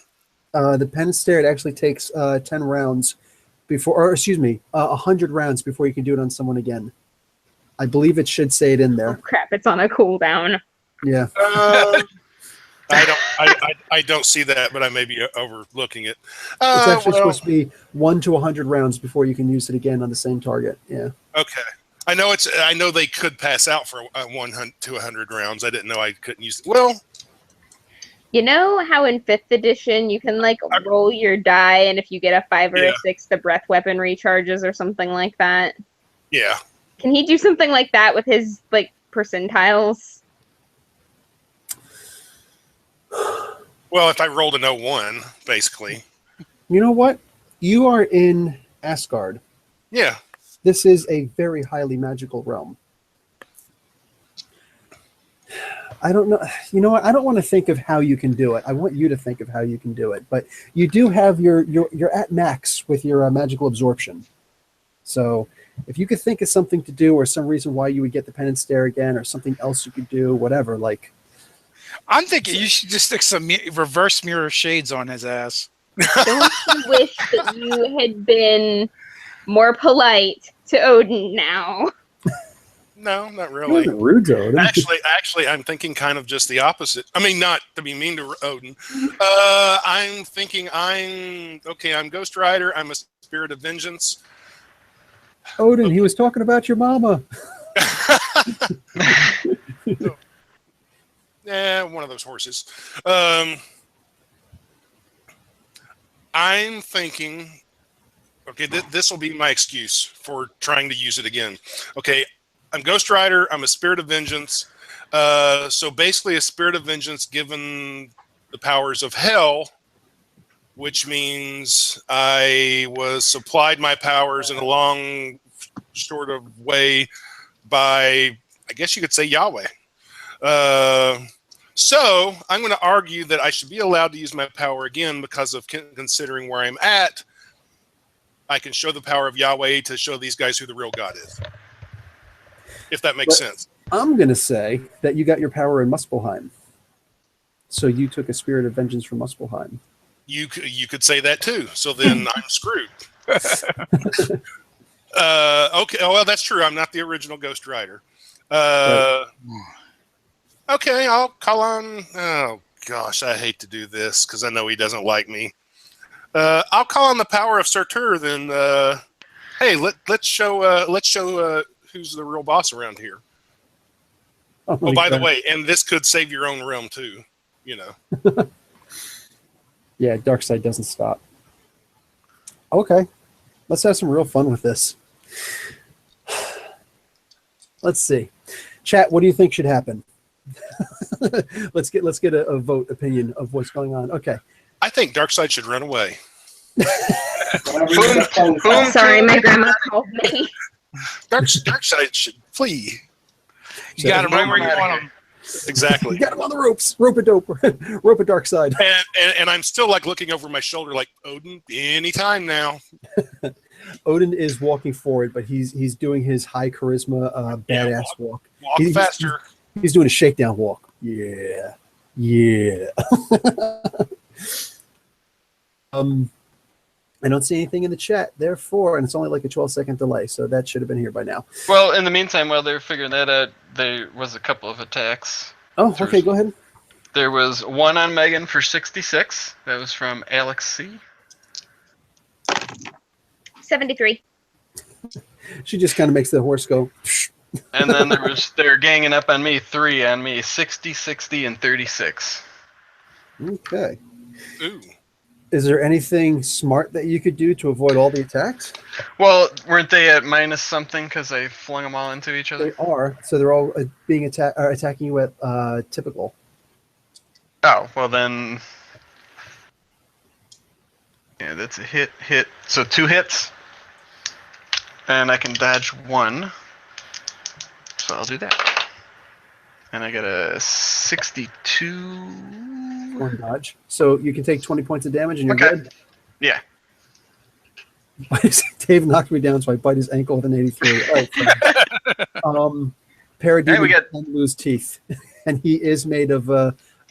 The penance stare, it actually takes 10 rounds before, or excuse me, 100 rounds before you can do it on someone again. I believe it should say it in Oh there. crap! It's on a cooldown. Yeah. I don't see that, but I may be overlooking it. It's actually supposed to be 1 to 100 rounds before you can use it again on the same target. Yeah. Okay. I know they could pass out for 100 to 100 rounds. I didn't know I couldn't use it. Well, You know how in 5th edition you can like roll your die, and if you get a 5 or a 6, the breath weapon recharges or something like that? yeah. Can he do something like that with his like percentiles? Well, if I rolled an 01, basically. You know what? You are in Asgard. Yeah. This is a very highly magical realm. I don't know. You know what? I don't want to think of how you can do it. I want you to think of how you can do it. But you do have you're at max with your magical absorption. So if you could think of something to do or some reason why you would get the penance stare again or something else you could do, whatever, like. I'm thinking you should just stick some reverse mirror shades on his ass. Don't you wish that you had been more polite to Odin now? No, not really. Rude, Odin. Actually, I'm thinking kind of just the opposite. I mean, not to be mean to Odin. I'm thinking I'm Ghost Rider. I'm a spirit of vengeance. Odin, he was talking about your mama. Yeah, one of those horses. I'm thinking, okay, this will be my excuse for trying to use it again. Okay, I'm Ghost Rider. I'm a spirit of vengeance. So basically a spirit of vengeance given the powers of hell, which means I was supplied my powers in a long sort of way by, I guess you could say, Yahweh. So I'm going to argue that I should be allowed to use my power again because of considering where I'm at. I can show the power of Yahweh to show these guys who the real God is. If that makes sense. I'm going to say that you got your power in Muspelheim. So you took a spirit of vengeance from Muspelheim. You could say that too. So then I'm screwed. Okay. Oh, well, that's true. I'm not the original Ghost Rider. Right. Okay, I'll call on. Oh gosh, I hate to do this because I know he doesn't like me. I'll call on the power of Surtur. Then, hey, let's show who's the real boss around here. Oh, by the way, and this could save your own realm too. You know. Yeah, Darkseid doesn't stop. Okay, let's have some real fun with this. Let's see, chat. What do you think should happen? let's get a vote opinion of what's going on. Okay. I think Darkseid should run away. Sorry, my grandma called me. Darkseid should flee. You got him right where you want him. Exactly. You got him on the ropes. Rope a Darkseid. And I'm still like looking over my shoulder like, Odin, anytime now. Odin is walking forward, but he's doing his high charisma badass walk. Walk faster. He's doing a shakedown walk. Yeah. I don't see anything in the chat, therefore, and it's only like a 12-second delay, so that should have been here by now. Well, in the meantime, while they're figuring that out, there was a couple of attacks. Oh, okay, go ahead. There was one on Megan for 66. That was from Alex C. 73. She just kind of makes the horse go. And then they're ganging up on me, 3 on me, 60, 60, and 36. Okay. Ooh. Is there anything smart that you could do to avoid all the attacks? Well, weren't they at minus something because I flung them all into each other? They are. So they're all being attacking you at typical. Oh, well then... Yeah, that's a hit. So 2 hits. And I can dodge 1. So I'll do that. And I got a 62... One dodge. So you can take 20 points of damage and you're good? Yeah. Why does it Dave knocked me down, so I bite his ankle with an 83. All right, Parademon can lose teeth, and he is made of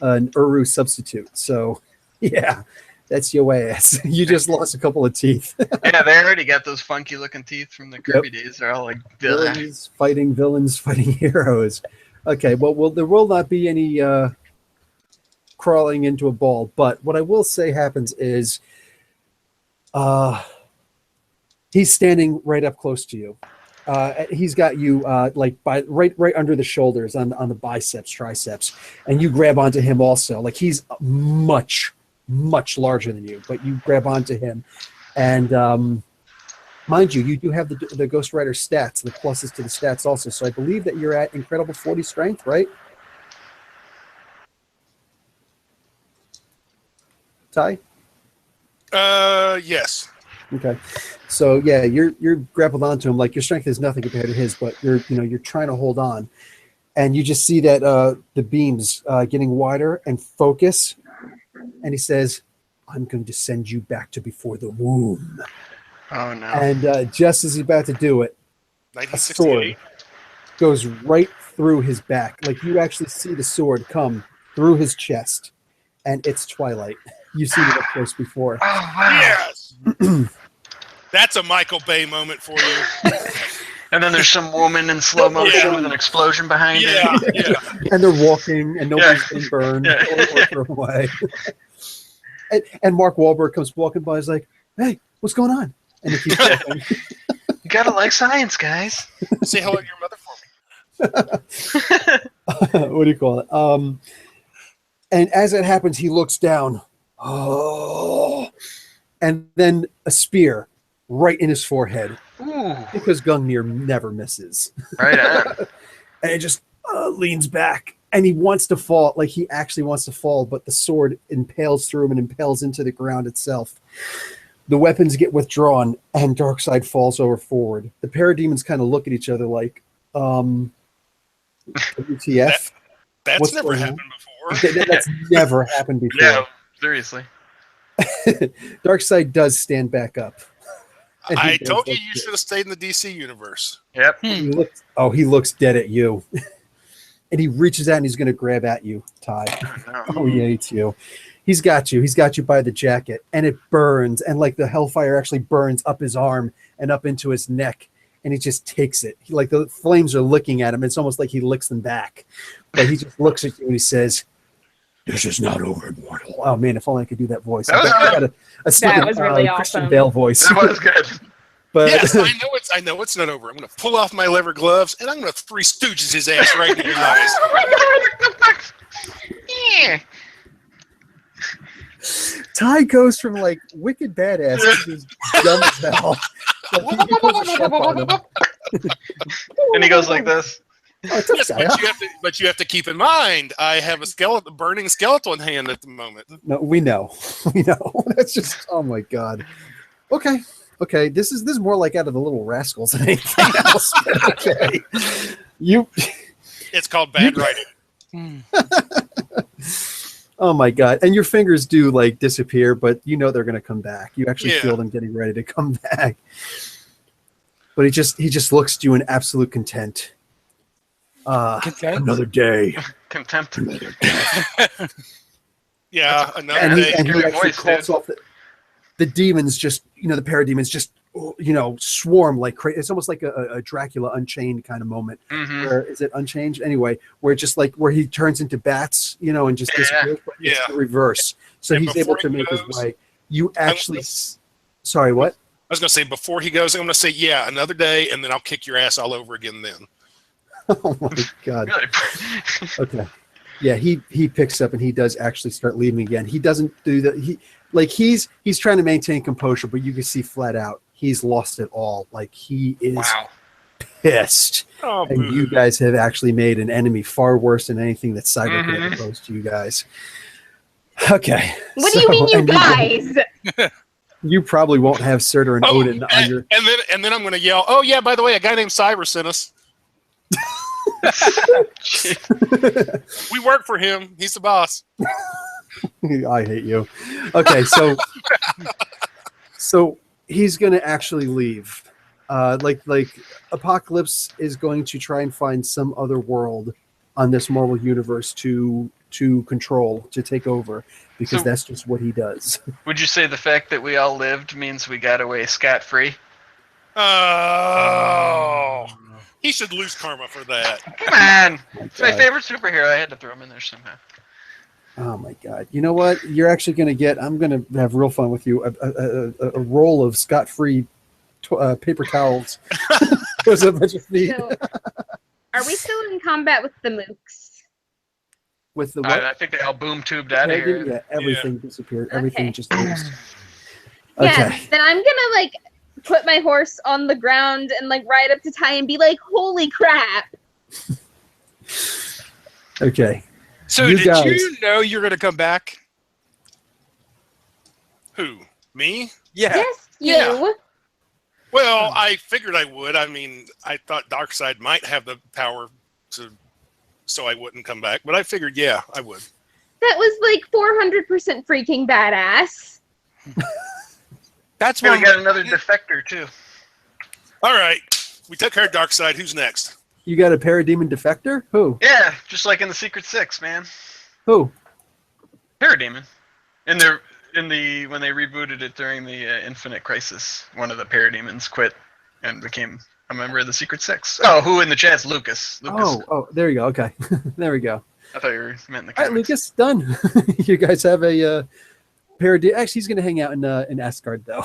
an Uru substitute. So, yeah, that's your ass. You just lost a couple of teeth. Yeah, they already got those funky looking teeth from the Kirby days. They're all like villains fighting heroes. Okay, well, there will not be any crawling into a ball, but what I will say happens is he's standing right up close to you. He's got you like by right under the shoulders on the biceps, triceps, and you grab onto him also. Like he's much larger than you, but you grab onto him, and mind you, you do have the Ghost Rider stats, the pluses to the stats also. So I believe that you're at incredible 40 strength, right? Ty? Yes. Okay. So yeah, you're grappled onto him. Like your strength is nothing compared to his, but you're trying to hold on, and you just see that the beams getting wider and focus, and he says, "I'm going to send you back to before the womb." Oh no! And just as he's about to do it, a sword goes right through his back. Like you actually see the sword come through his chest, and it's Twilight. You've seen it up close before. Oh wow! Yes. That's a Michael Bay moment for you. And then there's some woman in slow motion with an explosion behind her. Yeah. And they're walking, and nobody's been burned or thrown away. and Mark Wahlberg comes walking by. He's like, "Hey, what's going on?" And he keeps walking. You gotta like science, guys. Say hello to your mother for me. What do you call it? And as it happens, he looks down. Oh, and then a spear right in his forehead. Ooh. Because Gungnir never misses. Right on. And it just leans back, and he wants to fall. Like he actually wants to fall, but the sword impales through him and impales into the ground itself. The weapons get withdrawn, and Darkseid falls over forward. The parademons kind of look at each other like, WTF? That's never happened before. That's never happened before. Yeah, seriously. Darkseid does stand back up. I told you should have stayed in the DC universe. Yep. He looks dead at you. And he reaches out and he's going to grab at you, Ty. Oh, he hates you. He's got you. He's got you by the jacket. And it burns. And like the hellfire actually burns up his arm and up into his neck. And he just takes it. Like the flames are licking at him. It's almost like he licks them back. But he just looks at you and he says, "This is not over, mortal." Oh man, if only I could do that voice. That was really Christian awesome. Bale voice. That was good. But Yes, I know it's not over. I'm going to pull off my leather gloves and I'm going to Three Stooges his ass right in your eyes. Yeah. Ty goes from like wicked badass to just dumb as hell. Like, he puts a chef on him. And he goes like this. Oh, it's Yes, okay, huh? but you have to keep in mind, I have a burning skeleton hand at the moment. No, we know. We know. That's just, oh my god. Okay. This is more like Out of the Little Rascals than anything else. Okay. It's called bad writing. Oh my god. And your fingers do like disappear, but you know they're gonna come back. You actually Yeah. feel them getting ready to come back. But he just looks at you in absolute content. Content? Another day. Contempt. Yeah, another And day. he Give me a actually voice, calls dude. off the demons. Just the parademons just swarm like crazy. It's almost like a Dracula Unchained kind of moment. Mm-hmm. Where is it Unchained anyway? Where just like where he turns into bats, and just disappears. But it's Yeah. the reverse. So And he's able before to he make his goes- way. You actually, sorry, what? I was going to say, before he goes, I'm going to say, yeah, another day, and then I'll kick your ass all over again then. Oh my god. Really? Okay. Yeah, he picks up and he does actually start leaving again. He doesn't do that. He's trying to maintain composure, but you can see flat out he's lost it all. Like he is Wow. pissed. Oh, And boo. you guys have actually made an enemy far worse than anything that Cyber could Mhm. ever pose to you guys. Okay. What do you mean, you and guys? You probably won't have Surtur and Oh, Odin on your. and then I'm going to yell, oh, yeah, by the way, a guy named Cyber sent us. We work for him. He's the boss. I hate you. Okay, so he's going to actually leave. Like Apocalypse is going to try and find some other world on this Marvel universe to control, to take over, because that's just what he does. Would you say the fact that we all lived means we got away scot-free? Oh, he should lose karma for that. Come on, it's my favorite superhero. I had to throw him in there somehow. Oh my God! You know what? You're actually going to get. I'm going to have real fun with you. A roll of scot-free paper towels. There's a bunch of feet. So, are we still in combat with the mooks? With the what? I think they all boom tubed out of here. Yeah, everything disappeared. Everything just lost. Yeah, Okay. then I'm gonna like put my horse on the ground and like ride up to Ty and be like, "Holy crap!" Okay. So You did guys- you know you're going to come back? Who? Me? Yeah. Yes, you. Yeah. Well, I figured I would. I mean, I thought Darkseid might have the power so I wouldn't come back, but I figured, yeah, I would. That was like 400% freaking badass. That's And one. we got another defector too. All right, we took care of Darkseid. Who's next? You got a Parademon defector? Who? Yeah, just like in the Secret Six, man. Who? Parademon. In the when they rebooted it during the Infinite Crisis, one of the Parademons quit and became a member of the Secret Six. Oh, who in the chat's Lucas? Oh, there you go. Okay. There we go. I thought you were meant in the All right, comics. Lucas, done. You guys have a Parademon. Actually, he's going to hang out in Asgard, though.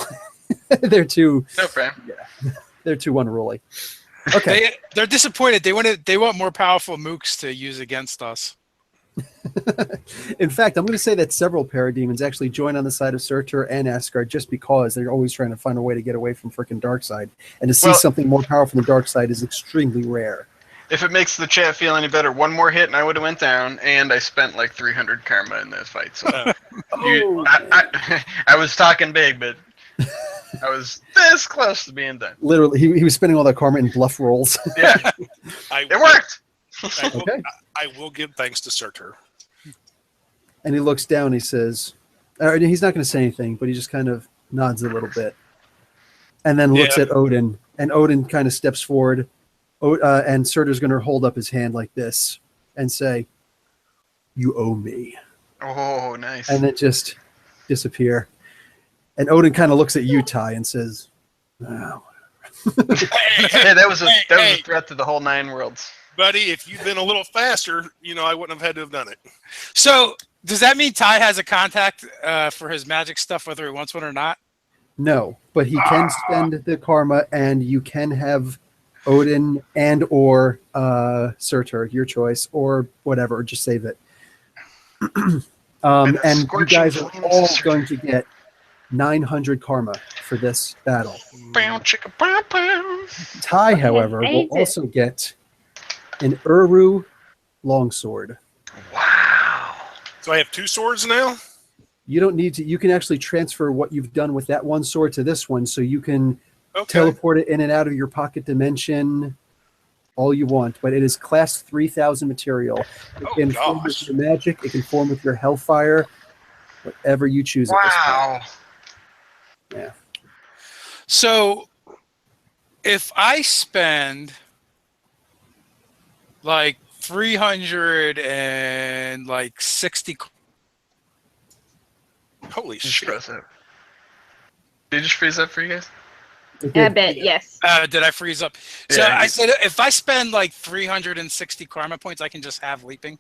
They're too No problem. they're too unruly. Okay. They're disappointed. They want more powerful mooks to use against us. In fact, I'm going to say that several Parademons actually join on the side of Surtur and Asgard just because they're always trying to find a way to get away from frickin' Darkseid. And to see something more powerful than Darkseid is extremely rare. If it makes the chat feel any better, one more hit and I would have went down, and I spent like 300 karma in that fight. So I was talking big, but I was this close to being done. Literally, he was spending all that karma in bluff rolls. Yeah, it worked. Okay. I will give thanks to Surtur. And he looks down, he says, he's not going to say anything, but he just kind of nods a little bit. And then looks at Odin, and Odin kind of steps forward, and Surtur's going to hold up his hand like this and say, "You owe me." Oh, nice. And then just disappear. And Odin kind of looks at you, Ty, and says, "Wow." Hey, that was a threat to the whole 9 worlds. Buddy, if you'd been a little faster, I wouldn't have had to have done it. So does that mean Ty has a contact for his magic stuff, whether he wants one or not? No, but he can spend the karma, and you can have Odin and or Surtur, your choice, or whatever, or just save it. And you guys are all going to get 900 karma for this battle. Bow, chicka, bow, bow. Ty, however, will also get an Uru longsword. Wow. So I have 2 swords now? You don't need to. You can actually transfer what you've done with that one sword to this one, so you can Okay. teleport it in and out of your pocket dimension all you want. But it is class 3000 material. It can form with your magic. It can form with your hellfire. Whatever you choose. At this point. Yeah. So if I spend like 360. Holy Just shit. froze up. Did you just freeze up for you guys? I bet, yes. Did I freeze up? So Yeah, I said if I spend like 360 karma points, I can just have leaping.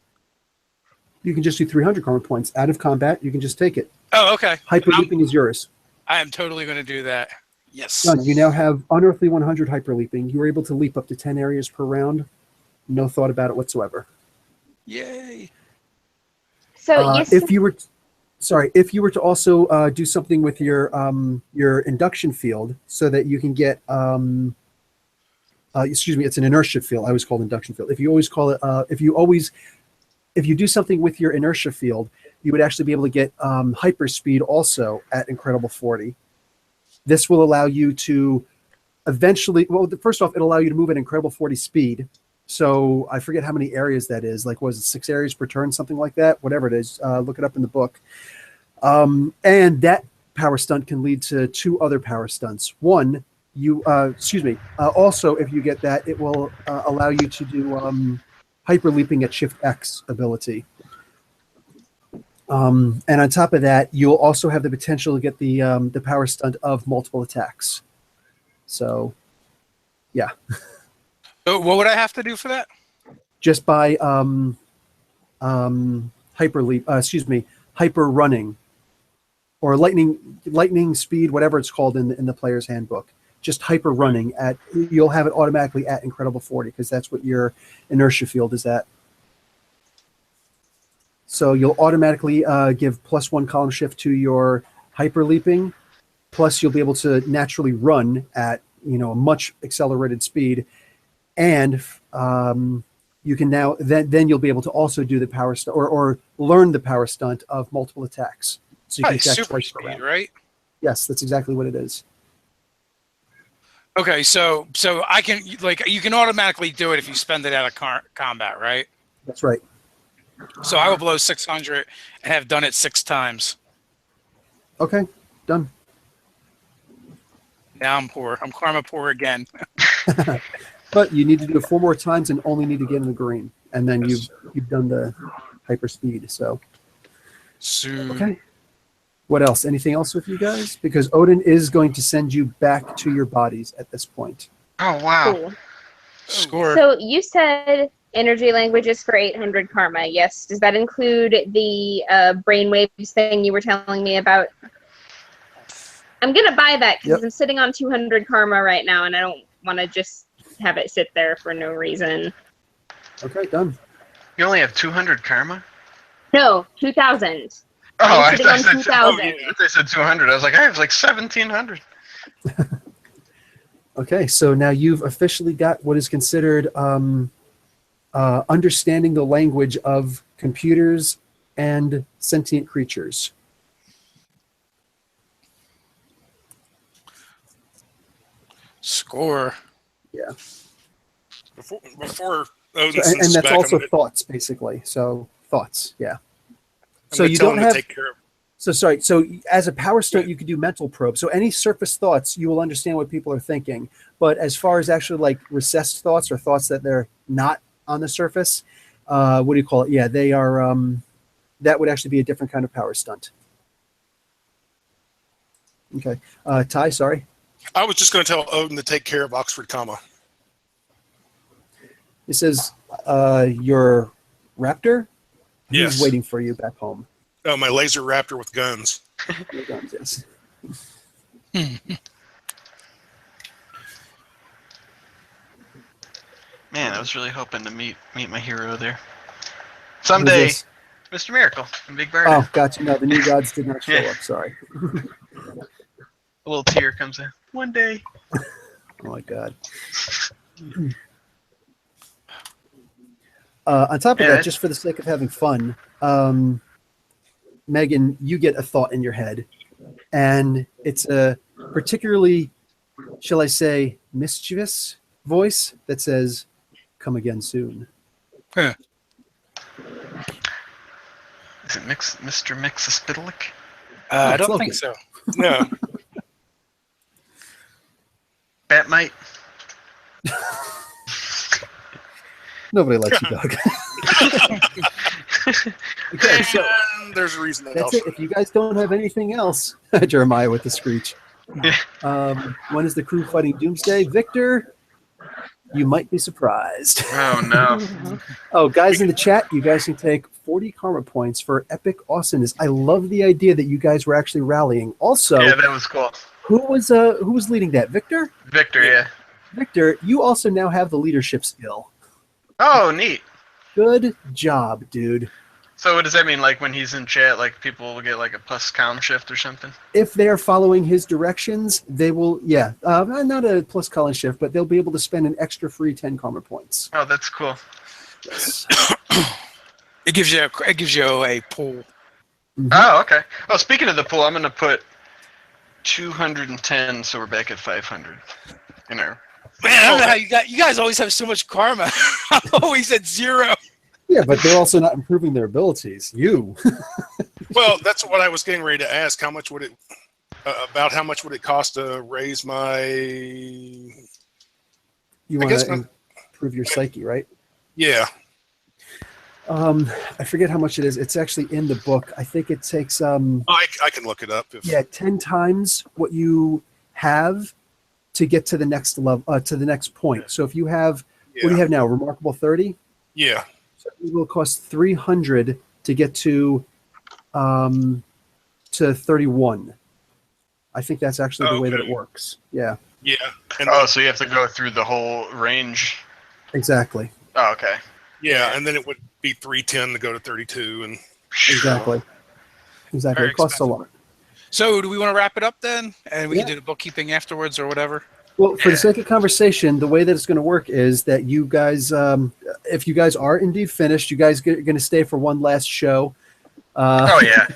You can just do 300 karma points out of combat. You can just take it. Oh, okay. Hyper leaping is yours. I am totally going to do that. Yes. Done. You now have unearthly 100 hyper leaping. You are able to leap up to 10 areas per round. No thought about it whatsoever. Yay. So yes, If you were to also do something with your induction field, so that you can get it's an inertia field. I always call it induction field. If you do something with your inertia field, you would actually be able to get hyper speed also at Incredible 40. This will allow you to eventually. Well, first off, it'll allow you to move at Incredible 40 speed. So I forget how many areas that is. Like, was it 6 areas per turn, something like that? Whatever it is, look it up in the book. And that power stunt can lead to 2 other power stunts. One, also, if you get that, it will allow you to do hyper leaping at Shift X ability. And on top of that, you'll also have the potential to get the power stunt of multiple attacks. So, yeah. So what would I have to do for that? Just by hyper running, or lightning speed, whatever it's called in the player's handbook. Just hyper running you'll have it automatically at Incredible 40 because that's what your inertia field is at. So you'll automatically give +1 column shift to your hyper leaping, plus you'll be able to naturally run at a much accelerated speed, and you can now then you'll be able to also do the power stunt or learn the power stunt of multiple attacks. So you can attack super twice speed, around. right? Yes, that's exactly what it is. Okay, so I can you can automatically do it if you spend it out of combat, right? That's right. So I will blow 600 and have done it 6 times. Okay, done. Now I'm poor. I'm karma poor again. But you need to do it 4 more times and only need to get in the green, and then you've done the hyper speed. So okay. What else? Anything else with you guys? Because Odin is going to send you back to your bodies at this point. Oh, wow. Cool. Score. So you said energy languages for 800 karma. Yes. Does that include the brainwaves thing you were telling me about? I'm going to buy that because I'm sitting on 200 karma right now, and I don't want to just have it sit there for no reason. Okay, done. You only have 200 karma? No, 2,000. Oh, I'm sitting on 2,000. They said 200. I was like, I have like 1,700. Okay, so now you've officially got what is considered understanding the language of computers and sentient creatures. Score. Yeah. Before And that's also thoughts, basically. So thoughts, yeah. So you don't have. So sorry. So as a power stunt, you could do mental probe. So any surface thoughts, you will understand what people are thinking. But as far as actually like recessed thoughts or thoughts that they're not on the surface, what do you call it? Yeah, they are. That would actually be a different kind of power stunt. Okay, Ty. Sorry. I was just going to tell Odin to take care of Oxford, comma. It says your raptor. Yes. He's waiting for you back home. Oh, my laser raptor with guns. Your guns, yes. Man, I was really hoping to meet my hero there. Someday, Mr. Miracle and Big Bird. Oh, gotcha. No, the new gods did not show up. Sorry. A little tear comes in. One day. Oh my god. On top of that, just for the sake of having fun, Megan, you get a thought in your head, and it's a particularly, shall I say, mischievous voice that says, "Come again soon." Huh. Is it Mr. Mixospitalik? I don't think so. No. Batmite? Nobody likes you, Doug. Okay, so there's a reason that's it. If you guys don't have anything else, Jeremiah with the screech. When is the crew fighting Doomsday? Victor, you might be surprised. Oh, no. Oh, guys in the chat, you guys can take 40 karma points for epic awesomeness. I love the idea that you guys were actually rallying. Also, yeah, that was cool. Who was leading that? Victor? Victor, yeah. Victor, you also now have the leadership skill. Oh, neat. Good job, dude. So what does that mean? Like when he's in chat, like people will get like a plus column shift or something? If they're following his directions, they will, not a plus column shift, but they'll be able to spend an extra free 10 karma points. Oh, that's cool. Yes. It gives you a pool. Mm-hmm. Oh, okay. Oh, speaking of the pool, I'm going to put 210, so we're back at 500 in our. Man, I don't know how you guys always have so much karma. I'm always at 0. Yeah, but they're also not improving their abilities. You. Well, that's what I was getting ready to ask. How much would it About how much would it cost to raise my? You I want guess to improve your psyche, right? Yeah. I forget how much it is. It's actually in the book. I think it takes I can look it up. If, 10 times what you have to get to the next level, to the next point. So if you have, what do you have now? Remarkable 30? Yeah. So it will cost 300 to get to 31. I think that's actually the way that it works. Yeah. Yeah. And So you have to go through the whole range. Exactly. Oh, okay. Yeah, and then it would be 310 to go to 32, and Exactly. Very It costs a expensive. lot. So do we want to wrap it up then? And we Yeah. can do the bookkeeping afterwards or whatever? Well, for the sake of conversation, the way that it's going to work is that you guys, if you guys are indeed finished, you guys are going to stay for one last show. Oh yeah.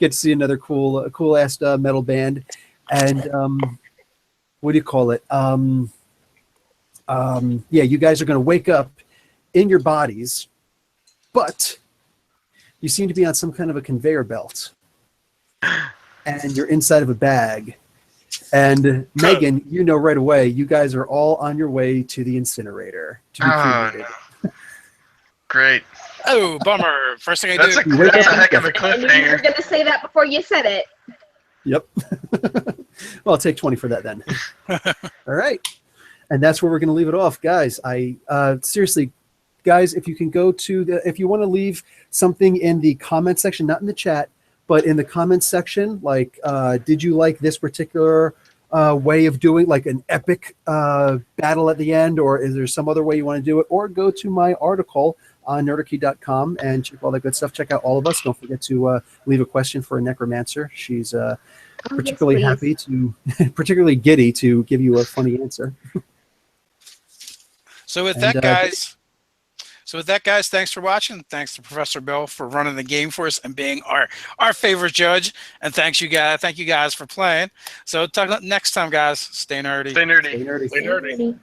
Get to see another cool ass metal band, and what do you call it? You guys are going to wake up in your bodies, but you seem to be on some kind of a conveyor belt, and you're inside of a bag. And Megan, you know right away, you guys are all on your way to the incinerator to be cremated. No. Great. Oh, bummer. First thing I That's do. that's a heck of a I knew you were cliffhanger. going to say that before you said it. Yep. Well, I'll take 20 for that then. All right. And that's where we're going to leave it off, guys. I seriously, guys, if you can go to if you want to leave something in the comment section, not in the chat, but in the comments section, like, did you like this particular way of doing, like an epic battle at the end, or is there some other way you want to do it? Or go to my article on nerdarchy.com and check all that good stuff. Check out all of us. Don't forget to leave a question for a necromancer. She's particularly happy to, particularly giddy to give you a funny answer. So with And, that, guys. So with that, guys, thanks for watching. Thanks to Professor Bill for running the game for us and being our favorite judge. And thank you guys for playing. So talk next time, guys. Stay nerdy. Stay nerdy. Stay nerdy. Stay nerdy.